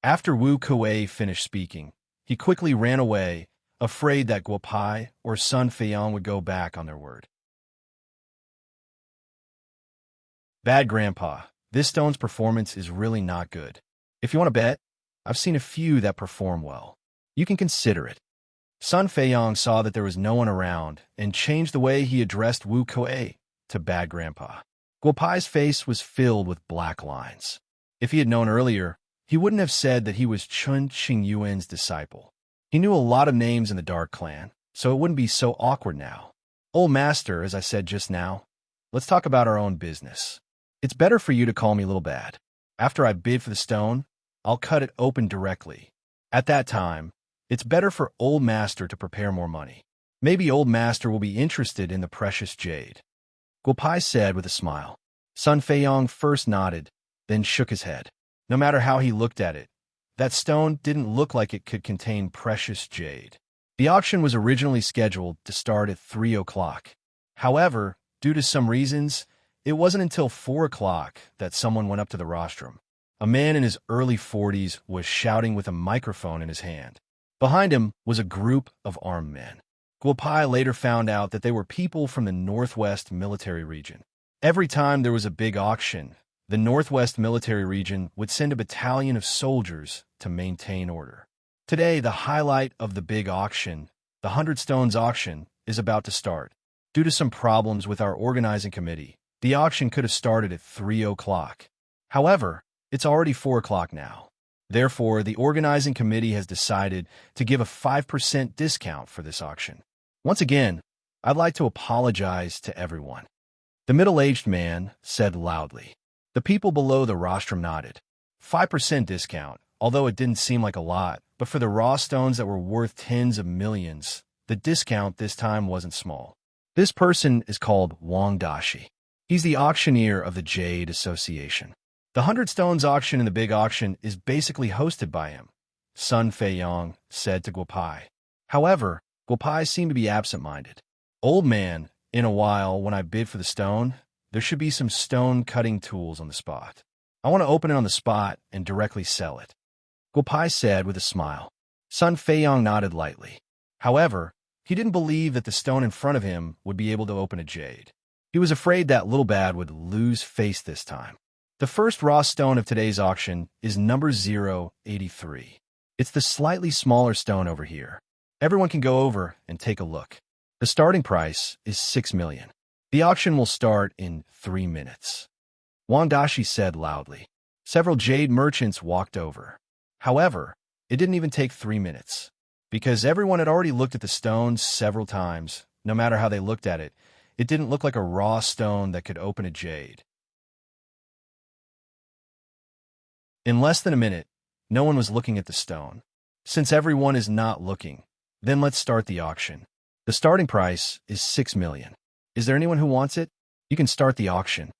After Wu Kuei finished speaking, he quickly ran away, afraid that Guo Pai or Sun Feiyong would go back on their word. Bad Grandpa, this stone's performance is really not good. If you want to bet, I've seen a few that perform well. You can consider it. Sun Feiyong saw that there was no one around and changed the way he addressed Wu Kuei to Bad Grandpa. Guo Pai's face was filled with black lines. If he had known earlier, he wouldn't have said that he was Chun Qingyuan's disciple. He knew a lot of names in the Dark Clan, so it wouldn't be so awkward now. Old Master, as I said just now, let's talk about our own business. It's better for you to call me Little Bad. After I bid for the stone, I'll cut it open directly. At that time, it's better for Old Master to prepare more money. Maybe Old Master will be interested in the precious jade. Guo Pai said with a smile. Sun Feiyong first nodded, then shook his head. No matter how he looked at it, that stone didn't look like it could contain precious jade. The auction was originally scheduled to start at 3 o'clock. However, due to some reasons, it wasn't until 4 o'clock that someone went up to the rostrum. A man in his early 40s was shouting with a microphone in his hand. Behind him was a group of armed men. Guo Pai later found out that they were people from the Northwest Military Region. Every time there was a big auction, the Northwest Military Region would send a battalion of soldiers to maintain order. Today, the highlight of the big auction, the 100 Stones auction, is about to start. Due to some problems with our organizing committee, the auction could have started at 3 o'clock. However, it's already 4 o'clock now. Therefore, the organizing committee has decided to give a 5% discount for this auction. Once again, I'd like to apologize to everyone. The middle-aged man said loudly. The people below the rostrum nodded. 5% discount, although it didn't seem like a lot, but for the raw stones that were worth tens of millions, the discount this time wasn't small. This person is called Wang Dashi. He's the auctioneer of the Jade Association. The 100 Stones auction in the big auction is basically hosted by him, Sun Feiyong said to Guo Pai. However, Guo Pai seemed to be absent-minded. Old man, in a while, when I bid for the stone, there should be some stone-cutting tools on the spot. I want to open it on the spot and directly sell it. Guo Pai said with a smile. Sun Feiyong nodded lightly. However, he didn't believe that the stone in front of him would be able to open a jade. He was afraid that Little Bad would lose face this time. The first raw stone of today's auction is number 083. It's the slightly smaller stone over here. Everyone can go over and take a look. The starting price is 6 million. The auction will start in 3 minutes. Wang Dashi said loudly. Several jade merchants walked over. However, it didn't even take 3 minutes. Because everyone had already looked at the stones several times, no matter how they looked at it, it didn't look like a raw stone that could open a jade. In less than a minute, no one was looking at the stone. Since everyone is not looking, then let's start the auction. The starting price is 6 million. Is there anyone who wants it? You can start the auction.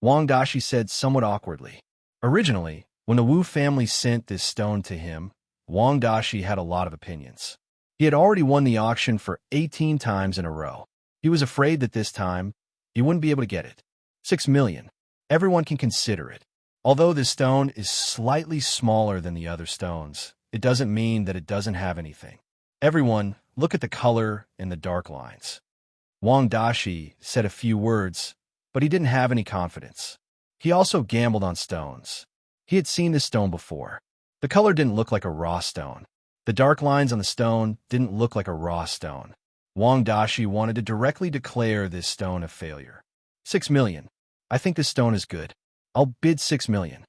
Wang Dashi said somewhat awkwardly. Originally, when the Wu family sent this stone to him, Wang Dashi had a lot of opinions. He had already won the auction for 18 times in a row. He was afraid that this time, he wouldn't be able to get it. 6 million. Everyone can consider it. Although this stone is slightly smaller than the other stones, it doesn't mean that it doesn't have anything. Everyone, look at the color and the dark lines. Wang Dashi said a few words, but he didn't have any confidence. He also gambled on stones. He had seen this stone before. The color didn't look like a raw stone. The dark lines on the stone didn't look like a raw stone. Wang Dashi wanted to directly declare this stone a failure. 6 million. I think this stone is good. I'll bid 6 million.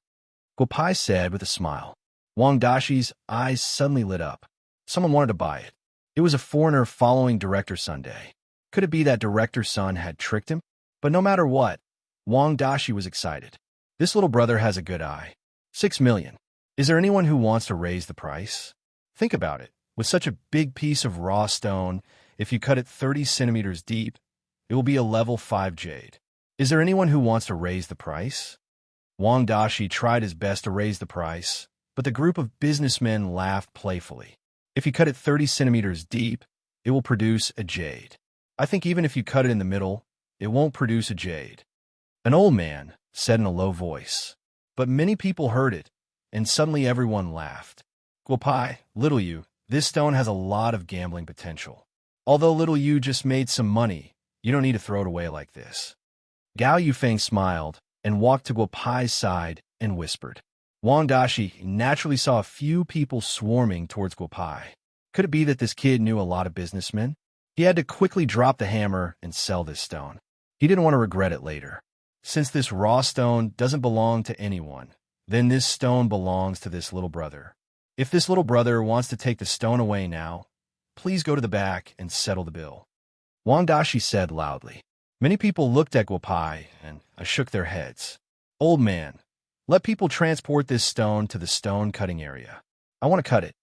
Guo Pai said with a smile. Wang Dashi's eyes suddenly lit up. Someone wanted to buy it. It was a foreigner following Director Sunday. Could it be that Director Sun had tricked him? But no matter what, Wang Dashi was excited. This little brother has a good eye. 6 million. Is there anyone who wants to raise the price? Think about it. With such a big piece of raw stone, if you cut it 30 centimeters deep, it will be a level 5 jade. Is there anyone who wants to raise the price? Wang Dashi tried his best to raise the price, but the group of businessmen laughed playfully. If you cut it 30 centimeters deep, it will produce a jade. I think even if you cut it in the middle, it won't produce a jade. An old man said in a low voice. But many people heard it, and suddenly everyone laughed. Guo Pai, little you, this stone has a lot of gambling potential. Although little you just made some money, you don't need to throw it away like this. Gao Yufeng smiled and walked to Guo Pai's side and whispered. Wang Dashi naturally saw a few people swarming towards Guo Pai. Could it be that this kid knew a lot of businessmen? He had to quickly drop the hammer and sell this stone. He didn't want to regret it later. Since this raw stone doesn't belong to anyone, then this stone belongs to this little brother. If this little brother wants to take the stone away now, please go to the back and settle the bill. Wang Dashi said loudly. Many people looked at Guopai and shook their heads. Old man, let people transport this stone to the stone cutting area. I want to cut it.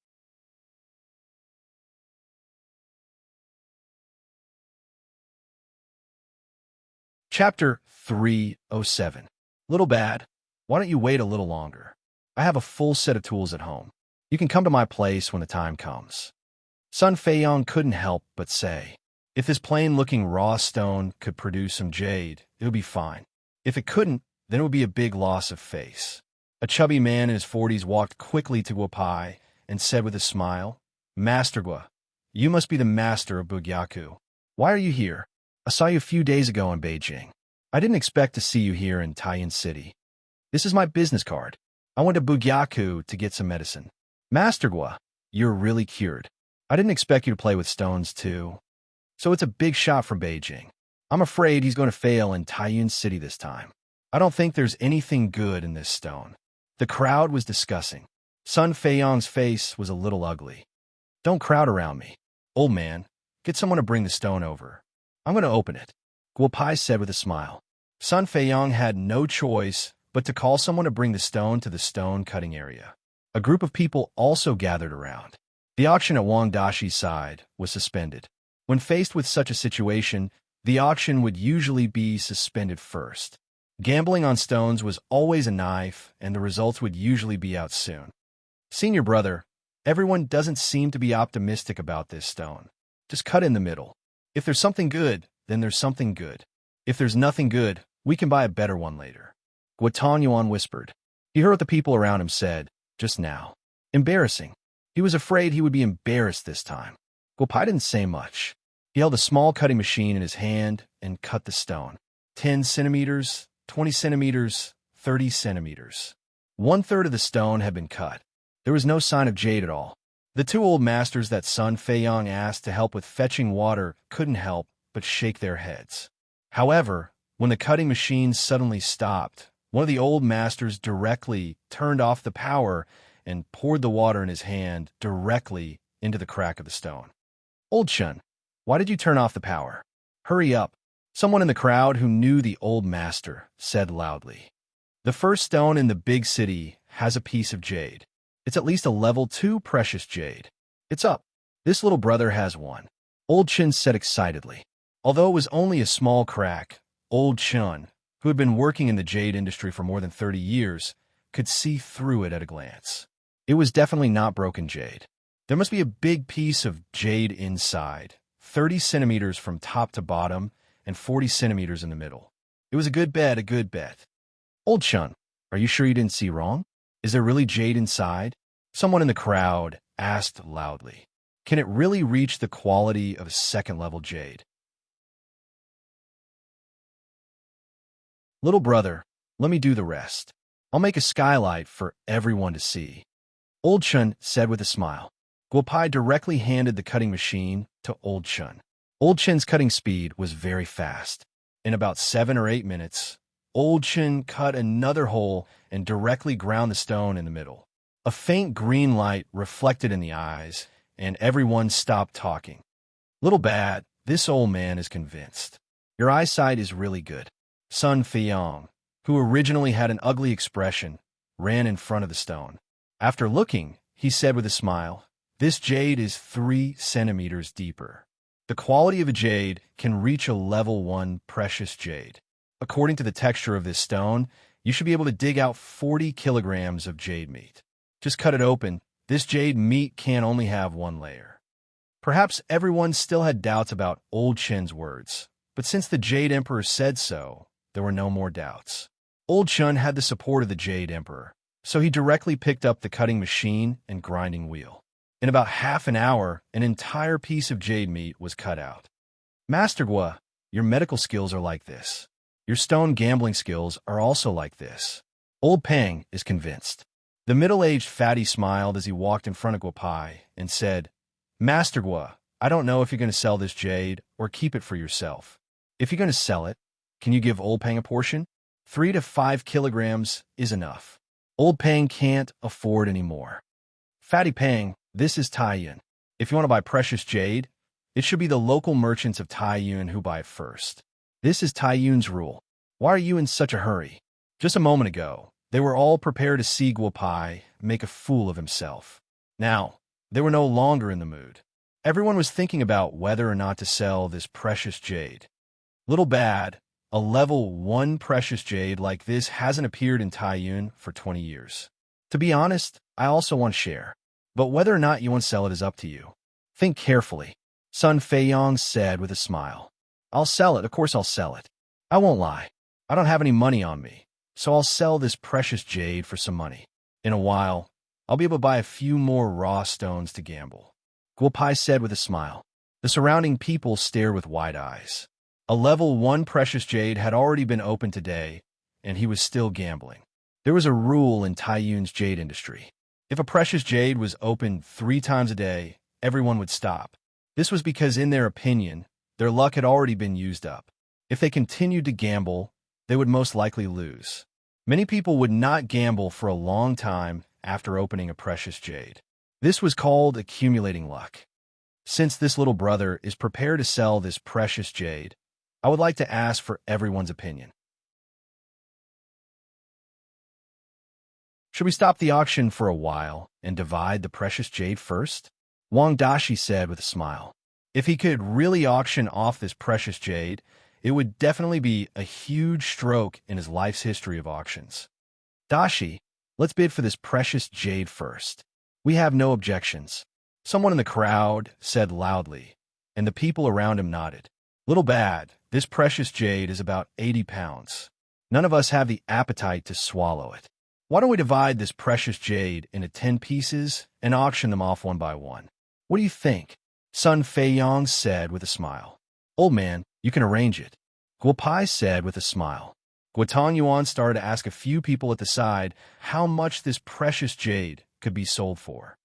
Chapter 307. Little Bad, why don't you wait a little longer? I have a full set of tools at home. You can come to my place when the time comes. Sun Feiyong couldn't help but say, if this plain-looking raw stone could produce some jade, it would be fine. If it couldn't, then it would be a big loss of face. A chubby man in his 40s walked quickly to Guopai and said with a smile, Master Gua, you must be the master of Bugyaku. Why are you here? I saw you a few days ago in Beijing. I didn't expect to see you here in Taiyuan City. This is my business card. I went to Bugyaku to get some medicine. Master Gua, you're really cured. I didn't expect you to play with stones too. So it's a big shot from Beijing. I'm afraid he's going to fail in Taiyuan City this time. I don't think there's anything good in this stone. The crowd was discussing. Sun Feiyong's face was a little ugly. Don't crowd around me. Old man, get someone to bring the stone over. I'm going to open it, Guopai said with a smile. Sun Feiyong had no choice but to call someone to bring the stone to the stone cutting area. A group of people also gathered around. The auction at Wang Dashi's side was suspended. When faced with such a situation, the auction would usually be suspended first. Gambling on stones was always a knife, and the results would usually be out soon. Senior brother, everyone doesn't seem to be optimistic about this stone. Just cut in the middle. If there's something good, then there's something good. If there's nothing good, we can buy a better one later. Guo Yuan whispered. He heard what the people around him said, just now. Embarrassing. He was afraid he would be embarrassed this time. Guopai didn't say much. He held a small cutting machine in his hand and cut the stone. 10 centimeters, 20 centimeters, 30 centimeters. 1/3 of the stone had been cut. There was no sign of jade at all. The two old masters that Sun Feiyong asked to help with fetching water couldn't help but shake their heads. However, when the cutting machine suddenly stopped, one of the old masters directly turned off the power and poured the water in his hand directly into the crack of the stone. Old Chun, why did you turn off the power? Hurry up. Someone in the crowd who knew the old master said loudly. The first stone in the big city has a piece of jade. It's at least a level 2 precious jade. It's up. This little brother has one. Old Chun said excitedly. Although it was only a small crack, Old Chun, who had been working in the jade industry for more than 30 years, could see through it at a glance. It was definitely not broken jade. There must be a big piece of jade inside, 30 centimeters from top to bottom and 40 centimeters in the middle. It was a good bet, a good bet. Old Chun, are you sure you didn't see wrong? Is there really jade inside? Someone in the crowd asked loudly. Can it really reach the quality of a second-level jade? Little brother, let me do the rest. I'll make a skylight for everyone to see. Old Chun said with a smile. Guopai directly handed the cutting machine to Old Chun. Old Chun's cutting speed was very fast. In about 7 or 8 minutes, Old Chun cut another hole and directly ground the stone in the middle. A faint green light reflected in the eyes, and everyone stopped talking. Little Bad, this old man is convinced. Your eyesight is really good. Sun Feiyong, who originally had an ugly expression, ran in front of the stone. After looking, he said with a smile, this jade is 3 centimeters deeper. The quality of a jade can reach a level 1 precious jade. According to the texture of this stone, you should be able to dig out 40 kilograms of jade meat. Just cut it open. This jade meat can only have 1 layer. Perhaps everyone still had doubts about Old Chun's words, but since the Jade Emperor said so, there were no more doubts. Old Chun had the support of the Jade Emperor, so he directly picked up the cutting machine and grinding wheel. In about half an hour, an entire piece of jade meat was cut out. Master Gua, your medical skills are like this. Your stone gambling skills are also like this. Old Pang is convinced. The middle-aged fatty smiled as he walked in front of Guopai and said, Master Gua, I don't know if you're going to sell this jade or keep it for yourself. If you're going to sell it, can you give Old Pang a portion? 3 to 5 kilograms is enough. Old Pang can't afford any more. Fatty Pang, this is Taiyuan. If you want to buy precious jade, it should be the local merchants of Taiyuan who buy it first. This is Taiyuan's rule. Why are you in such a hurry? Just a moment ago, they were all prepared to see Guo Pai make a fool of himself. Now, they were no longer in the mood. Everyone was thinking about whether or not to sell this precious jade. Little bad, a level 1 precious jade like this hasn't appeared in Taiyuan for 20 years. To be honest, I also want to share. But whether or not you want to sell it is up to you. Think carefully, Sun Feiyong said with a smile. I'll sell it, of course I'll sell it. I won't lie. I don't have any money on me, so I'll sell this precious jade for some money. In a while, I'll be able to buy a few more raw stones to gamble. Guo Pai said with a smile. The surrounding people stared with wide eyes. A level 1 precious jade had already been opened today, and he was still gambling. There was a rule in Taiyuan's jade industry. If a precious jade was opened 3 times a day, everyone would stop. This was because, in their opinion, their luck had already been used up. If they continued to gamble, they would most likely lose. Many people would not gamble for a long time after opening a precious jade. This was called accumulating luck. Since this little brother is prepared to sell this precious jade, I would like to ask for everyone's opinion. Should we stop the auction for a while and divide the precious jade first? Wang Dashi said with a smile. If he could really auction off this precious jade, it would definitely be a huge stroke in his life's history of auctions. Dashi, let's bid for this precious jade first. We have no objections. Someone in the crowd said loudly, and the people around him nodded. Little bad, this precious jade is about 80 pounds. None of us have the appetite to swallow it. Why don't we divide this precious jade into 10 pieces and auction them off one by one? What do you think? Sun Feiyong said with a smile. Old man, you can arrange it. Guo Pai said with a smile. Guo Tongyuan started to ask a few people at the side how much this precious jade could be sold for.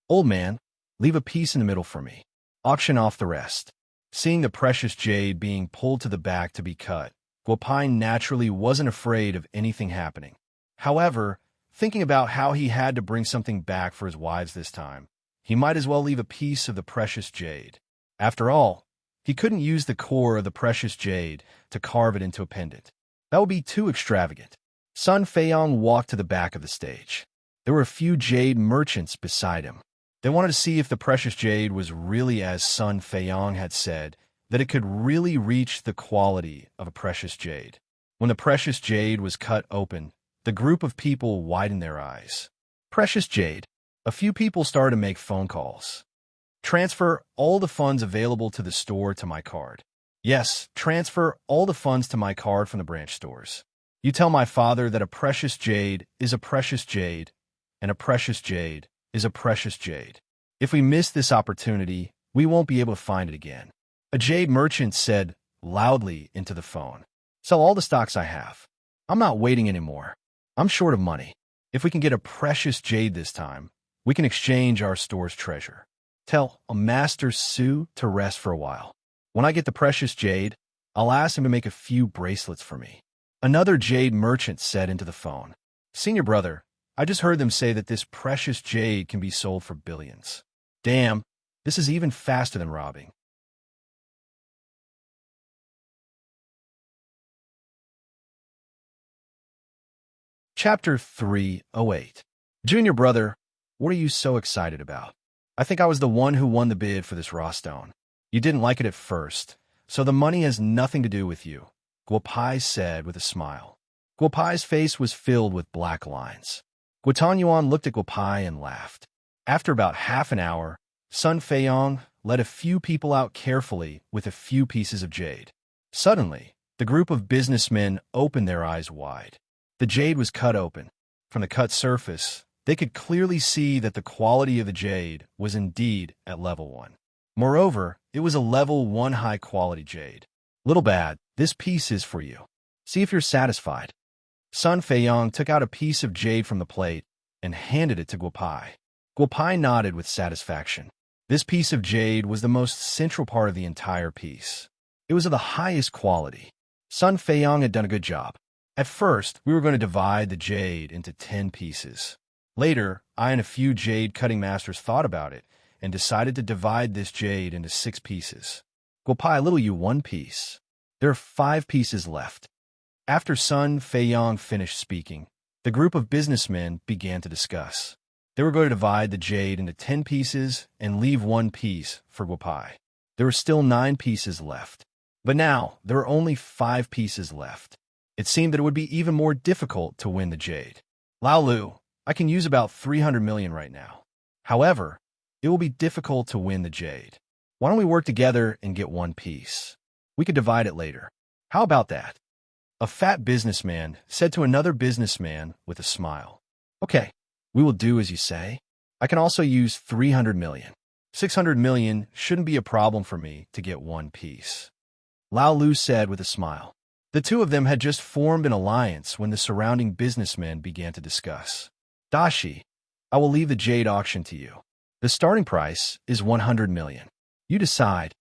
Old man, leave a piece in the middle for me. Auction off the rest. Seeing the precious jade being pulled to the back to be cut, Guo Pai naturally wasn't afraid of anything happening. However, thinking about how he had to bring something back for his wives this time, he might as well leave a piece of the precious jade. After all, he couldn't use the core of the precious jade to carve it into a pendant. That would be too extravagant. Sun Feiyong walked to the back of the stage. There were a few jade merchants beside him. They wanted to see if the precious jade was really as Sun Feiyong had said, that it could really reach the quality of a precious jade. When the precious jade was cut open, the group of people widened their eyes. Precious jade. A few people started to make phone calls. Transfer all the funds available to the store to my card. Yes, transfer all the funds to my card from the branch stores. You tell my father that a precious jade is a precious jade, and a precious jade is a precious jade. If we miss this opportunity, we won't be able to find it again. A jade merchant said loudly into the phone. Sell all the stocks I have. I'm not waiting anymore. I'm short of money. If we can get a precious jade this time, we can exchange our store's treasure. Tell a Master Su to rest for a while. When I get the precious jade, I'll ask him to make a few bracelets for me. Another jade merchant said into the phone. Senior brother, I just heard them say that this precious jade can be sold for billions. Damn, this is even faster than robbing. Chapter 308. Junior brother, what are you so excited about? I think I was the one who won the bid for this raw stone. You didn't like it at first, so the money has nothing to do with you, Guo Pai said with a smile. Guo Pai's face was filled with black lines. Guo Tongyuan looked at Guo Pai and laughed. After about half an hour, Sun Feiyong led a few people out carefully with a few pieces of jade. Suddenly, the group of businessmen opened their eyes wide. The jade was cut open. From the cut surface, they could clearly see that the quality of the jade was indeed at level 1. Moreover, it was a level 1 high-quality jade. Little bad, this piece is for you. See if you're satisfied. Sun Feiyong took out a piece of jade from the plate and handed it to Guo Pai. Guo Pai nodded with satisfaction. This piece of jade was the most central part of the entire piece. It was of the highest quality. Sun Feiyong had done a good job. At first, we were going to divide the jade into 10 pieces. Later, I and a few jade cutting masters thought about it and decided to divide this jade into 6 pieces. Guopai, little you, 1 piece. There are 5 pieces left. After Sun Feiyong finished speaking, the group of businessmen began to discuss. They were going to divide the jade into 10 pieces and leave 1 piece for Guopai. There were still 9 pieces left. But now, there are only 5 pieces left. It seemed that it would be even more difficult to win the jade. Lao Lu, I can use about 300 million right now. However, it will be difficult to win the jade. Why don't we work together and get 1 piece? We could divide it later. How about that? A fat businessman said to another businessman with a smile. Okay, we will do as you say. I can also use 300 million. 600 million shouldn't be a problem for me to get 1 piece. Lao Lu said with a smile. The two of them had just formed an alliance when the surrounding businessmen began to discuss. Dashi, I will leave the jade auction to you. The starting price is 100 million. You decide.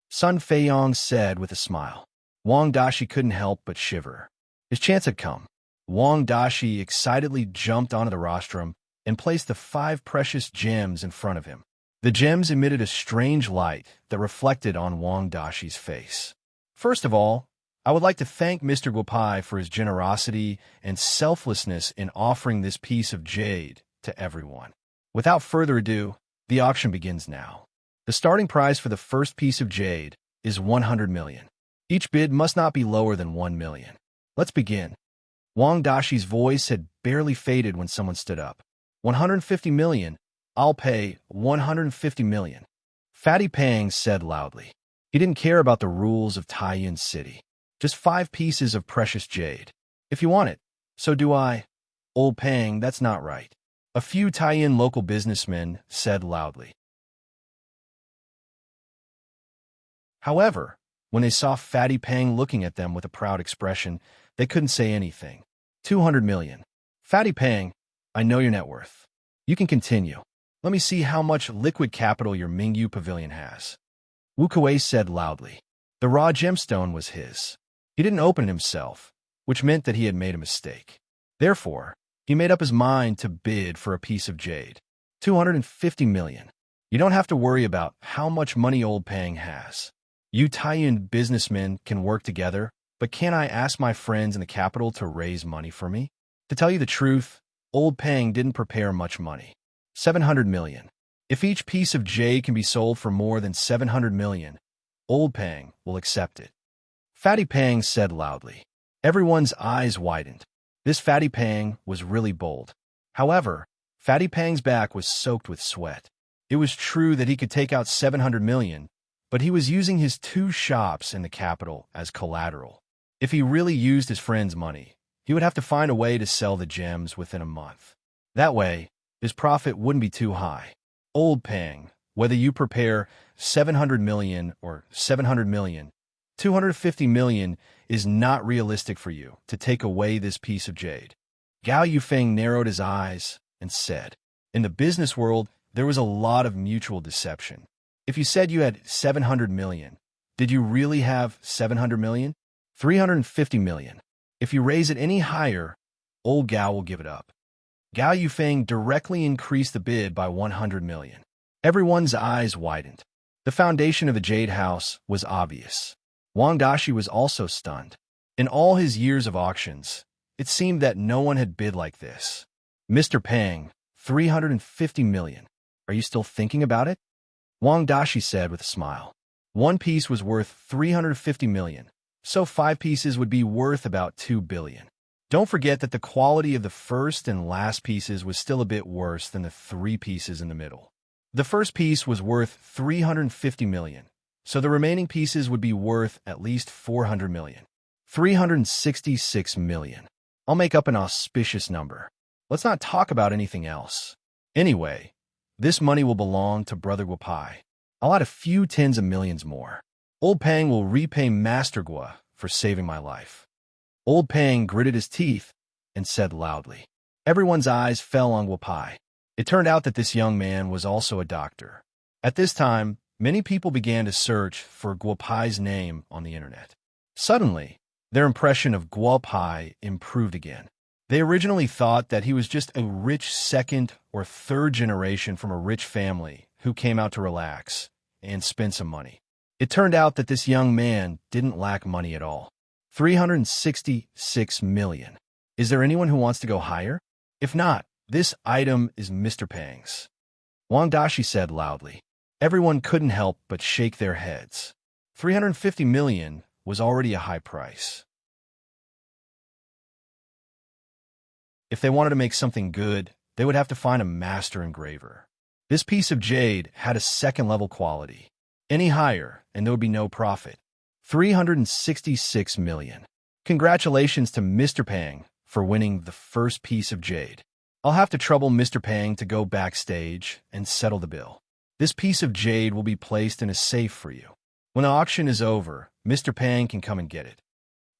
Sun Feiyong said with a smile. Wang Dashi couldn't help but shiver. His chance had come. Wang Dashi excitedly jumped onto the rostrum and placed the 5 precious gems in front of him. The gems emitted a strange light that reflected on Wang Dashi's face. First of all, I would like to thank Mr. Guopai for his generosity and selflessness in offering this piece of jade to everyone. Without further ado, the auction begins now. The starting price for the first piece of jade is 100 million. Each bid must not be lower than 1 million. Let's begin. Wang Dashi's voice had barely faded when someone stood up. 150 million. I'll pay 150 million. Fatty Pang said loudly. He didn't care about the rules of Taiyuan City. Just 5 pieces of precious jade. If you want it, so do I. Old Pang, that's not right. A few Taiyuan local businessmen said loudly. However, when they saw Fatty Pang looking at them with a proud expression, they couldn't say anything. 200 million. Fatty Pang, I know your net worth. You can continue. Let me see how much liquid capital your Mingyu pavilion has. Wu Kuei said loudly. The raw gemstone was his. He didn't open it himself, which meant that he had made a mistake. Therefore, he made up his mind to bid for a piece of jade. 250 million. You don't have to worry about how much money Old Pang has. You Taiyuan businessmen can work together, but can I ask my friends in the capital to raise money for me? To tell you the truth, Old Pang didn't prepare much money. 700 million. If each piece of jade can be sold for more than 700 million, Old Pang will accept it. Fatty Pang said loudly. Everyone's eyes widened. This Fatty Pang was really bold. However, Fatty Pang's back was soaked with sweat. It was true that he could take out 700 million, but he was using his 2 shops in the capital as collateral. If he really used his friend's money, he would have to find a way to sell the gems within a month. That way, his profit wouldn't be too high. Old Pang, whether you prepare 700 million or 700 million, 250 million is not realistic for you to take away this piece of jade. Gao Yufeng narrowed his eyes and said, in the business world, there was a lot of mutual deception. If you said you had 700 million, did you really have 700 million? 350 million. If you raise it any higher, old Gao will give it up. Gao Yufeng directly increased the bid by 100 million. Everyone's eyes widened. The foundation of the Jade House was obvious. Wang Dashi was also stunned. In all his years of auctions, it seemed that no one had bid like this. Mr. Pang, 350 million. Are you still thinking about it? Wang Dashi said with a smile. 1 piece was worth 350 million, so 5 pieces would be worth about 2 billion. Don't forget that the quality of the first and last pieces was still a bit worse than the 3 pieces in the middle. The first piece was worth 350 million, so the remaining pieces would be worth at least 400 million. 366 million. I'll make up an auspicious number. Let's not talk about anything else. Anyway, this money will belong to Brother Guopai. I'll add a few tens of millions more. Old Pang will repay Master Gua for saving my life. Old Pang gritted his teeth and said loudly. Everyone's eyes fell on Guopai. It turned out that this young man was also a doctor. At this time, many people began to search for Guopai's name on the internet. Suddenly, their impression of Guopai improved again. They originally thought that he was just a rich second or third generation from a rich family who came out to relax and spend some money. It turned out that this young man didn't lack money at all. 366 million. Is there anyone who wants to go higher? If not, this item is Mr. Pang's. Wang Dashi said loudly. Everyone couldn't help but shake their heads. 350 million was already a high price. If they wanted to make something good, they would have to find a master engraver. This piece of jade had a second-level quality. Any higher, and there would be no profit. 366 million. Congratulations to Mr. Pang for winning the first piece of jade. I'll have to trouble Mr. Pang to go backstage and settle the bill. This piece of jade will be placed in a safe for you. When the auction is over, Mr. Pang can come and get it.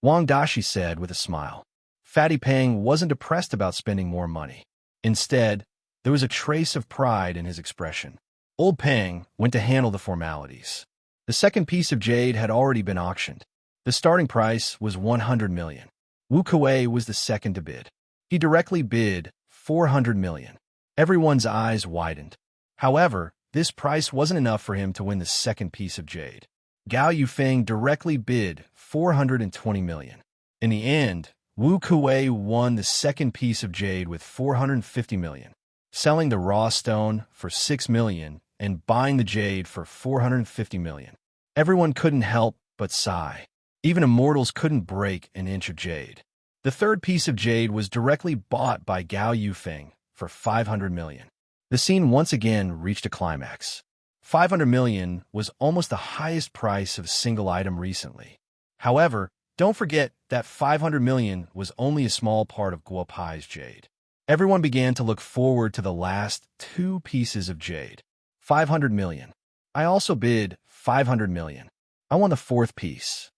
Wang Dashi said with a smile. Fatty Pang wasn't depressed about spending more money. Instead, there was a trace of pride in his expression. Old Pang went to handle the formalities. The second piece of jade had already been auctioned. The starting price was 100 million. Wu Kuei was the second to bid. He directly bid 400 million. Everyone's eyes widened. However, this price wasn't enough for him to win the second piece of jade. Gao Yufeng directly bid 420 million. In the end, Wu Kuei won the second piece of jade with 450 million, selling the raw stone for 6 million and buying the jade for 450 million. Everyone couldn't help but sigh. Even immortals couldn't break an inch of jade. The third piece of jade was directly bought by Gao Yufeng for 500 million. The scene once again reached a climax. 500 million was almost the highest price of a single item recently. However, don't forget that 500 million was only a small part of Guopai's jade. Everyone began to look forward to the last two pieces of jade. 500 million. I also bid 500 million. I won the fourth piece.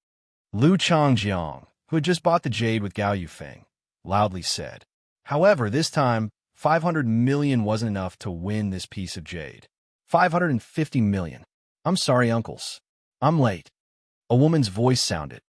Lu Changjiang, who had just bought the jade with Gao Yufeng, loudly said. However, this time, 500 million wasn't enough to win this piece of jade. 550 million. I'm sorry, uncles. I'm late. A woman's voice sounded.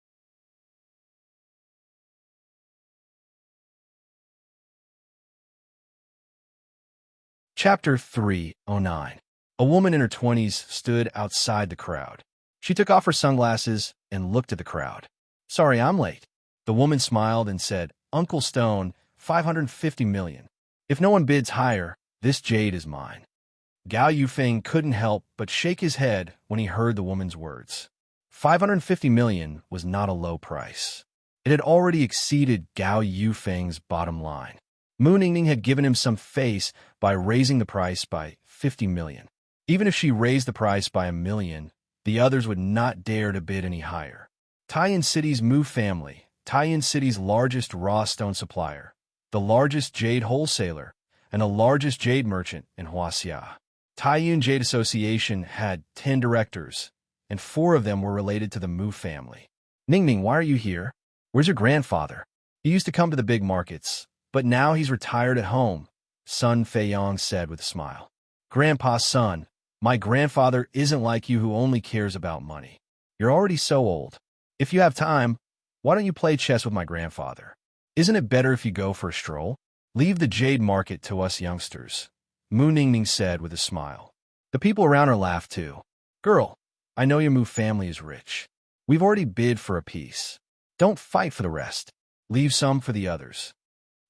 Chapter 309. A woman in her 20s stood outside the crowd. She took off her sunglasses and looked at the crowd. Sorry, I'm late. The woman smiled and said, Uncle Stone, 550 million. If no one bids higher, this jade is mine. Gao Yufeng couldn't help but shake his head when he heard the woman's words. 550 million was not a low price. It had already exceeded Gao Yufeng's bottom line. Mu Ningning had given him some face by raising the price by 50 million. Even if she raised the price by 1 million, the others would not dare to bid any higher. Taiyin City's Mu family, Taiyin City's largest raw stone supplier, the largest jade wholesaler, and the largest jade merchant in Huaxia. Taiyun Jade Association had 10 directors, and 4 of them were related to the Mu family. Ningning, why are you here? Where's your grandfather? He used to come to the big markets, but now he's retired at home, Sun Feiyong said with a smile. Grandpa's son, my grandfather isn't like you who only cares about money. You're already so old. If you have time, why don't you play chess with my grandfather? Isn't it better if you go for a stroll? Leave the jade market to us youngsters, Mu Ningning said with a smile. The people around her laughed too. Girl, I know your Mu family is rich. We've already bid for a piece. Don't fight for the rest. Leave some for the others.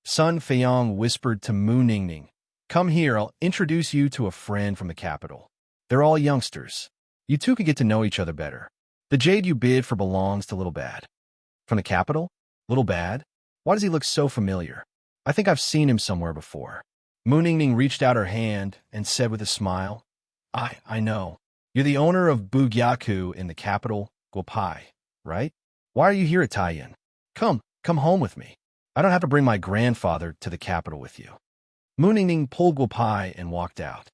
Sun Feiyong whispered to Mu Ningning, Come here, I'll introduce you to a friend from the capital. They're all youngsters. You two can get to know each other better. The jade you bid for belongs to Little Bad. From the capital? Little Bad? Why does he look so familiar? I think I've seen him somewhere before. Mu Ningning reached out her hand and said with a smile, I know. You're the owner of Bugyaku in the capital, Guopai, right? Why are you here at Taiyin? Come home with me. I don't have to bring my grandfather to the capital with you. Mu Ningning pulled Guopai and walked out.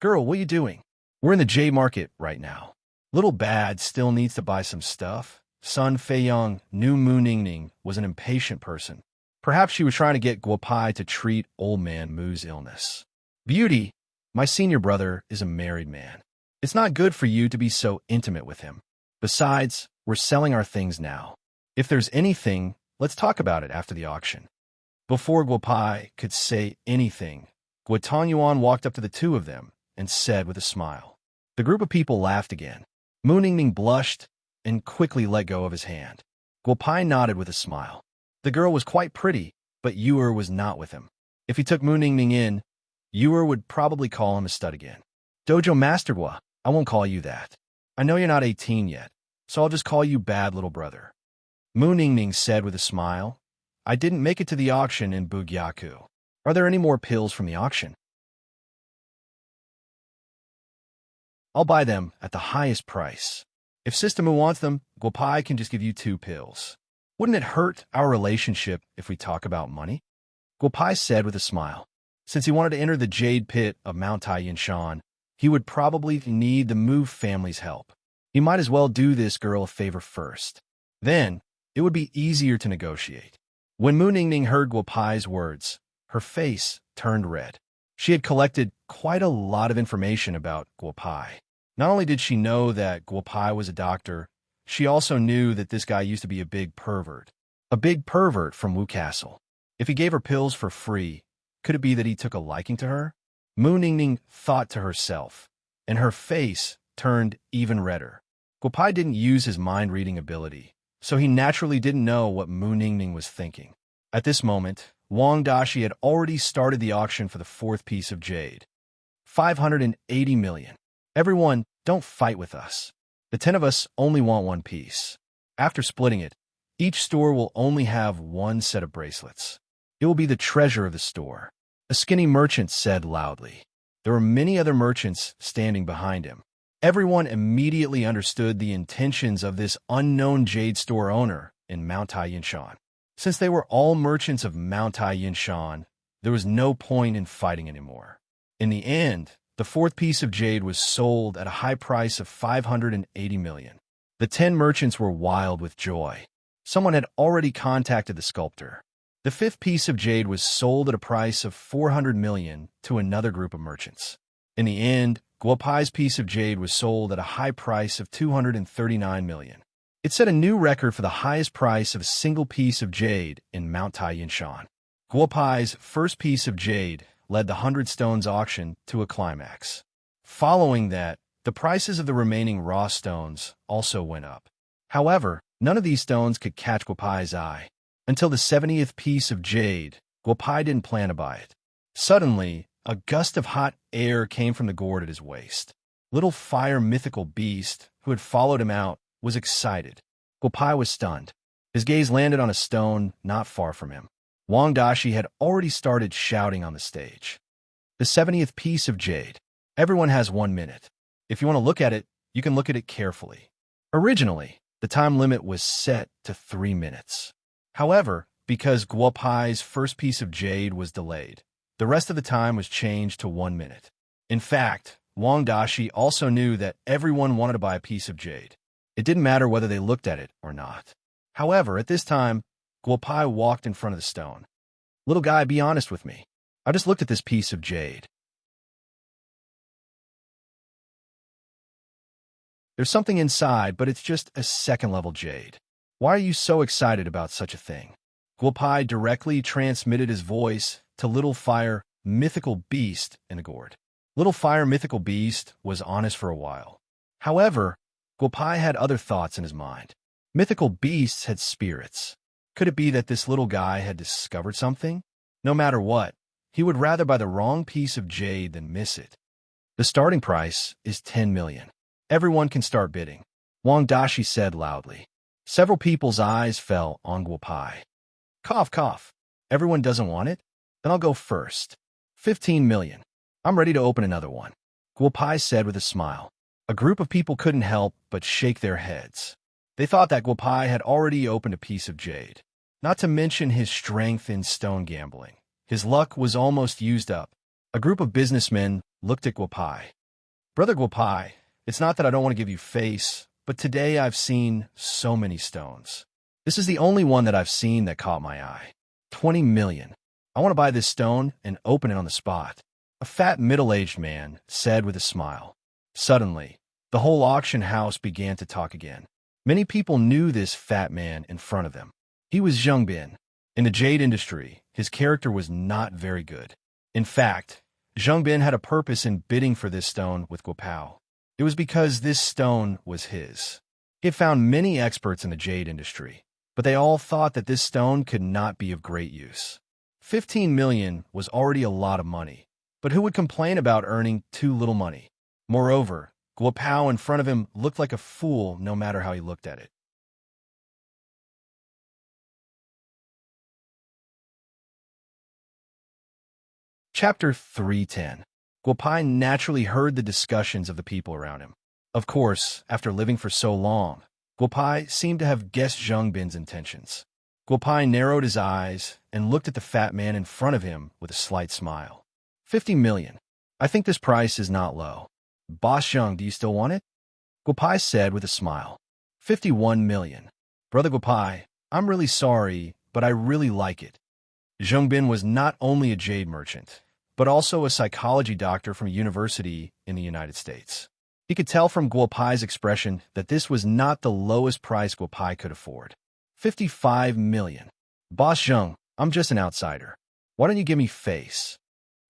Girl, what are you doing? We're in the jade market right now. Little Bad still needs to buy some stuff. Sun Feiyong knew Mu Ningning was an impatient person. Perhaps she was trying to get Guopai to treat old man Mu's illness. Beauty, my senior brother is a married man. It's not good for you to be so intimate with him. Besides, we're selling our things now. If there's anything, let's talk about it after the auction. Before Guopai could say anything, Guo Tongyuan walked up to the two of them and said with a smile. The group of people laughed again. Mu Ningning blushed and quickly let go of his hand. Guopai nodded with a smile. The girl was quite pretty, but Yuer was not with him. If he took Mu Ningning in, Yuer would probably call him a stud again. Dojo Master Gua, I won't call you that. I know you're not 18 yet, so I'll just call you bad little brother. Mu Ningning said with a smile. I didn't make it to the auction in Bugyaku. Are there any more pills from the auction? I'll buy them at the highest price. If Sister Mu wants them, Guopai can just give you 2 pills. Wouldn't it hurt our relationship if we talk about money? Guopai said with a smile. Since he wanted to enter the Jade Pit of Mount Tai Yinshan, he would probably need the Mu family's help. He might as well do this girl a favor first. Then, it would be easier to negotiate. When Mu Ningning heard Guopai's words, her face turned red. She had collected quite a lot of information about Guopai. Not only did she know that Guopai was a doctor, she also knew that this guy used to be a big pervert. A big pervert from Wu Castle. If he gave her pills for free, could it be that he took a liking to her? Mu Ningning thought to herself, and her face turned even redder. Guopai didn't use his mind-reading ability, so he naturally didn't know what Mu Ningning was thinking. At this moment, Wang Dashi had already started the auction for the 4th piece of jade. 580 million. Everyone, don't fight with us. The 10 of us only want 1 piece. After splitting it, each store will only have 1 set of bracelets. It will be the treasure of the store. A skinny merchant said loudly. There were many other merchants standing behind him. Everyone immediately understood the intentions of this unknown jade store owner in Mount Tai Yinshan. Since they were all merchants of Mount Tai Yinshan, there was no point in fighting anymore. In the end, the 4th piece of jade was sold at a high price of 580 million. The 10 merchants were wild with joy. Someone had already contacted the sculptor. The 5th piece of jade was sold at a price of 400 million to another group of merchants. In the end, Guopai's piece of jade was sold at a high price of 239 million. It set a new record for the highest price of a single piece of jade in Mount Tai Yinshan. Guopai's first piece of jade led the 100 stones auction to a climax. Following that, the prices of the remaining raw stones also went up. However, none of these stones could catch Guopai's eye. Until the 70th piece of jade, Guopai didn't plan to buy it. Suddenly, a gust of hot air came from the gourd at his waist. Little fire mythical beast, who had followed him out, was excited. Guopai was stunned. His gaze landed on a stone not far from him. Wang Dashi had already started shouting on the stage. The 70th piece of jade. Everyone has 1 minute. If you want to look at it, you can look at it carefully. Originally, the time limit was set to 3 minutes. However, because Guopai's first piece of jade was delayed, the rest of the time was changed to 1 minute. In fact, Wang Dashi also knew that everyone wanted to buy a piece of jade. It didn't matter whether they looked at it or not. However, at this time, Guopai walked in front of the stone. Little guy, be honest with me. I just looked at this piece of jade. There's something inside, but it's just a second-level jade. Why are you so excited about such a thing? Guopai directly transmitted his voice to Little Fire Mythical Beast in the gourd. Little Fire Mythical Beast was honest for a while. However, Guopai had other thoughts in his mind. Mythical beasts had spirits. Could it be that this little guy had discovered something? No matter what, he would rather buy the wrong piece of jade than miss it. The starting price is 10 million. Everyone can start bidding. Wang Dashi said loudly. Several people's eyes fell on Guopai. Cough, cough. Everyone doesn't want it? Then I'll go first. 15 million. I'm ready to open another one. Guopai said with a smile. A group of people couldn't help but shake their heads. They thought that Guopai had already opened a piece of jade. Not to mention his strength in stone gambling. His luck was almost used up. A group of businessmen looked at Guopai. Brother Guopai, it's not that I don't want to give you face, but today I've seen so many stones. This is the only one that I've seen that caught my eye. 20 million. I want to buy this stone and open it on the spot. A fat middle-aged man said with a smile. Suddenly, the whole auction house began to talk again. Many people knew this fat man in front of them. He was Zheng Bin. In the jade industry, his character was not very good. In fact, Zheng Bin had a purpose in bidding for this stone with Guo Pao. It was because this stone was his. He had found many experts in the jade industry, but they all thought that this stone could not be of great use. 15 million was already a lot of money, but who would complain about earning too little money? Moreover, Guo Pao in front of him looked like a fool no matter how he looked at it. Chapter 310. Guo Pai naturally heard the discussions of the people around him. Of course, after living for so long, Guo Pai seemed to have guessed Zheng Bin's intentions. Guo Pai narrowed his eyes and looked at the fat man in front of him with a slight smile. 50 million. I think this price is not low. Boss Zheng, do you still want it? Guo Pai said with a smile. 51 million. Brother Guo Pai, I'm really sorry, but I really like it. Zheng Bin was not only a jade merchant, but also a psychology doctor from a university in the United States. He could tell from Guo Pai's expression that this was not the lowest price Guo Pai could afford. 55 million. Boss Zheng, I'm just an outsider. Why don't you give me face?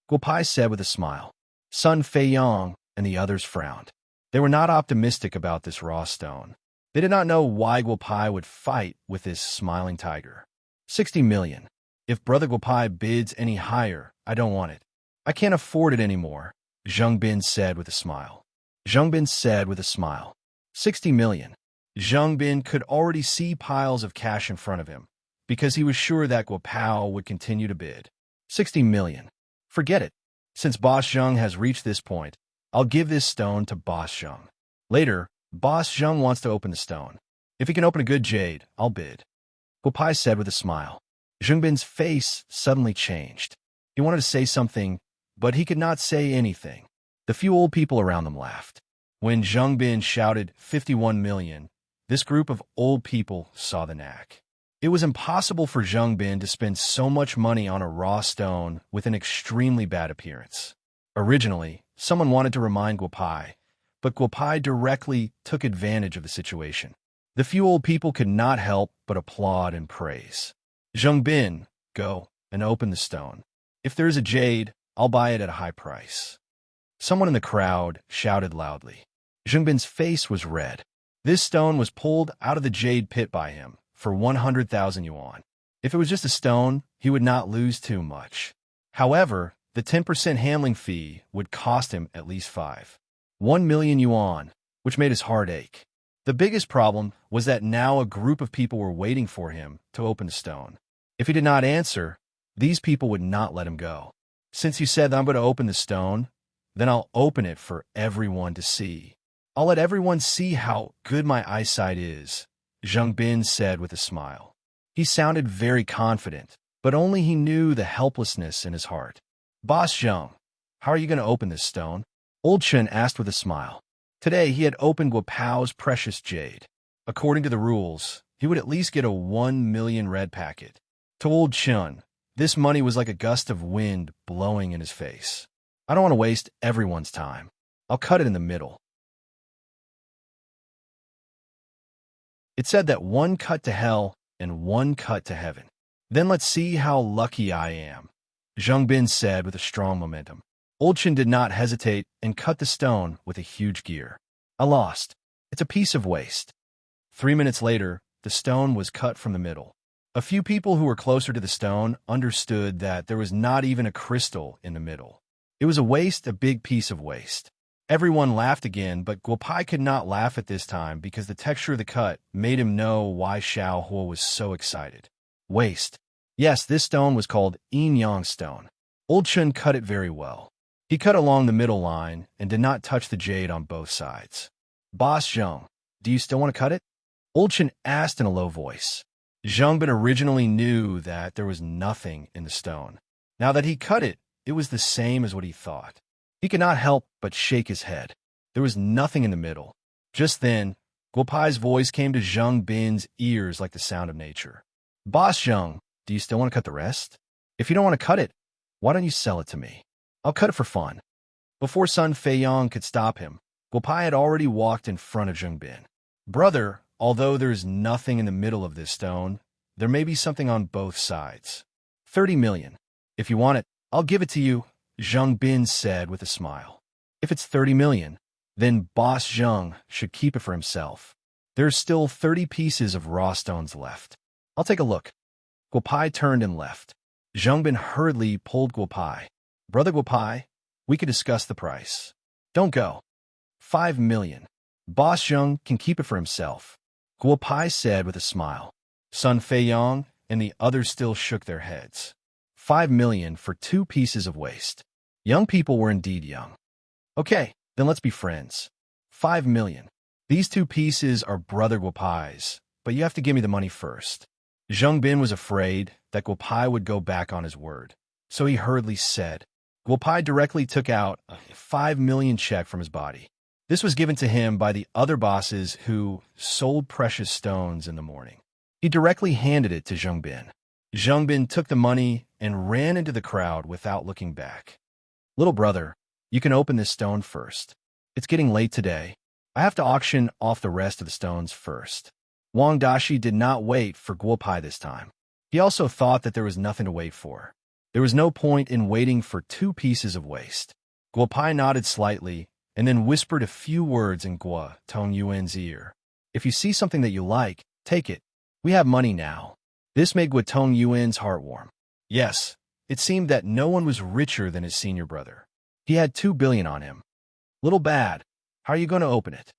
Guo Pai said with a smile. Sun Fei Yang and the others frowned. They were not optimistic about this raw stone. They did not know why Guo Pai would fight with this smiling tiger. 60 million. If Brother Guo Pai bids any higher, I don't want it. I can't afford it anymore, Zheng Bin said with a smile. Zheng Bin said with a smile. 60 million. Zheng Bin could already see piles of cash in front of him, because he was sure that Guo Pao would continue to bid. 60 million. Forget it. Since Boss Zheng has reached this point, I'll give this stone to Boss Zheng. Later, Boss Zheng wants to open the stone. If he can open a good jade, I'll bid. Guo Pai said with a smile. Zheng Bin's face suddenly changed. He wanted to say something, but he could not say anything. The few old people around them laughed. When Zheng Bin shouted 51 million, this group of old people saw the knack. It was impossible for Zheng Bin to spend so much money on a raw stone with an extremely bad appearance. Originally, someone wanted to remind Guo Pai, but Guo Pai directly took advantage of the situation. The few old people could not help but applaud and praise. Zheng Bin, go and open the stone. If there is a jade, I'll buy it at a high price. Someone in the crowd shouted loudly. Zheng Bin's face was red. This stone was pulled out of the jade pit by him for 100,000 yuan. If it was just a stone, he would not lose too much. However, the 10% handling fee would cost him at least 1 million yuan, which made his heart ache. The biggest problem was that now a group of people were waiting for him to open the stone. If he did not answer, these people would not let him go. Since you said that I'm going to open the stone, then I'll open it for everyone to see. I'll let everyone see how good my eyesight is, Zheng Bin said with a smile. He sounded very confident, but only he knew the helplessness in his heart. Boss Zheng, how are you going to open this stone? Old Chen asked with a smile. Today he had opened Guo Pao's precious jade. According to the rules, he would at least get a 1 million red packet. To Old Chen, this money was like a gust of wind blowing in his face. I don't want to waste everyone's time. I'll cut it in the middle. It said that one cut to hell and one cut to heaven. Then let's see how lucky I am, Zheng Bin said with a strong momentum. Old Chen did not hesitate and cut the stone with a huge gear. I lost. It's a piece of waste. 3 minutes later, the stone was cut from the middle. A few people who were closer to the stone understood that there was not even a crystal in the middle. It was a waste, a big piece of waste. Everyone laughed again, but Guo Pai could not laugh at this time because the texture of the cut made him know why Xiao Huo was so excited. Waste. Yes, this stone was called Yin Yang stone. Old Chen cut it very well. He cut along the middle line and did not touch the jade on both sides. Boss Zheng, do you still want to cut it? Old Chen asked in a low voice. Zheng Bin originally knew that there was nothing in the stone. Now that he cut it, it was the same as what he thought. He could not help but shake his head. There was nothing in the middle. Just then, Guo Pai's voice came to Zheng Bin's ears like the sound of nature. Boss Zheng, do you still want to cut the rest? If you don't want to cut it, why don't you sell it to me? I'll cut it for fun. Before Sun Fei Yang could stop him, Guopai had already walked in front of Zhengbin. Brother, although there's nothing in the middle of this stone, there may be something on both sides. 30 million. If you want it, I'll give it to you, Zheng Bin said with a smile. If it's 30 million, then Boss Zheng should keep it for himself. There's still 30 pieces of raw stones left. I'll take a look. Guopai turned and left. Zheng Bin hurriedly pulled Guopai. Brother Guopai, we could discuss the price. Don't go. 5 million. Boss Zheng can keep it for himself, Guopai said with a smile. Sun Feiyong and the others still shook their heads. 5 million for 2 pieces of waste. Young people were indeed young. Okay, then let's be friends. 5 million. These 2 pieces are Brother Guopai's, but you have to give me the money first. Zheng Bin was afraid that Guopai would go back on his word, so he hurriedly said. Guopai directly took out a 5 million check from his body. This was given to him by the other bosses who sold precious stones in the morning. He directly handed it to Zheng Bin. Zheng Bin took the money and ran into the crowd without looking back. Little brother, you can open this stone first. It's getting late today. I have to auction off the rest of the stones first. Wang Dashi did not wait for Guopai this time. He also thought that there was nothing to wait for. There was no point in waiting for 2 pieces of waste. Guopai nodded slightly and then whispered a few words in Guo Tongyuan's ear. If you see something that you like, take it. We have money now. This made Guo Tongyuan's heart warm. Yes, it seemed that no one was richer than his senior brother. He had 2 billion on him. Little bad. How are you going to open it?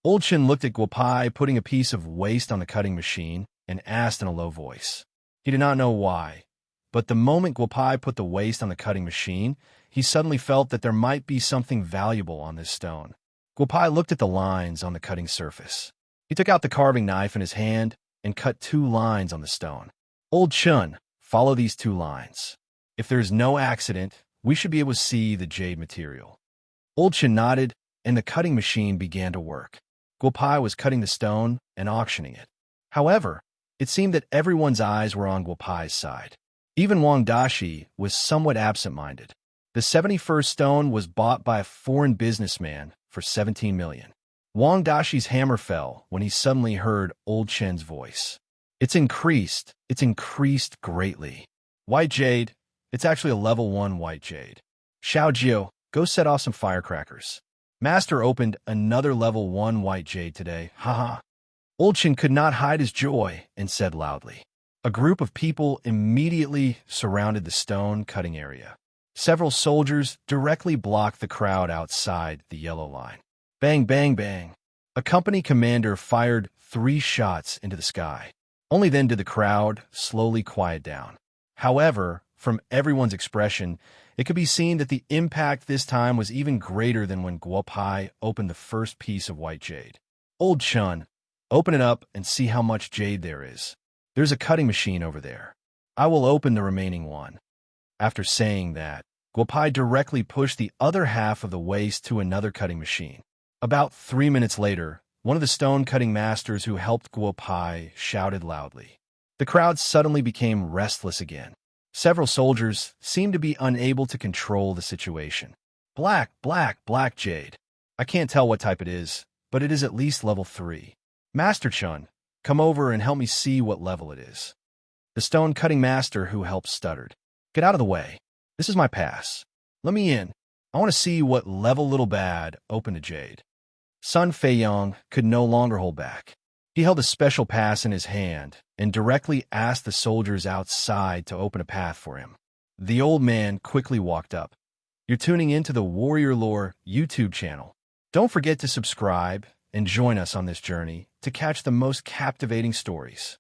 Old Chen looked at Guopai putting a piece of waste on the cutting machine and asked in a low voice. He did not know why, but the moment Guopai put the waste on the cutting machine, he suddenly felt that there might be something valuable on this stone. Guopai looked at the lines on the cutting surface. He took out the carving knife in his hand and cut 2 lines on the stone. Old Chen, follow these 2 lines. If there's no accident, we should be able to see the jade material. Old Chen nodded, and the cutting machine began to work. Guopai was cutting the stone and auctioning it. However, it seemed that everyone's eyes were on Guopai's side. Even Wang Dashi was somewhat absent-minded. The 71st stone was bought by a foreign businessman for 17 million. Wang Dashi's hammer fell when he suddenly heard Old Chen's voice. It's increased greatly. White jade. It's actually a level 1 white jade. Xiao Jiu, go set off some firecrackers. Master opened another level 1 white jade today, haha. Old Chen could not hide his joy and said loudly. A group of people immediately surrounded the stone cutting area. Several soldiers directly blocked the crowd outside the yellow line. Bang, bang, bang. A company commander fired 3 shots into the sky. Only then did the crowd slowly quiet down. However, from everyone's expression, it could be seen that the impact this time was even greater than when Guopai opened the first piece of white jade. Old Chun, open it up and see how much jade there is. There's a cutting machine over there. I will open the remaining one. After saying that, Guopai directly pushed the other half of the waste to another cutting machine. About 3 minutes later, one of the stone-cutting masters who helped Guopai shouted loudly. The crowd suddenly became restless again. Several soldiers seemed to be unable to control the situation. Black jade. I can't tell what type it is, but it is at least level 3. Master Chun, come over and help me see what level it is. The stone-cutting master who helped stuttered. Get out of the way. This is my pass. Let me in. I want to see what level Little Bad opened a jade. Sun Feiyong could no longer hold back. He held a special pass in his hand and directly asked the soldiers outside to open a path for him. The old man quickly walked up. You're tuning into the Warrior Lore YouTube channel. Don't forget to subscribe and join us on this journey to catch the most captivating stories.